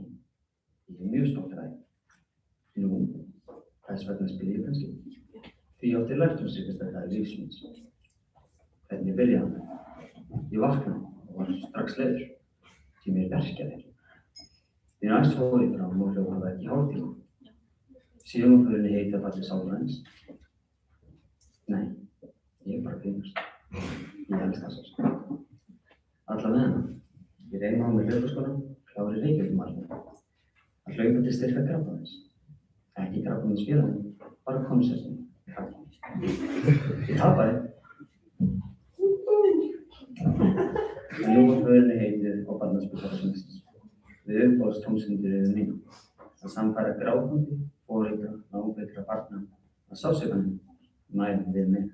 ég er mjög stoltur af þér. Nú, þess vegna spyr ég kannski. Því ég átti lærdómsríkasta lífs míns. Hvernig byrjaði hann? Ég vaknaði og var strax leiður. Því mér verkjaði. Því næst fór ég fram og hljópaði ekki hálftíma. Síðan var förinni heiti að falli sálar hans. Nei, ég er bara grínast. Ég elska sálar. Alla með hana. Ég reyma á mig hlaupaskóna, klári Reykjavíkumarkið. Að hlaupa til styrka krabbameins. Ekki krabbameins félaginu, bara konsertinu. Ég tapaði. En nú var förinni heitið á barnaspítalarsmestins. Við uppbóðst tómstundir yfir mínu. Að samfæra grátandi, foreldra, náveikra barna, að sársaukanum næra við mig.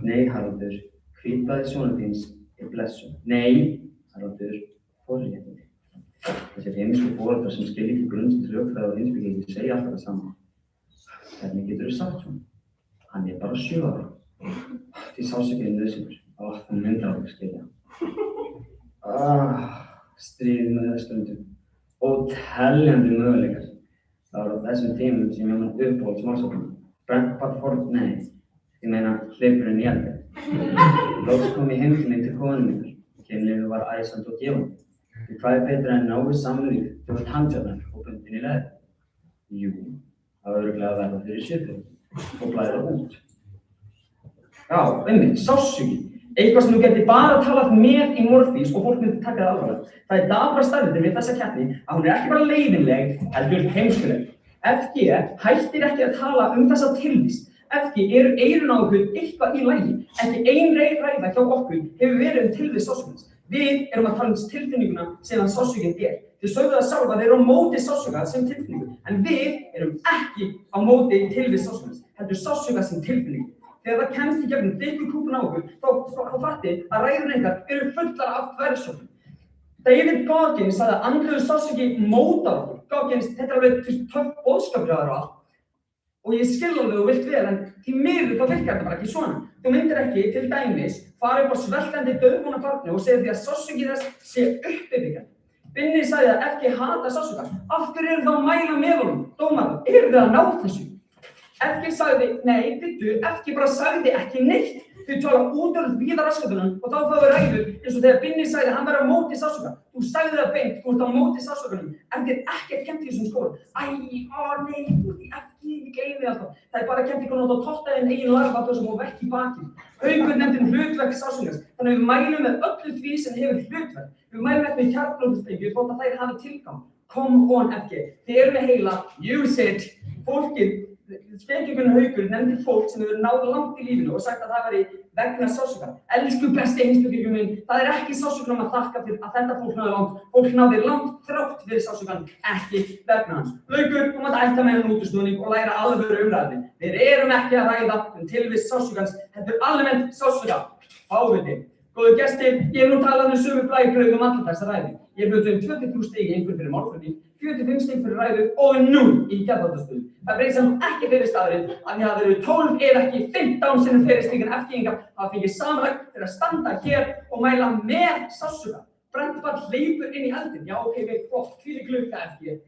Nei, Haraldur, hvítblaði sonar þíns er blessun. Nei, Haraldur, forréttindi. Þessir heimisku foreldrar sem skilja ekki grunnsins rökfræði og heimspekingi segja alltaf það sama. Hvernig getur þú sagt svona? Hann er bara 7 ára. Því sársaukin er nauðsynlegur. Hann myndar alveg skilja. Stríðið með það stundum. Óteljandi möguleikar. Það var á þessum tímum sem ég man uppáhald smásökunum. Brentfall Ford, nei. Ég meina hleypurinn í eldi. Loks kom ég heim til mín til konu minnar. Kynlífið var æsandi og gefandi. Því hvað er betra en náið samlíf þegar tannjárnar og bundin í leður? Jú, það var örugglega að verða fyrir svipið og blæða út. Já, einmitt, sársauki. Eitthvað sem þú gæti bara talað með í morfís og fólk myndi taka það alvarlega. Það er dapra staðreyndin við þessa keppni að hún er ekki bara leiðinleg, heldur heimskuleg. FG hættir ekki að tala þessa tilvist. FG eyrun á okkur eitthvað í lagi. Ekki ein ræða hjá okkur hefur verið tilvist sársaukans. Við erum að tala tilfinninguna sem að sársaukin er. Þau sögðu það sjálf að þeir eru á móti sársauka sem tilfinningu. En við erum ekki á móti tilvist sársaukas. Heldur sársauka sem tilfinningu. Þegar það kemst í gegnum þykku kúpuna á okkur, þá fattið að ræður ykkar eru fullar af þversögnum. David Goggins sagði að andlegur sársauki mótar okkur. Goggins, þetta er alveg töff boðskapur hjá þér og allt. Og ég skil alveg þú vilt vel, en því miður þá virkar þetta bara ekki svona. Þú myndir ekki, til dæmis, fara upp á sveltandi dauðvona barni og segja því að sársauki þess sé uppbyggjan. Binni sagði að FG hata sársauka. Af hverju eru þá að mæla með honum? Dómarar, eru þið að ná þessu? FG sagði, nei, bíddu, FG bara sagði ekki neitt. Þau tala útörð víða raskatunum og þá fáum við ræður eins og þegar Binni sagði að hann væri á móti sársauka. Þú sagði það beint, þú ert á móti sársaukanum. FG er ekkert kennt í þessum skóla. Nei, þú ert í FG, ég gleymi alltaf. Það er bara kennt ykkur að totta þinn eigin lagabatósum og verk í bakið. Haukur nefndi hlutverk sársaukas, þannig að við mælum með öllu því sem hefur hlutverk. Við mælum ekki með kjarnblóðsprengju þótt að þær hafi tilgang. Come on, FG. Þið eru með heila, use it. Fólkið, spekingurinn Haukur nefndi fólk sem hefur náð langt í lífinu og sagt að það væri vegna sársauka. Elsku besti heimspekingur minn, það er ekki sársaukanum að þakka fyrir að þetta fólk náði langt. Fólk náði langt þrátt fyrir sársaukan, ekki vegna hans. Haukur, þú mátt ætta með hann útúrsnúning og læra alvöru umræðinni. Við erum ekki að ræða tilvist sársukans, heldur almennt sársauka. Fáviti. Góðu gestir, ég hef nú talað sömu blæbrauð alla þessa ræði. Ég hef hlutað 23 stig í einhvern fyrir málflutning, 45 stig fyrir ræðu og 0 í geðþóttastöðu. Það breytir samt ekki fyrir staðurinn að ég hafi verið 12 ef ekki 15 sinnum fleiri stig en FG-ingar hafa fengið samanlagt fyrir að standa hér og mæla með sársauka. Brandvarð hleypur inn í eldinn. Já, ok, veit flott, hvílík lukka FG.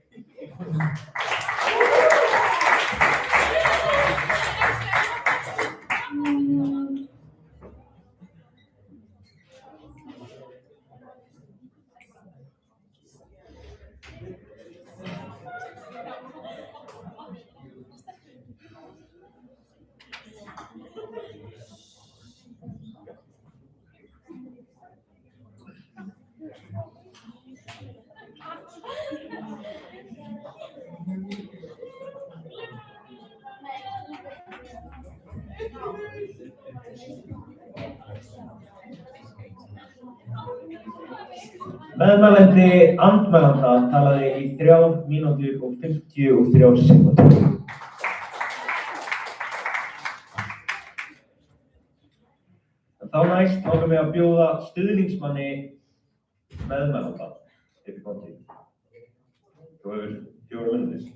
Meðmælandi andmælanda talaði í 3 mínútur og 53 sekúndur. Þá næst langar mig að bjóða stuðningsmanni meðmælanda upp í pontu. Þú hefur 4 mínútur.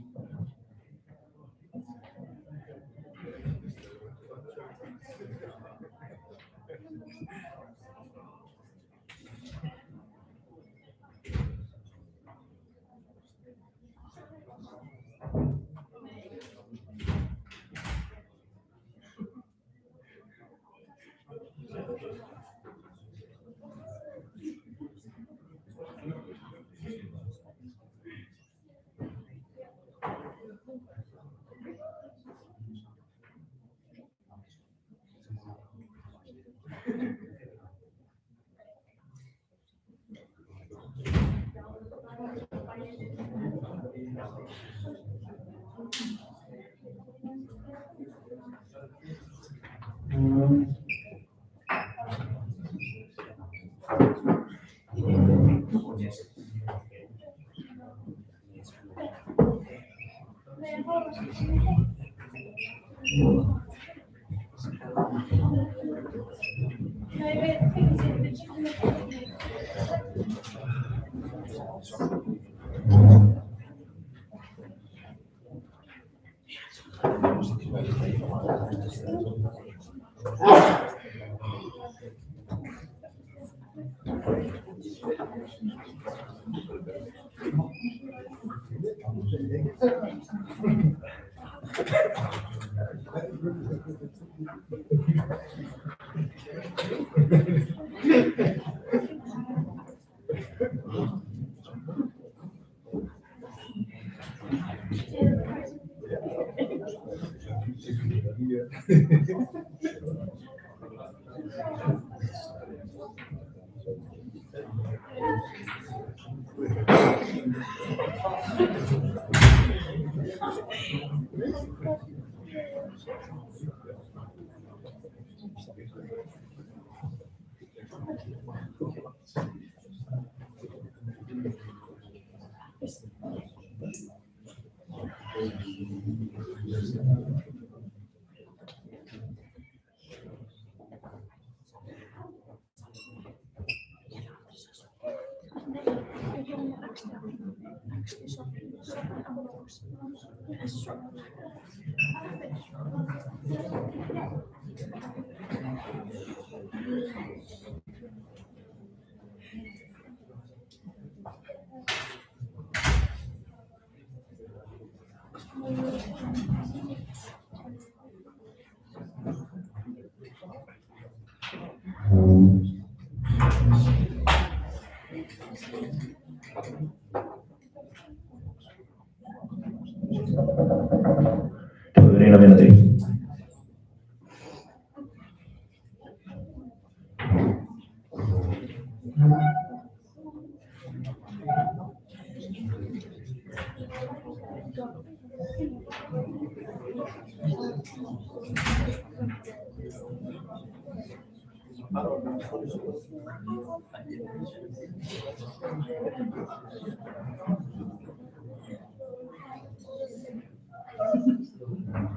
Þú hefur eina mínútu.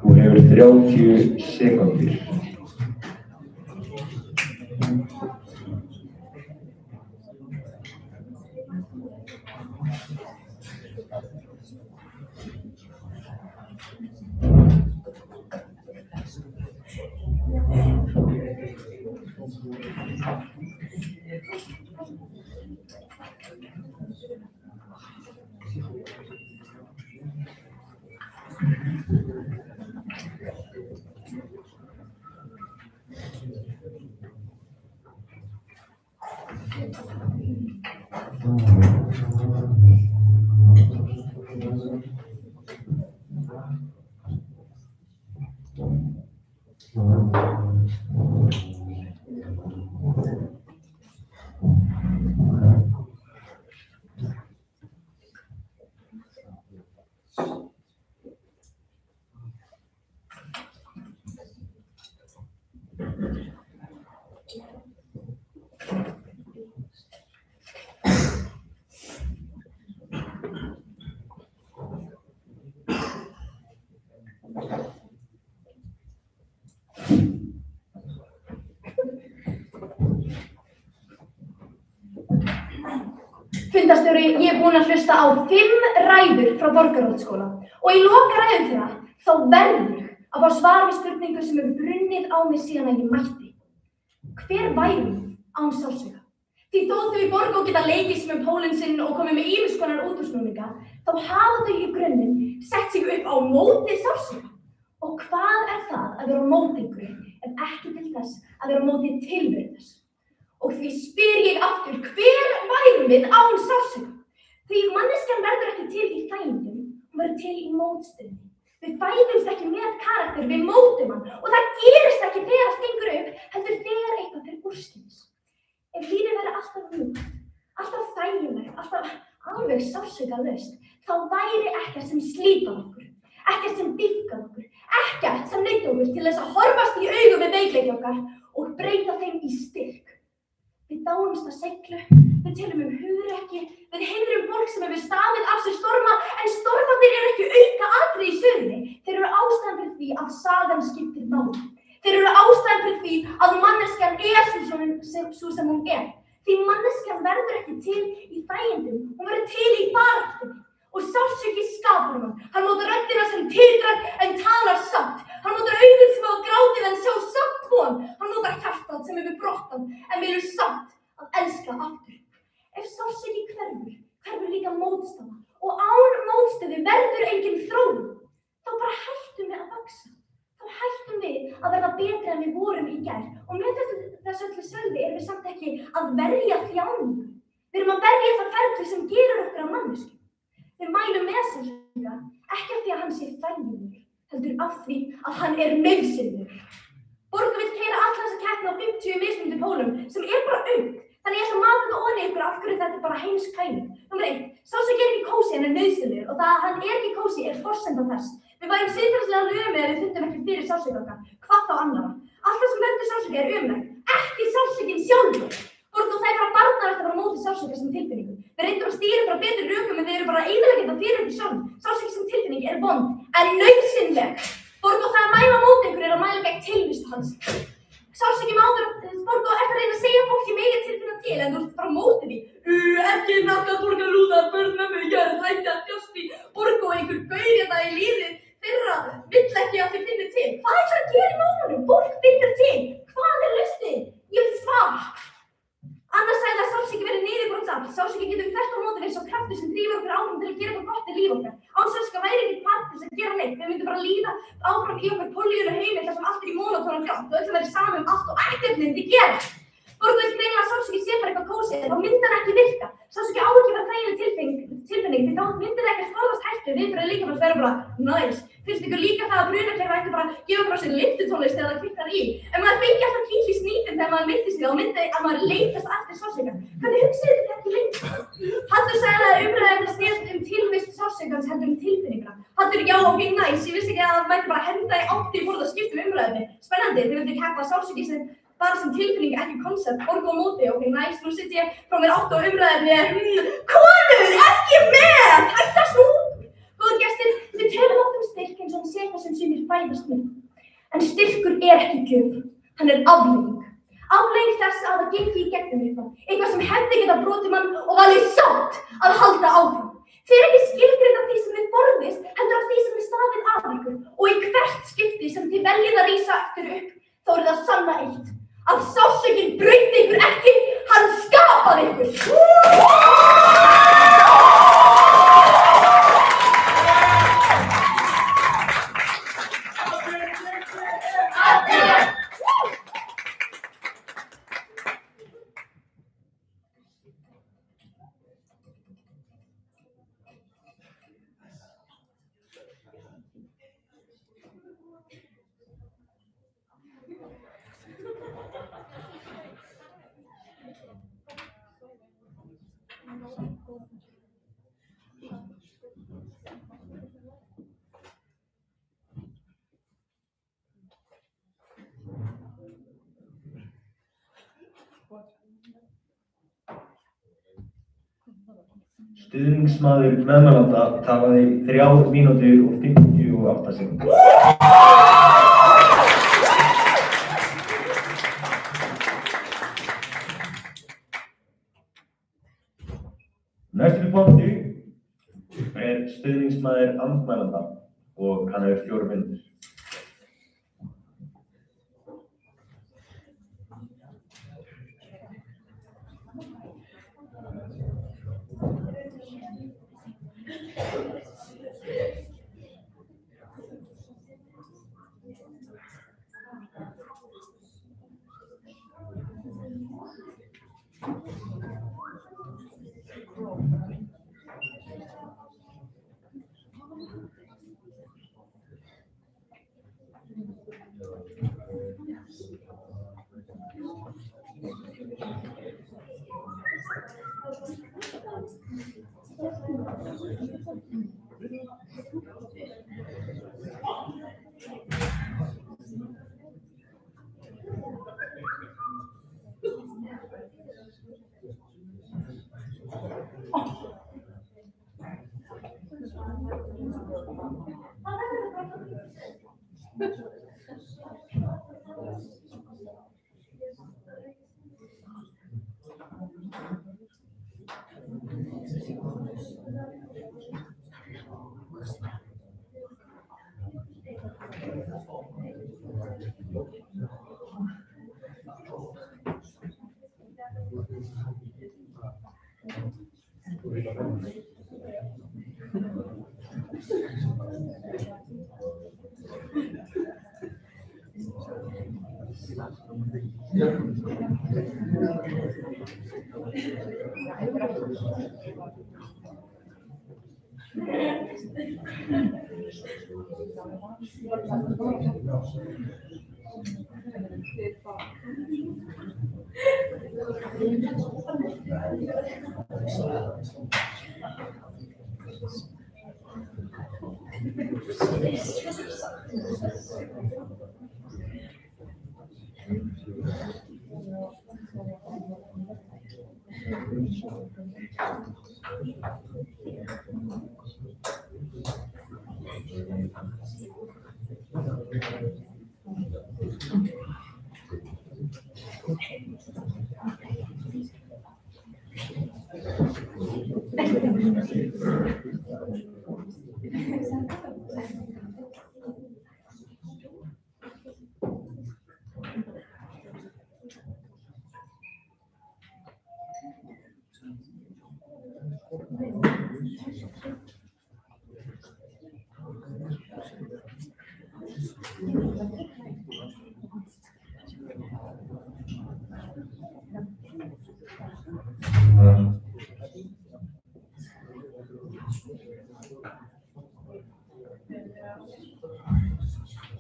Þú hefur 30 sekúndur. Fundarstjóri, ég er búin að hlusta á 5 ræður frá Borgarholtsskóla og í lokaræðum þeirra þá verður ég að fá svar við spurningu sem hefur brunnið á mig síðan að ég mætti. Hver væri án sársauka? Því þó þau í Borgó geta leikið sem pólinn sinn og komið með ýmiss konar útúrsnúninga, þá hafa þau í grunninn sett sig upp á móti sársauka. Og hvað er það að vera á móti einhverju ef ekki til þess að vera á móti tilveru þess? Og því spyr ég aftur, hver værum við án sársauka? Því manneskjan verður ekki til í þægindum, hún verður til í mótstöðu. Við fæðumst ekki með karakter, við mótum hann og það gerist ekki þegar það stingur upp, heldur þegar eitthvað fer úrskeiðis. Ef lífið verður alltaf mjúkt, alltaf þægilegt, alltaf alveg sársaukalaust, þá væri ekkert sem slípar okkur, ekkert sem dýpkar okkur, ekkert sem neytti okkur til þess að horfast í augu við veikleiki okkar og breyta þeim í styrk. Við dáumst að seglu, við tölum hugrekki, við heyrum fólk sem hefur staðið af sér storma, en stormarnir eru ekki aukaatriði í sögunni. Þeir eru ástæðan fyrir því að sagan skiptir máli. Þeir eru ástæðan fyrir því að manneskjan er sú sem hún er. Því manneskjan verður ekki til í þægindum, hún verður til í baráttunni. Og sársauki skapar hann. Hann notar röddina sem titrar en talar samt. Hann notar augun sem hafa grátið en sjá samt von. Hann notar hjartað sem hefur brotnað en velur samt að elska aftur. Ef sársauki hverfur líka mótstaða. Og án mótstöðu verður engin þróun. Þá bara hættum við að vaxa. Þá hættum við að verða betri en við vorum í gær. Og með þessu öllu sögðu erum við samt ekki að verja þjáningu. Við erum að verja það ferli sem gerir okkur að manneskju. Við mælum með sársauka, ekki af því að hann sé þægilegur, heldur af því að hann er nauðsynlegur. Borg vill keyra alla þessa keppni á 50 mismunandi pólum sem er bara aumt. Þannig ég ætla að mata þetta ofan í ykkur af hverju þetta er bara heimsk pæling. Númer 1. Sársauki er ekki kósí en er nauðsynlegur og það að hann er ekki kósí er forsenda þess. Við værum siðferðislega lömuð ef við fundum ekki fyrir sársauka okkar. Hvað þá annarra? Allt það sem veldur sársauka er ömurlegt, ekki sársaukin sjálfur. Borg og það er bara barnarægt að fara á móti sársauka sem tilfinningu. Við reyndum að stýra frá betri rökum en þeir eru bara að eyðileggja þetta fyrir ykkur sjálf. Sársauki sem tilfinning er vond, en nauðsynleg. Borg og það að mæla á móti einhverju er að mæla gegn tilvist hans. Sársauki mátur, Borg og eftir að reyna að segja fólki megin tilfinna til en þú ert bara á móti því. Ekki nakka borgar lúða, börn með mig, ég hætti að þjást því. Borg og einhver gauð þetta í lífið fyrra vill ekki að þið finnir til. Hvað er það að gera í málunum? Borg finnur til. Hvað er lausnin? Ég vil svar. Annars sagði að sársauki verið niðurbrottsafl. Sársauki getur þvert á móti verið sá kraftur sem drífur drífa okkur áfram til að gera eitthvað gott í líf okkar. Án sársauka væri ekki hvati til að gera neitt. Við myndum bara líða áfram í okkar pollíunu heimi þar sem allt í mónotónu grátt og öllum verið saman allt og ekkert myndi gera. Borgu vill greinilega sársauki sé bara eitthvað kósið en þá myndi hann ekki virka. Sársauki á ekki vera þægileg tilfinning því þá myndi það ekkert forðast hættu viðbrögð líkamans vera bara nice. Finnst ykkur líka það að brunakerfi ætti bara að gefa frá sér lyftutónlist þegar það kviknar í? Ef maður fengi alltaf kíl í snípinn þegar maður meitti sig þá myndi að maður leitast eftir sársauka. Hvernig hugsið þið ekki lengur? Hallur sagði að umræðan snerist tilvist sársaukans heldur tilfinninguna. Hallur, já, ok, nice. Ég vissi ekki að það mætti bara henda í átti í borð og skipta umræðinni. Spennandi, þið vildi keppa sársauki bara sem tilfinning, ekki koncept, borgu á móti, ok, nice, nú sitt ég frá mér 8 á umræðinni, konur, ekki með, hættast nú! Góður gestir, við tölum oft styrk eins og hann sé eitthvað sem sumir fæðast með. En styrkur ekki gjöf, hann afleiðing. Afleiðing þess að það gengi í gegnum eitthvað sem hefði getað brotið mann og valið samt að halda áfram. Þið ekki skilgreint af því sem þið forðist, heldur af því sem þið staðið af ykkur og í hvert skipti sem þið veljið að rísa aftur upp, þá það sanna eitt. Að sársaukinn brauti ykkur ekki, hann skapaði ykkur. Stuðningsmaður meðmælanda talaði 3 mínútur og 58 sekúndur. Næstu pontu stuðningsmaður andmælanda og hann hefur 4 mínútur.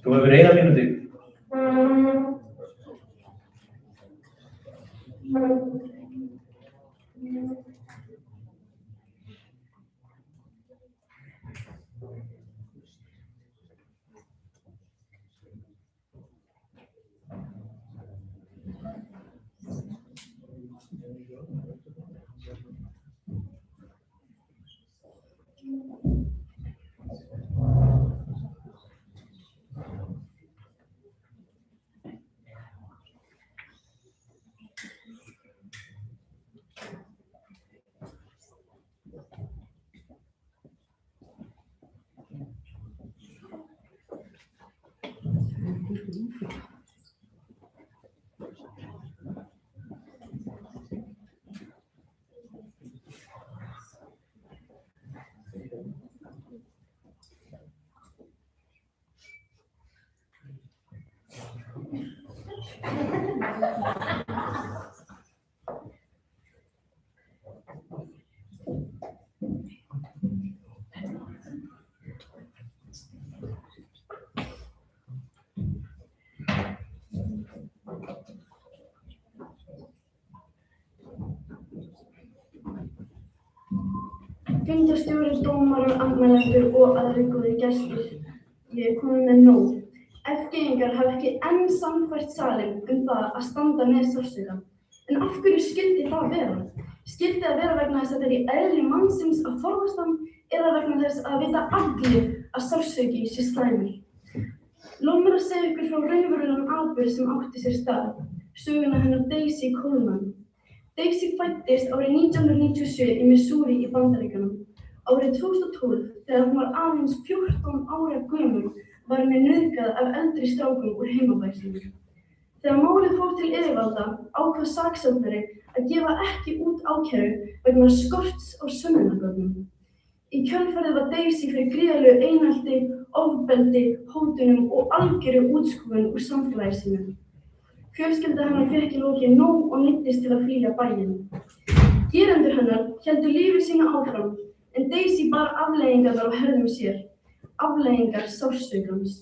Þú hefur 1 mínútu. Fundarstjóri, dómarar, andmælendur og aðrir góðir gestir. Ég er komin með nóg. FG-ingar hafa ekki enn sannfært salinn það að standa með sársauka. En af hverju skyldi það vera? Skyldi það vera vegna þess að þetta er í eðli mannsins að forðast hann eða vegna þess að vita allir að sársauki sé slæmur? Lof mér að segja ykkur frá raunverulegum atburði sem átti sér stað, söguna hennar Daisy Coleman. Daisy fæddist árið 1997 í Missouri í Bandaríkjunum. Árið 2012, þegar hún var aðeins 14 ára gömul, var henni nauðgað af eldri strákum úr heimabæ sínum. Þegar málið fór til yfirvalda ákvað saksóknari að gefa ekki út ákæru vegna skorts á sönnunargögnum. Í kjölfarið var Daisy fyrir gríðarlegu einelti, ofbeldi, hótunum og algjöru útskúfun úr samfélagi sínu. Fjölskylda hennar fékk í lokin nóg og neyddist til að flýja bæinn. Gerendur hennar héldu lífi sínu áfram, en Daisy bar afleiðingarnar á herðum sér, afleiðingar sársaukaans.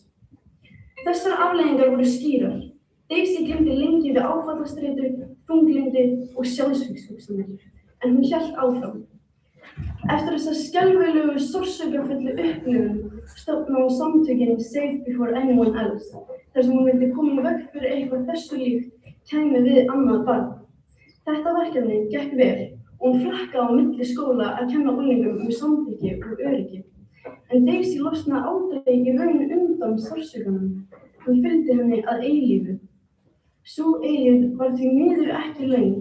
Þessar afleiðingar voru skýrar. Daisy glímdi lengi við áfallastreitu, þunglyndi og sjálfsvígshugsanir, en hún hélt áfram. Eftir þessa skelfilegu sársaukafullu upplifun stofnaði hún samtökin Save Before Anyone Else, þar sem hún vildi koma í veg fyrir eitthvað þessu líkt kæmi við annað barn. Þetta verkefni gekk vel og hún flakkaði á milli skóla að kenna unglingum samþykki og öryggi. En Daisy losnaði aldrei í raun undan sársaukanum. Hún fylgdi henni að eilífu. Sú eilífð var því miður ekki löng,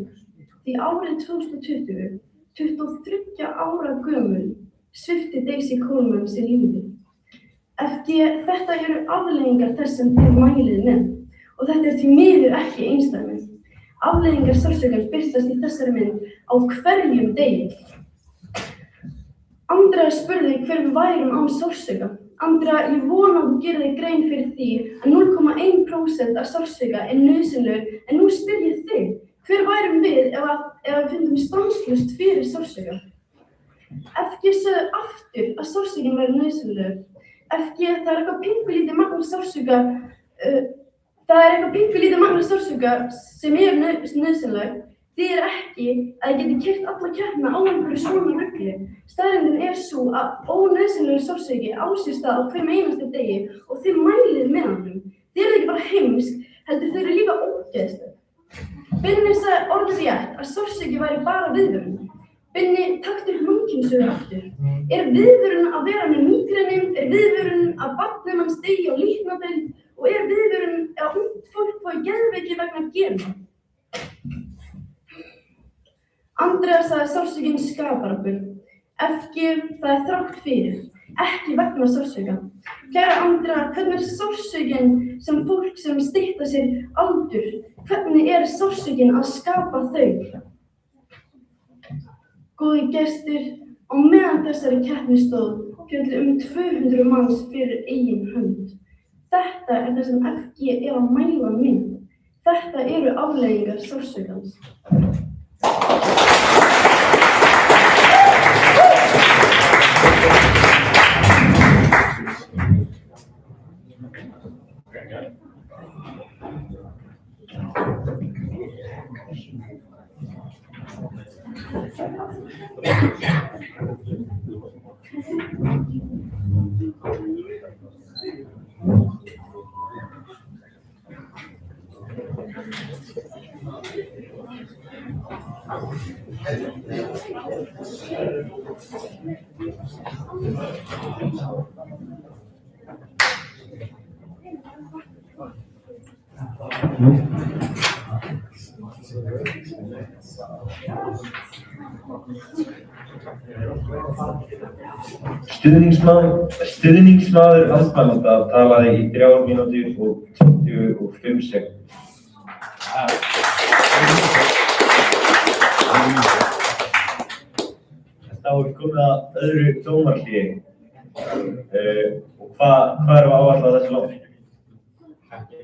því árið 2020, 23 ára gömul, svipti Daisy Coleman sér lífi. Þetta eru afleiðingar þess sem þið mælið með og þetta er því miður ekki einsdæmi. Afleiðingar sársaukaans birtast í þessari mynd á hverjum degi. Andrea spurði hver við værum án sársauka. Andrea, ég vona að þú gerir þig grein fyrir því að 0,1% af sársauka er nauðsynlegur, en nú spyr ég þig, hver værum við ef við fundum stanslaust fyrir sársauka? FG sagði aftur að sársaukin væri nauðsynlegur. FG, það er eitthvað pínkulítið magn sársauka sem er nauðsynleg. Þýðir ekki að ég geti keyrt alla keppna á einhverju svona rugli. Staðreyndin er sú að ónauðsynlegur sársauki á sér stað á hverjum einasta degi og þið mælið með honum. Þið eruð ekki bara heimsk, heldur þið eru líka ógeðsleg. Binni sagði orðrétt að sársauki væri bara viðvörun. Binni, taktu hlunkynnsögur aftur. Er viðvörun að vera með mígreni? Er viðvörun að barnið manns degi á líknardeild? Og er viðvörun að ungt fólk fái geðveiki vegna gena? Andrea sagði sársaukin skapar okkur. FG, það er þrátt fyrir, ekki vegna sársauka. Kæra Andrea, hvernig er sársaukin sem fólk sem stytta sér aldur? Hvernig er sársaukin að skapa þau? Góði gestir, á meðan þessari keppni stóð féllu 200 manns fyrir eigin hönd. Þetta er það sem FG er að mæla mynd. Þetta eru afleiðingar sársaukaans. Stuðningsmaður andmælanda talaði í 3 mínútur og 25 sekúndur. Þá er komið að öðru dómarahléi. Og hvað erum við áætlað þessu langt?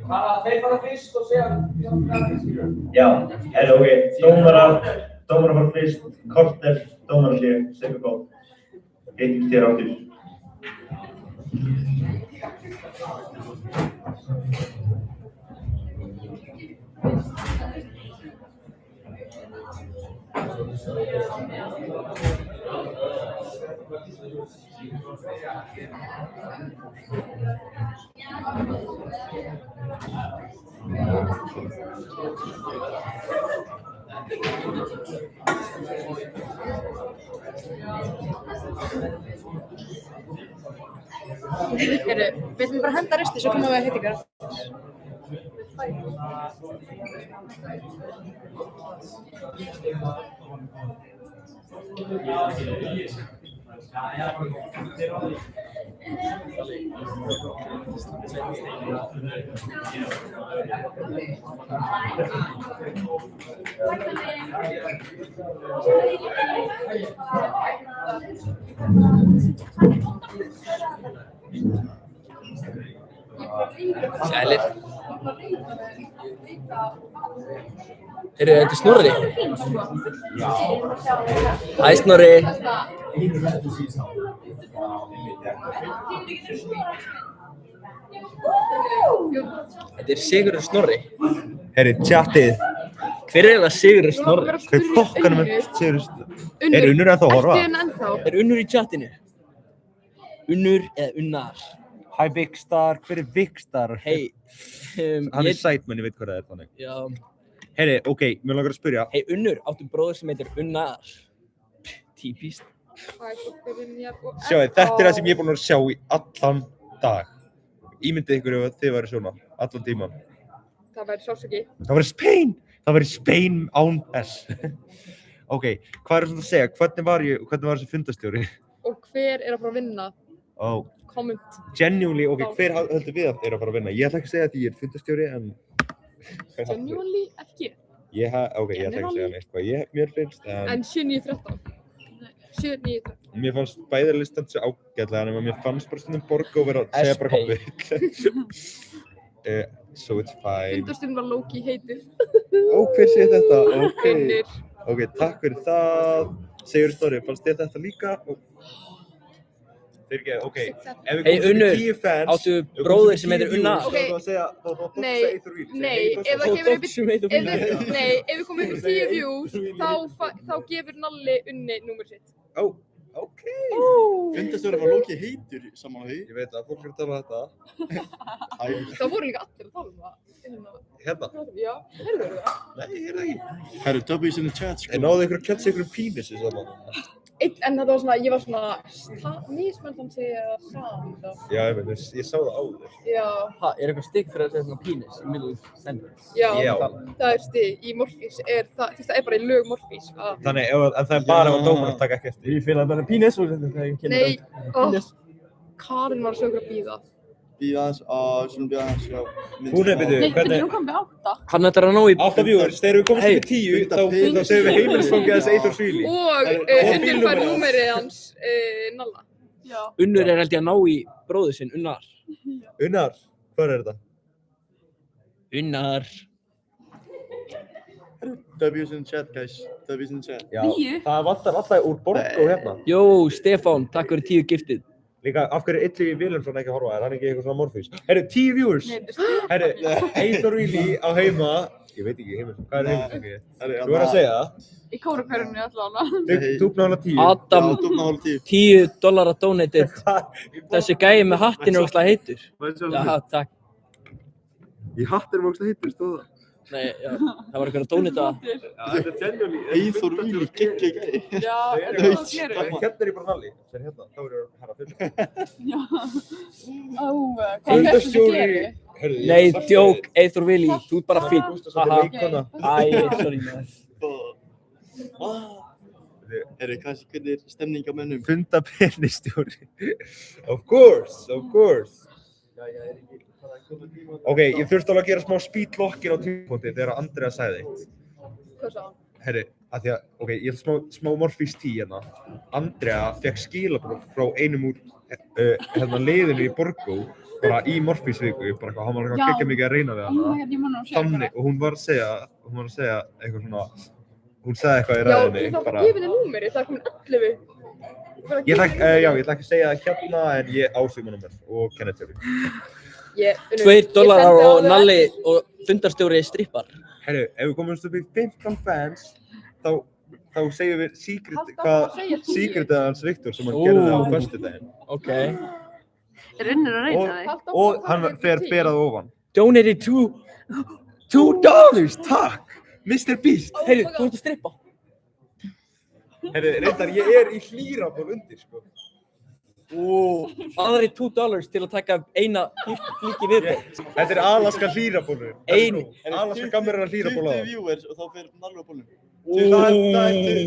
Þeir fara fyrst og segja Já, ok, dómarar fara fyrst, korter, dómarahléi, segjum góð. Hittumst þér aftur. Við ætlum bara að henda resti, svo komum við að hitta ykkur. Sælir. Þetta Snorri? Hæ Snorri. Þetta Sigurður Snorri. Herri, tjattið. Hver það Sigurður Snorri? Hver bokkanum Sigurður Snorri? Unnur ennþá að horfa? Unnur í tjattinu? Unnur eða Unnar? Hæ Vikstar, hver Vikstar? Hei, hann sætmenn, ég veit hvað það þannig. Já. Herri, ok, mér langar að spyrja. Hei Unnur, áttu bróður sem heitir Unnar. Típist. Sjáu, þetta það sem ég er búinn að sjá í allan dag. Ímyndið ykkur ef þið væri svona, allan tíman. Það væri sársauki. Það væri Spain án S. Ok, hvað er svona að segja? Hvernig var þessi fundastjóri? Og hver er að fara að vinna? Comment. Genuinely, ok, hver heldur við að er að fara að vinna? Ég ætla ekki að segja að ég er fundastjóri, en... Genuinely ekki. Ok, ég ætla ekki að segja neitt hvað mér finnst, en 7-9-13. 7-9-13. Mér fannst bæðir listan svo ágætlega, en mér fannst bara stundum Borgo vera að segja bara hvað so it's fine. Fundastjórinn var low-key heitur. Hver sé þetta? Finnir. Ok, takk fyrir það. Sigurður Snorri, fannst þér þetta líka? Ok, Hei Unnur, áttu bróður sem heitir Unnar? Nei, ef við komum upp í 10 views, þá gefur Nalli Unni númer sitt. Ok. Fundastjórinn var low-key heitur saman á því. Ég veit að fólk er að tala um þetta. Það voru líka allir að tala um það. Hérna? Já, heyrðu það? Nei, ég heyrðu ekki. Herru, W's in the chat, sko. En náðu ykkur að kjölsa ykkur pínusi saman? En þetta var svona, ég var svona mismæltan segja saman. Já, ég sá það áður. Já. Er eitthvað stig fyrir að segja svona pínus í middle sentence? Já, það er stig í Morfís, það er bara í lög Morfís. Þannig, en það er bara að dómarar taka ekki eftir. Ég finn að það er pínus og þetta er ekki. Nei, Karin var að sögur að bíða. Bíða aðeins, svona bíða aðeins, já. Hún byrju, hvernig? Hún kom með 8. Hann ætlar að ná í... 8 viewers, þegar við komumst upp í 10, þá segum við heimilisfangið þess Eyþór Svíli. Og Unnur fær númerið hans, Nalla. Já. Unnur held ég að ná í bróður sinn, Unnar. Unnar, hvað er þetta? Unnar. W's in the chat, guys. W's in the chat. Já, það vantar alltaf úr Borgo hérna. Jó, Stefán, takk fyrir 10 giftið. Líka, af hverju Illugi Vilhelmsson ekki að horfa? Er hann ekki eitthvað svona Morfís? Herru, 10 viewers! Herru, Eyþór Svíli á heima Ég veit ekki heimilsbók. Hvað heimilsbókið? Þú verður að segja það. Í kórukverfinu allavega. Dúfnahála 10. Adam, $10 donated. Þessi gæi með hattinn er ógeðslega heitur. Já, takk. Í hattinum ógeðslega heitur, stóð það. Nei, já, það var eitthvað að donata. Já, þetta er genuinely. Eyþór Víli, gæi. Já, þetta var skeru. Hérna er ég bara nalli. Sér hérna, þá er ég herra fyrir. Já. Ó, hvað er þetta gleri? Nei, djók, Eyþór Víli, þú ert bara fínn. Haha. Æ, sorry maður. Hvernig er stemning á mönnum? Fundapenistjóri. Of course. Ok, ég þurfti alveg að gera smá speedlockin á tímapunkti þegar Andrea sagði eitt. Hvað sagði hann? Herri, af því að, ok, ég ætla smá Morphís 10 hérna. Andrea fekk skilaboð frá einum úr liðinu í Borgó, bara í Morphís viku, bara hann var eitthvað geggja mikið að reyna við hana. Þannig, og hún var að segja eitthvað svona, hún sagði eitthvað í ræðinni, Já, þú þá gefið þið númerið, það er komin 11. Ég ætla ekki að segja það hérna, en ég ásum númer og kennetölu. $2 og Nalli og fundarstjóri strippar. Herru, ef við komumst upp í 15 fans, þá segjum við secretið hans Viktor sem hann gerði á föstudaginn. Ok. Runnur að reyna þig. Og hann fer berað ofan. Donated $2, takk! Mr. Beast. Heyrðu, þú ert að strippa. Herru, reyndar, ég er í hlýraból undir, sko. Aðri $2 til að taka eina flíki viðbót. Þetta er Alaska hlýrabólur. Alaska gammur er að hlýraból á það. 20 viewers og þá fer Nalli á bólnum.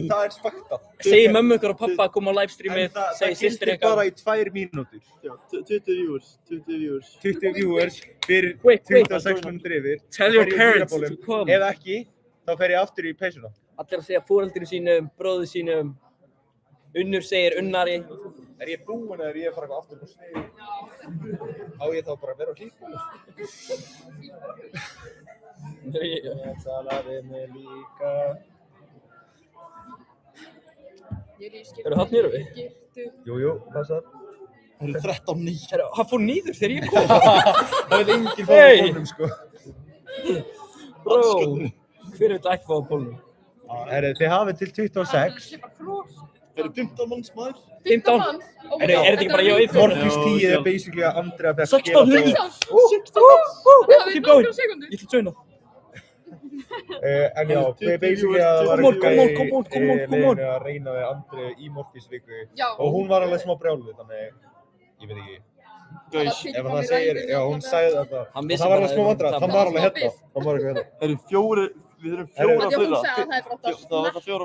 Það er spaktað. Segi mömmu ykkur og pappa að koma á livestreamið, segi systir eitthvað. Það gildir bara í 2 mínútur. Já, 20 viewers. 20 viewers fyrir 26 mínútur yfir. Tell your parents to come. Ef ekki, þá fer ég aftur í peysuna. Allir að segja foreldrinu sínum, bróðu sínum. Unnur segir Unnari. Er ég búinn eða er ég að fara eitthvað aftur á svið? Á ég þá bara að vera á hlýbúinu? Ég talaði mig líka. Eru hann nýru við? Jú, passar. Það eru 13-9. Hann fór nýður þegar ég kom. Það veit enginn fá á bólnum, sko. Bró, hver veit ekki fá á bólnum? Herri, þið hafið til 26. Það eru 15 manns maður. 15 manns? Er þetta ekki bara ég og Eyþór? Morphís 10 er basically að Andrea fekk 16 Keep going. Ég ætla að joina. En já, þau basically að það var leiðinu að reyna við Andreu í Morphís viku. Og hún var alveg smá brjáluð, þannig ég veit ekki. Ef það segir, já, hún sagði þetta. Það var alveg smá vandræði, hann var alveg hérna. Það eru 4. Við erum 4 að fyrra. Það var þetta 4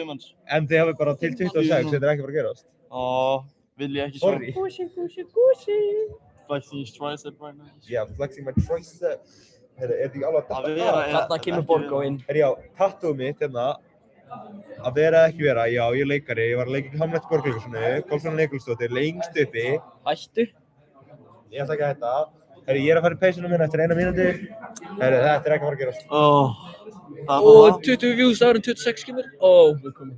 manns. En þið hafið bara til 26, þetta er ekki bara að gerast. Vil ég ekki sjá. Sorry. Flexing his tricep right now. Yeah, flexing my tricep. Er þetta ekki alveg að Þarna kemur Borgó inn. Já, tattooð mitt hérna. Að vera eða ekki vera, já, ég er leikari. Ég var að leika í Hamlet Borgarleikhúsinu. Kolfinna Nikolsdóttir, lengst uppi. Hættu. Ég ætla ekki að hætta. Herri, ég er að fara í peysuna minna eftir 1 mínútu. Herri, þetta er ekki að fara að gerast. Og 20 views árum 26 kemur. Við komum.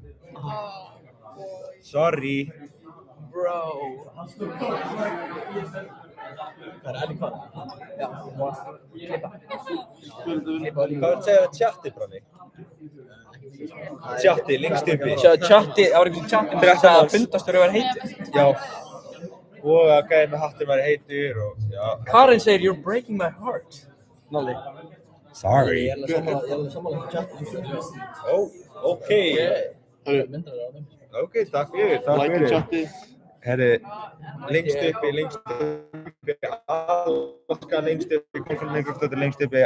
Sorry. Bro. Það er hvað? Já, klippa. Hvað er að segja tjatti, Branni? Tjatti, lengst uppi. Tjatti, það var einhvern tjatti með að fundastöru var heitur. Já. Og að gæði með hattur væri heitur og já. Karin segir, you're breaking my heart. Nalli. Sorry. Ég er alveg sammála tjatti. Ok. Ok, takk fyrir. Like tjatti. Herri, lengst uppi, Alaska lengst uppi, Kolfinna Nikolsdóttir lengst uppi.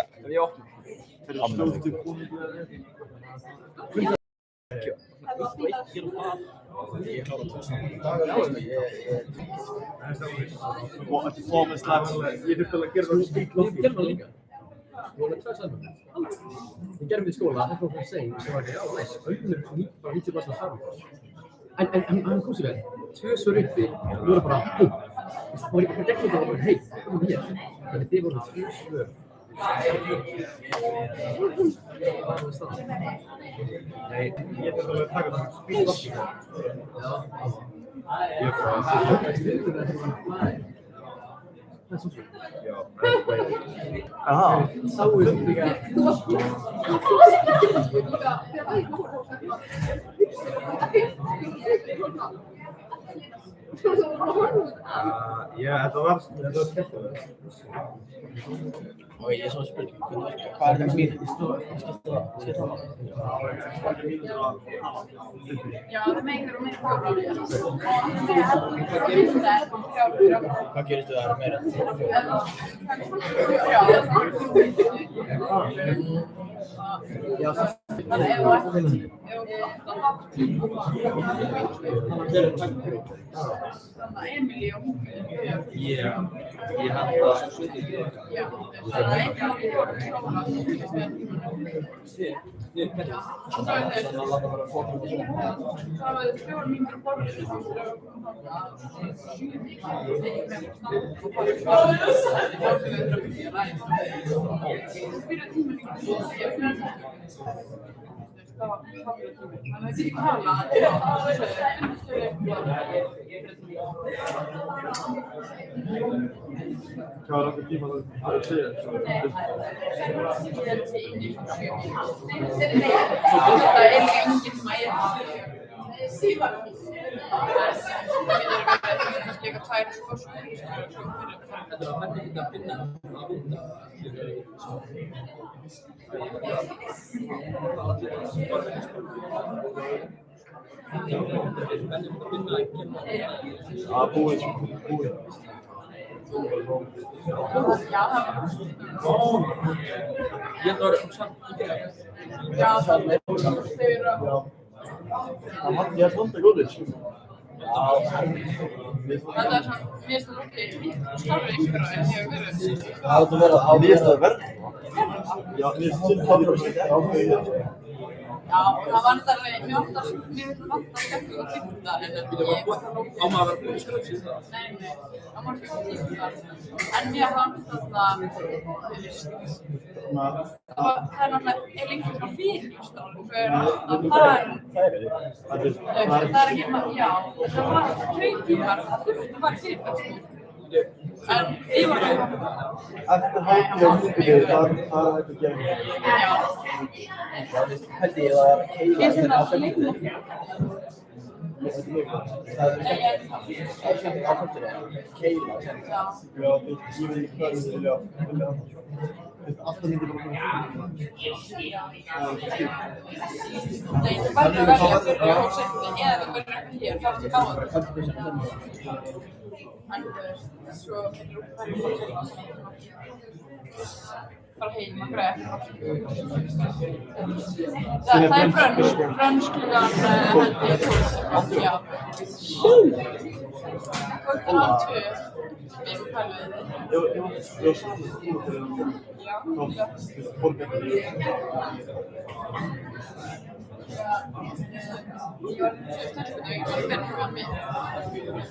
What a performance, lads. Ég þurfti að gera það spíklokki. Við gerðum það líka. Við vorum með 2 salmur. Við gerðum við í skóla, það fór að segja, sem var ekki næs. Auðvitað bara 90% salmur. En hann kom sér vel. 2 svör uppi, við vorum bara, hei. Það var ekki gegn þetta, það var hei, komum hér. Þannig þið vorum 2 svör. Nei, ég þurfti alveg að taka það spíklokki. Aha. Já, þetta var skemmtilegt. Og ég er svona spurning, hvað er það smíðið? Já, það meikar og meikar. Hvað gerist þú að það er meira? Já, Emilí og hún. Ég held Hvað er alltaf tíma að segja þessu? Það er líka enginn sem ægir það. Kannski eitthvað tvær skoskur. Þetta var hvernig ekki að finna að vinda Búið. Ég er svona góður. Þetta er svona, mér finnst það ekki starfið ykkur en hefur verið. Það átti að vera á nýjastaði verð. Já, mér finnst Já, það var þetta alveg, mér finnst það vant að skemmtilega að týnda en ég var það Á maður að vera búið strax í það? Nei, það var ekki að týnda. En mér fannst það, það er náttúrulega lengur frá fyrirlestar og það er ekki maður, já, það var tveimtímar, það þurfti að fara fyrirlestar. En ég var eftir hálftíma það er hægt að gera. Já. Held ég að keila á 50. Það er á 50. Keila á 50. Já, ég veit ekki hvað ég vilja. Alltaf myndi bara koma. Nei, þú verður að velja fyrir og setja eða þú verður ekki hér, það er ekki gáður. En svo myndir þú bara heim að greiða. Það er brönns klukkan held ég 12, já. Klukkan 2, við pælum við.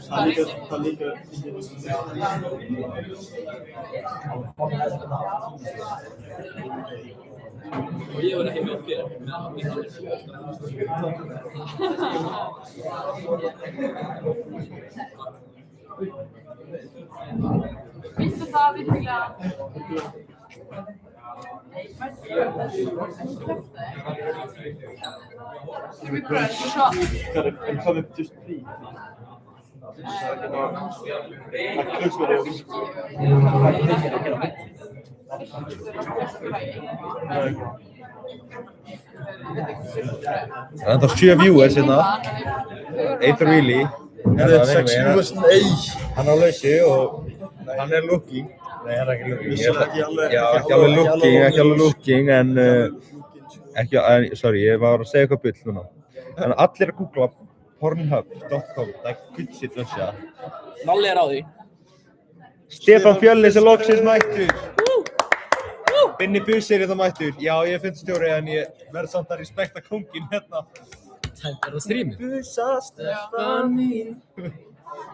Það líka Og ég var ekki með fyrir. Viltu það virkilega? Hvað er just frí? Það er enda 7 viewers hérna. Either really. Það er 6 viewers, nei. Hann á lausu og hann er looking. Nei, hann er ekki looking. Já, ekki alveg looking, en sorry, ég var að segja eitthvað bull núna. En allir að googla pornhub.com, það er good shit að sjá. Nalli er á því. Stefán Fjölnis er loksins mættur. Binni Buss er þetta mættur. Já, ég er fundstjóri en ég verð samt að respekta kónginn hérna. Er það strímið? Bussa, Stefán mín.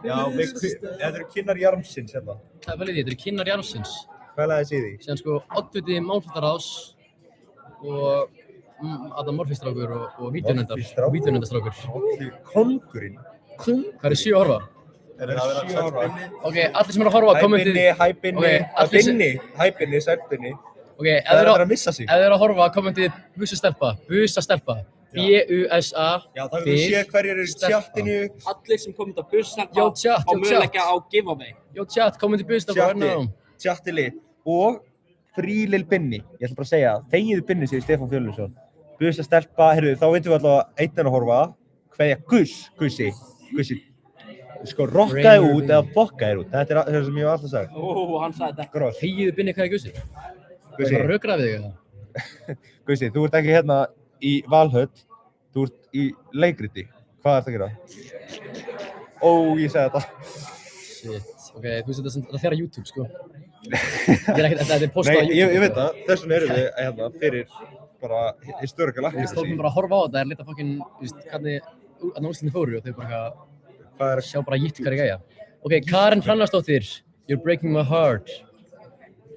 Já, þetta eru kynnar Jarmsins hérna. Það er vel í því, þetta eru kynnar Jarmsins. Hvað er það í því? Síðan sko oddviti málflóttaráðs og Adam Morfistrákur og vídeónefndarstrákur. Kóngurinn. Hvað er 7 orða? Ok, allir sem eru að horfa, kommentið. Hæ Binni, sæl Binni. Ok, ef þið eru að horfa, kommentið busa stelpa. B-U-S-A. Já, það við séð hverjir eru í tjattinu. Allir sem kommenta busa stelpa og möguleika á giveaway. Jó, chat, kommentið busa stelpa. Tjatti lið. Og Free Lil Binni. Ég ætla bara að segja, þegiðu Binni segir Stefán Fjölnisson. Busa stelpa, heyrðu, þá veitum við allavega einn að horfa. Kveðja Gussi. Sko, rokkaði út eða bokkaði út. Þetta er það sem ég var alltaf að segja. Hann sagði þetta. Þegiðu Binni, hvað er Gussi? Gussi. Það er rökrafið þig eða? Gussi, þú ert ekki hérna í Valhöll. Þú ert í leikriti. Hvað ert að gera? Ég segi þetta. Shit. Ok, þú veist þetta þeirra YouTube, sko. Þetta er postað á YouTube. Nei, ég veit það. Þess vegna erum við hérna fyrir bara historical accuracy. Þú veist, bara að horfa á þetta er lítið fucking, þú veist, hvernig úrslitin fóru og þau bara sjá bara jitt hvað er gæja. Ok, Karen Hrannarsdóttir, you're breaking my heart.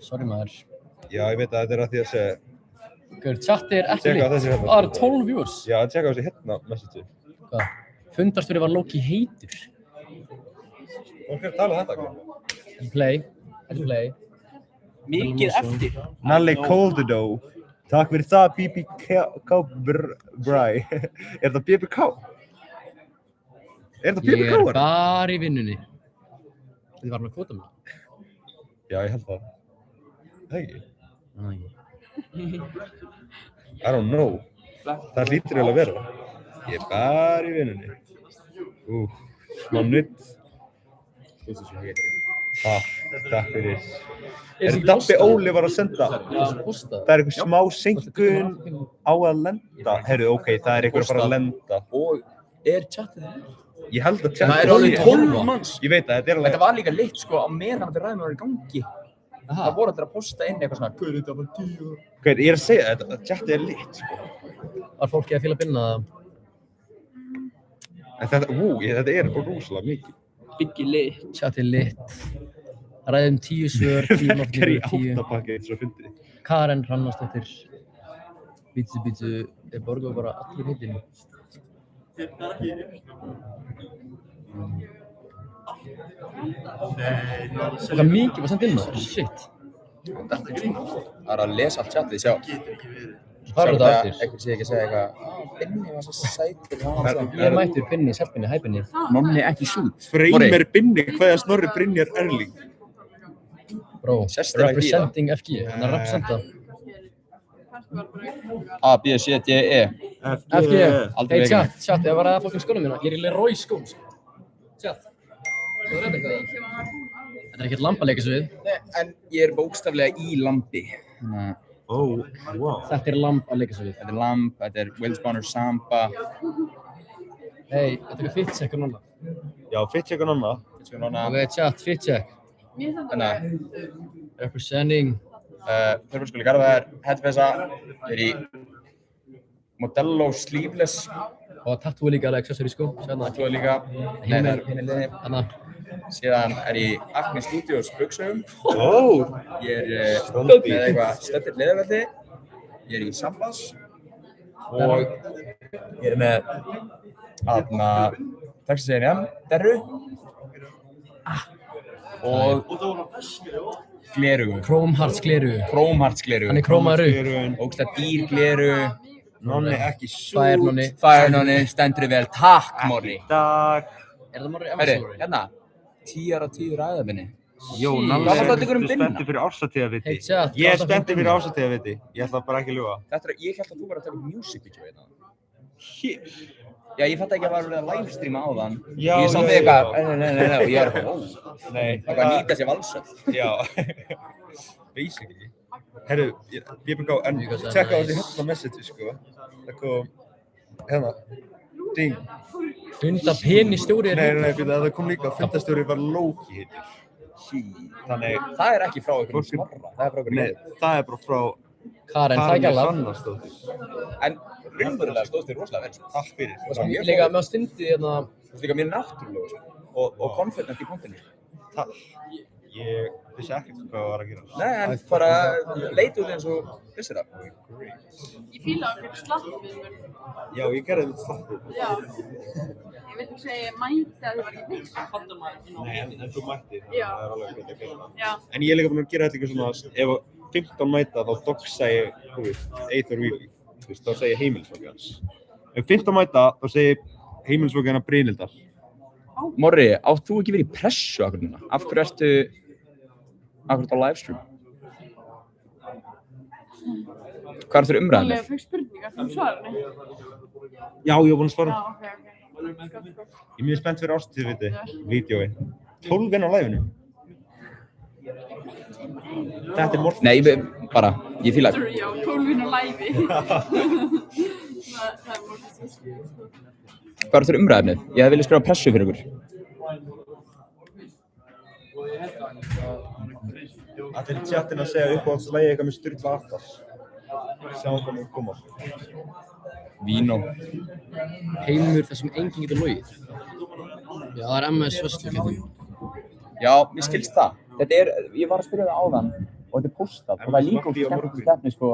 Sorry maður. Já, ég veit að þetta er að því að segja. Gaur, chatti er ekki lit. Það eru 12 viewers. Já, tjekka á þessi hérna message. Hvað? Fundarstjóri var Loki heitur. Og hver talaði þetta? Ekki play. Mikið eftir. Nalli Coldedó. Takk fyrir það, BBK Bræ. Er það BBK? Er það BBK? Ég er bara í vinnunni. Þið var með kvota með. Já, ég held það. Það ekki? Nei. I don't know. Það hlýtur eiginlega að vera. Ég er bara í vinnunni. Smá nutt. Takk fyrir. Er Dabbi Óli var að senda? Það er einhver smá senkun á að lenda. Heyrðu, ok, það er einhver að fara að lenda. Og er chatið það? Ég held að chatið það eru alveg 12 manns. Ég veit það, þetta er alveg... Þetta var líka lit, sko, á meðan þetta ræðum var í gangi. Það voru allir að posta inn eitthvað svona, hvað er þetta var 10? Ok, ég er að segja þetta, chatið er lit, sko. Var fólki að fíla binna það? Þetta er bara rosalega mikið. Biggi lit. Chatið lit. Ræðum 10 svör, 10 nokkur 10. Karen Hrannarsdóttir. Bítu, þeir borguðu bara allir hitinu. Það er mikið var samt inn á það, shit. Það er að lesa allt chatið, sjá. Hvað er þetta aftur? Einhver sé ekki að segja eitthvað, Binni var svo sætur. Ég mættur Binni, sætt Binni, hæ Binni. Nonni ekki sút. Freymir Binni, hvað er Snorri Brynjar Erling? Bro, representing FG, hann er representa. A, B, C, D, E. FG, hey chat, ég var að fólk skónum mína. Ég er í Leroy skóm, sko. Chat. Þú er eitthvað það? Þetta er ekkert lambaleikasvið. Nei, en ég er bókstaflega í lambi. Wow. Þetta er lambaleikasvið. Þetta er lamb, þetta er Willspawner Samba. Hey, þetta er fitcheck og nonna. Já, fitcheck og nonna. Ok, chat, fitcheck. Þannig að representing Þörfurskóli Garðar, headfessa, ég er í Modello Sleeveless. Og tattoo líka alveg accessory sko. Tattoo líka. Nei, það er hinni liði. Síðan er ég Acne Studios buxum. Ég er með eitthvað stöttir leðurveldi. Ég er í Sambas. Og ég er með Texas A&M derru. Og glerugu. Chrome Hearts glerugu. Hann er krómaður upp. Ógeðslega dýr glerugu. Nonni ekki sút. Fire Nonni, stendur vel. Takk Morri. Takk. Er það Morri? Herri, hérna. 10 ára 10 ræðabinni. Jó, Nalli, þú spenntir fyrir ársatíðaviti. Ég er spenntir fyrir ársatíðaviti. Ég ætla bara ekki að ljúga. Ég held að þú var að taka music video hérna. Hér? Já, ég fatt ekki að það var að livestreama á þann. Já, ég sá þig eitthvað, nei, og ég var eitthvað, nei. Það var að nýta sér valsöld. Já, basically. Herru, BBK, en tjekka á þessi hérna message, sko. Það kom, hérna, ding. Fundapeni-stjóri er Nei, það kom líka, fundastjóri var Loki heitir. Þannig, það er ekki frá einhverjum Snorra, það er frá einhverjum. Nei, það er bara frá Karen Hrannarsdóttir. En raunverulega stóðst þér rosalega vel. Takk fyrir. Líka með að stundi hérna. Þú veist líka mér náttúrulega og confident í pontinu. Takk. Ég vissi ekkert hvað var að gera. Nei, en bara leit út eins og vissir það. Ég fíla að gera slappið. Já, ég gerði þetta slappið. Já. Ég veit ekki segja mæti að þið var ekki viss. Nei, en þú mætti, Já. það er alveg að gera það. Já. En ég er líka búinn að gera þetta líka svona, ef 15 mæta þá doxa ég, þú veist, Eyþór Víling. Þú veist, þá segi ég heimilisfangið hans. Ef 15 mæta, þá segi ég heimilisfangið hennar Brynhildar. Morri, átt þú ekki verið í pressu akkur núna? Af hverju ertu akkurat á livestream? Hvað er þér umræðinni? Ég fekk spurningar, þú svarar henni. Já, ég var búinn að svara. Já, ok. Ég er mjög spennt fyrir ástíðviti, vídeói. 12 inn á live-inu. Þetta er morfins. Nei, ég fíla það. Já, 12 inn á live-i. Það er morfins. Hvað er þér umræðinni? Ég hefði viljað skrifa pressu fyrir ykkur. Allir í chatinu að segja uppáhaldslægi eitthvað með Sturla Atlas. Sjáum hvað mér koma. Vínó. Heimur þar sem enginn getur logið. Já, það er MS Vestlukeppni. Já, mér skilst það. Ég var að spyrja það áðan og þetta er postað og það er líka skemmtileg keppni sko.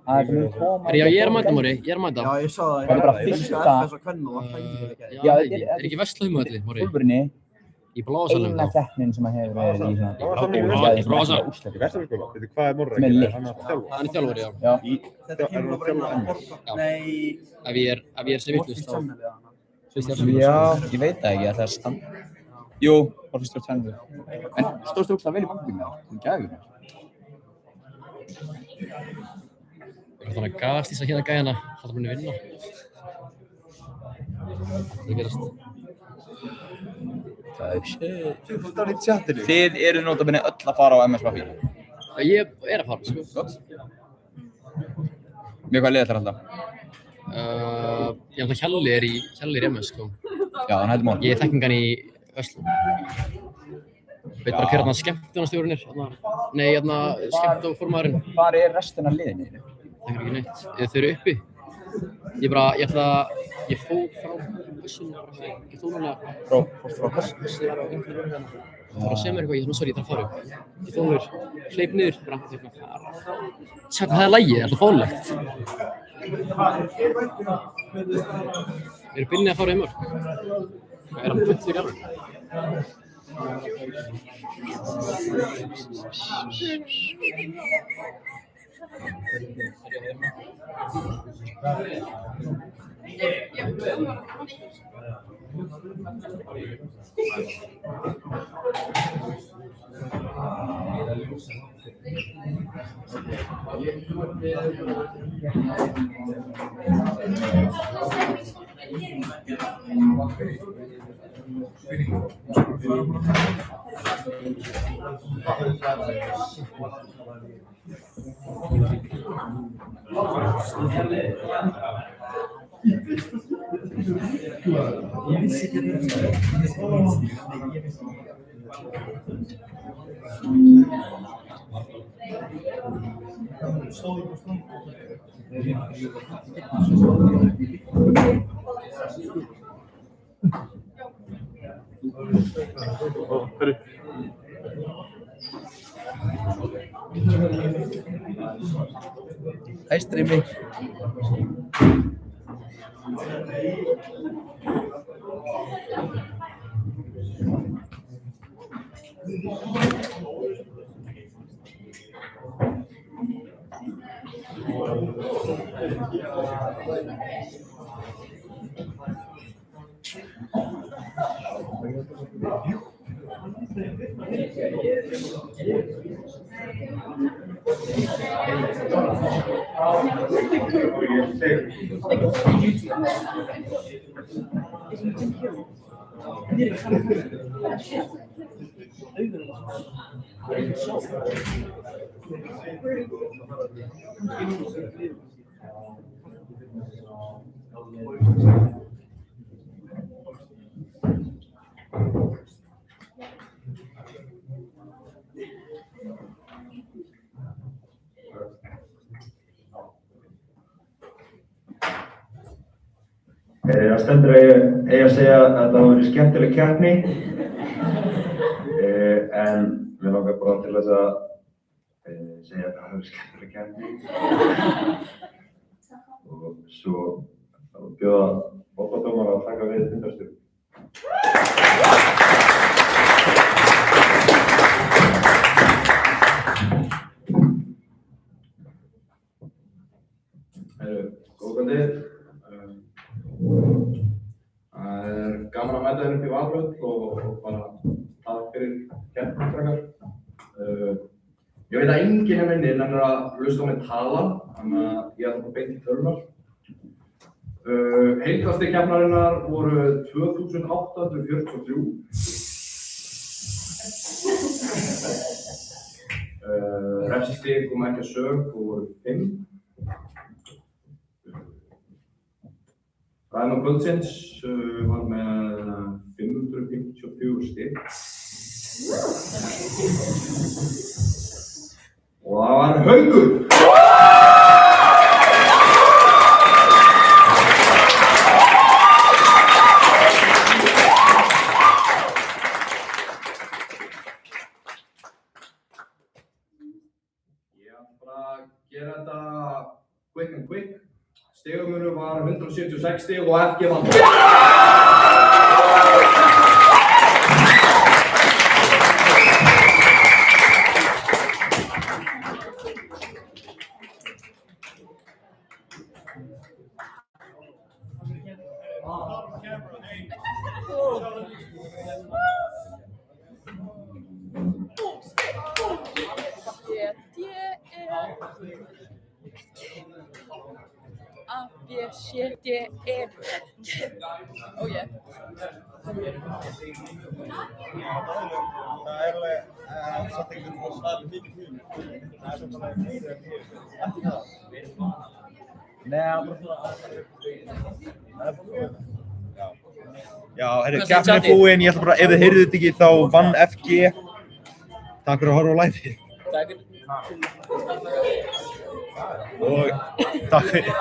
Það mun koma. Já, ég er að mæta, Móri, ég er að mæta. Já, ég sá það. Það er bara fyrsta. FS og kvenna var hræðilega. Já, er ekki Vestlukeppni, Móri? Úlfurinni. Í Bláasalum. Eina keppnin sem hefur verið í svona. Í Bláasalum. Vesturskóla, veitu hvað er Morri að gera? Hann er þjálfari. Hann er þjálfari, já. Þetta kemur bara inn á borga. Nei. Ef ég er sem vitlaus þá. Já, ég veit það ekki, það er stand. Jú, bara fyrst á tennur. En stóðstu ógeðslega vel í bankbyggjum það, þú gæðir það. Ég er þannig að gast í þess að hérna gæðina, halda manni vinna. Það gerast. Það er shit. Þið eru notabene öll að fara á MS Mafí. Ég er að fara, sko. Gott. Með hvað liða ætlar alltaf? Ég held að Hjalli er í MS, sko. Já, hann heldur mál. Ég er þekkingan í Öslu. Veit bara hver skemmtunarstjórinn er. Nei, skemmtunarformaðurinn. Hvar er restin af liðinu? Það er ekki neitt. Þau eru uppi. Ég fór frá Össunni, ég fór núna. Frá Össunni? Það var að segja mér eitthvað, sorry, ég þarf að fara upp. Ég fór hleyp niður, það er lagið, það er alltaf fólegt. Við erum byrjunni að fara í mörg. Er hann fullur í alveg? Hej Streamy. Það stendur að ég að segja að það var skemmtileg keppni en mér til þess að segja að það hefur skemmtileg keppni. Og svo bjóða fótboltadómara að taka við fundarstjórum. Góðkvöldið. Það gaman að mæta þér upp í Valhöll og bara takk fyrir keppni, krakkar. Ég veit að enginn hérna inni nennir að hlusta á mig tala, þannig að ég ætla bara beint í tölunar. Heilkastig keppnarinnar voru 2843. Refsistig kom ekki að sök og voru 5. Ræðan kvöldsins var með 554 stig. Og það var Haukur! Ég ætla bara að gera þetta quick and quick. Stigamunur var 176 stig og FG vann. A-B-C-D-E. Oh yeah. Það alveg satt ekki að svara mikið mjög. Það svona meira en ég. Ekki það? Nei, Já, keppnin er búin, ég ætla bara, ef þið heyrðuð þetta ekki þá vann FG. Takk fyrir að horfa á live. Takk. Og takk fyrir.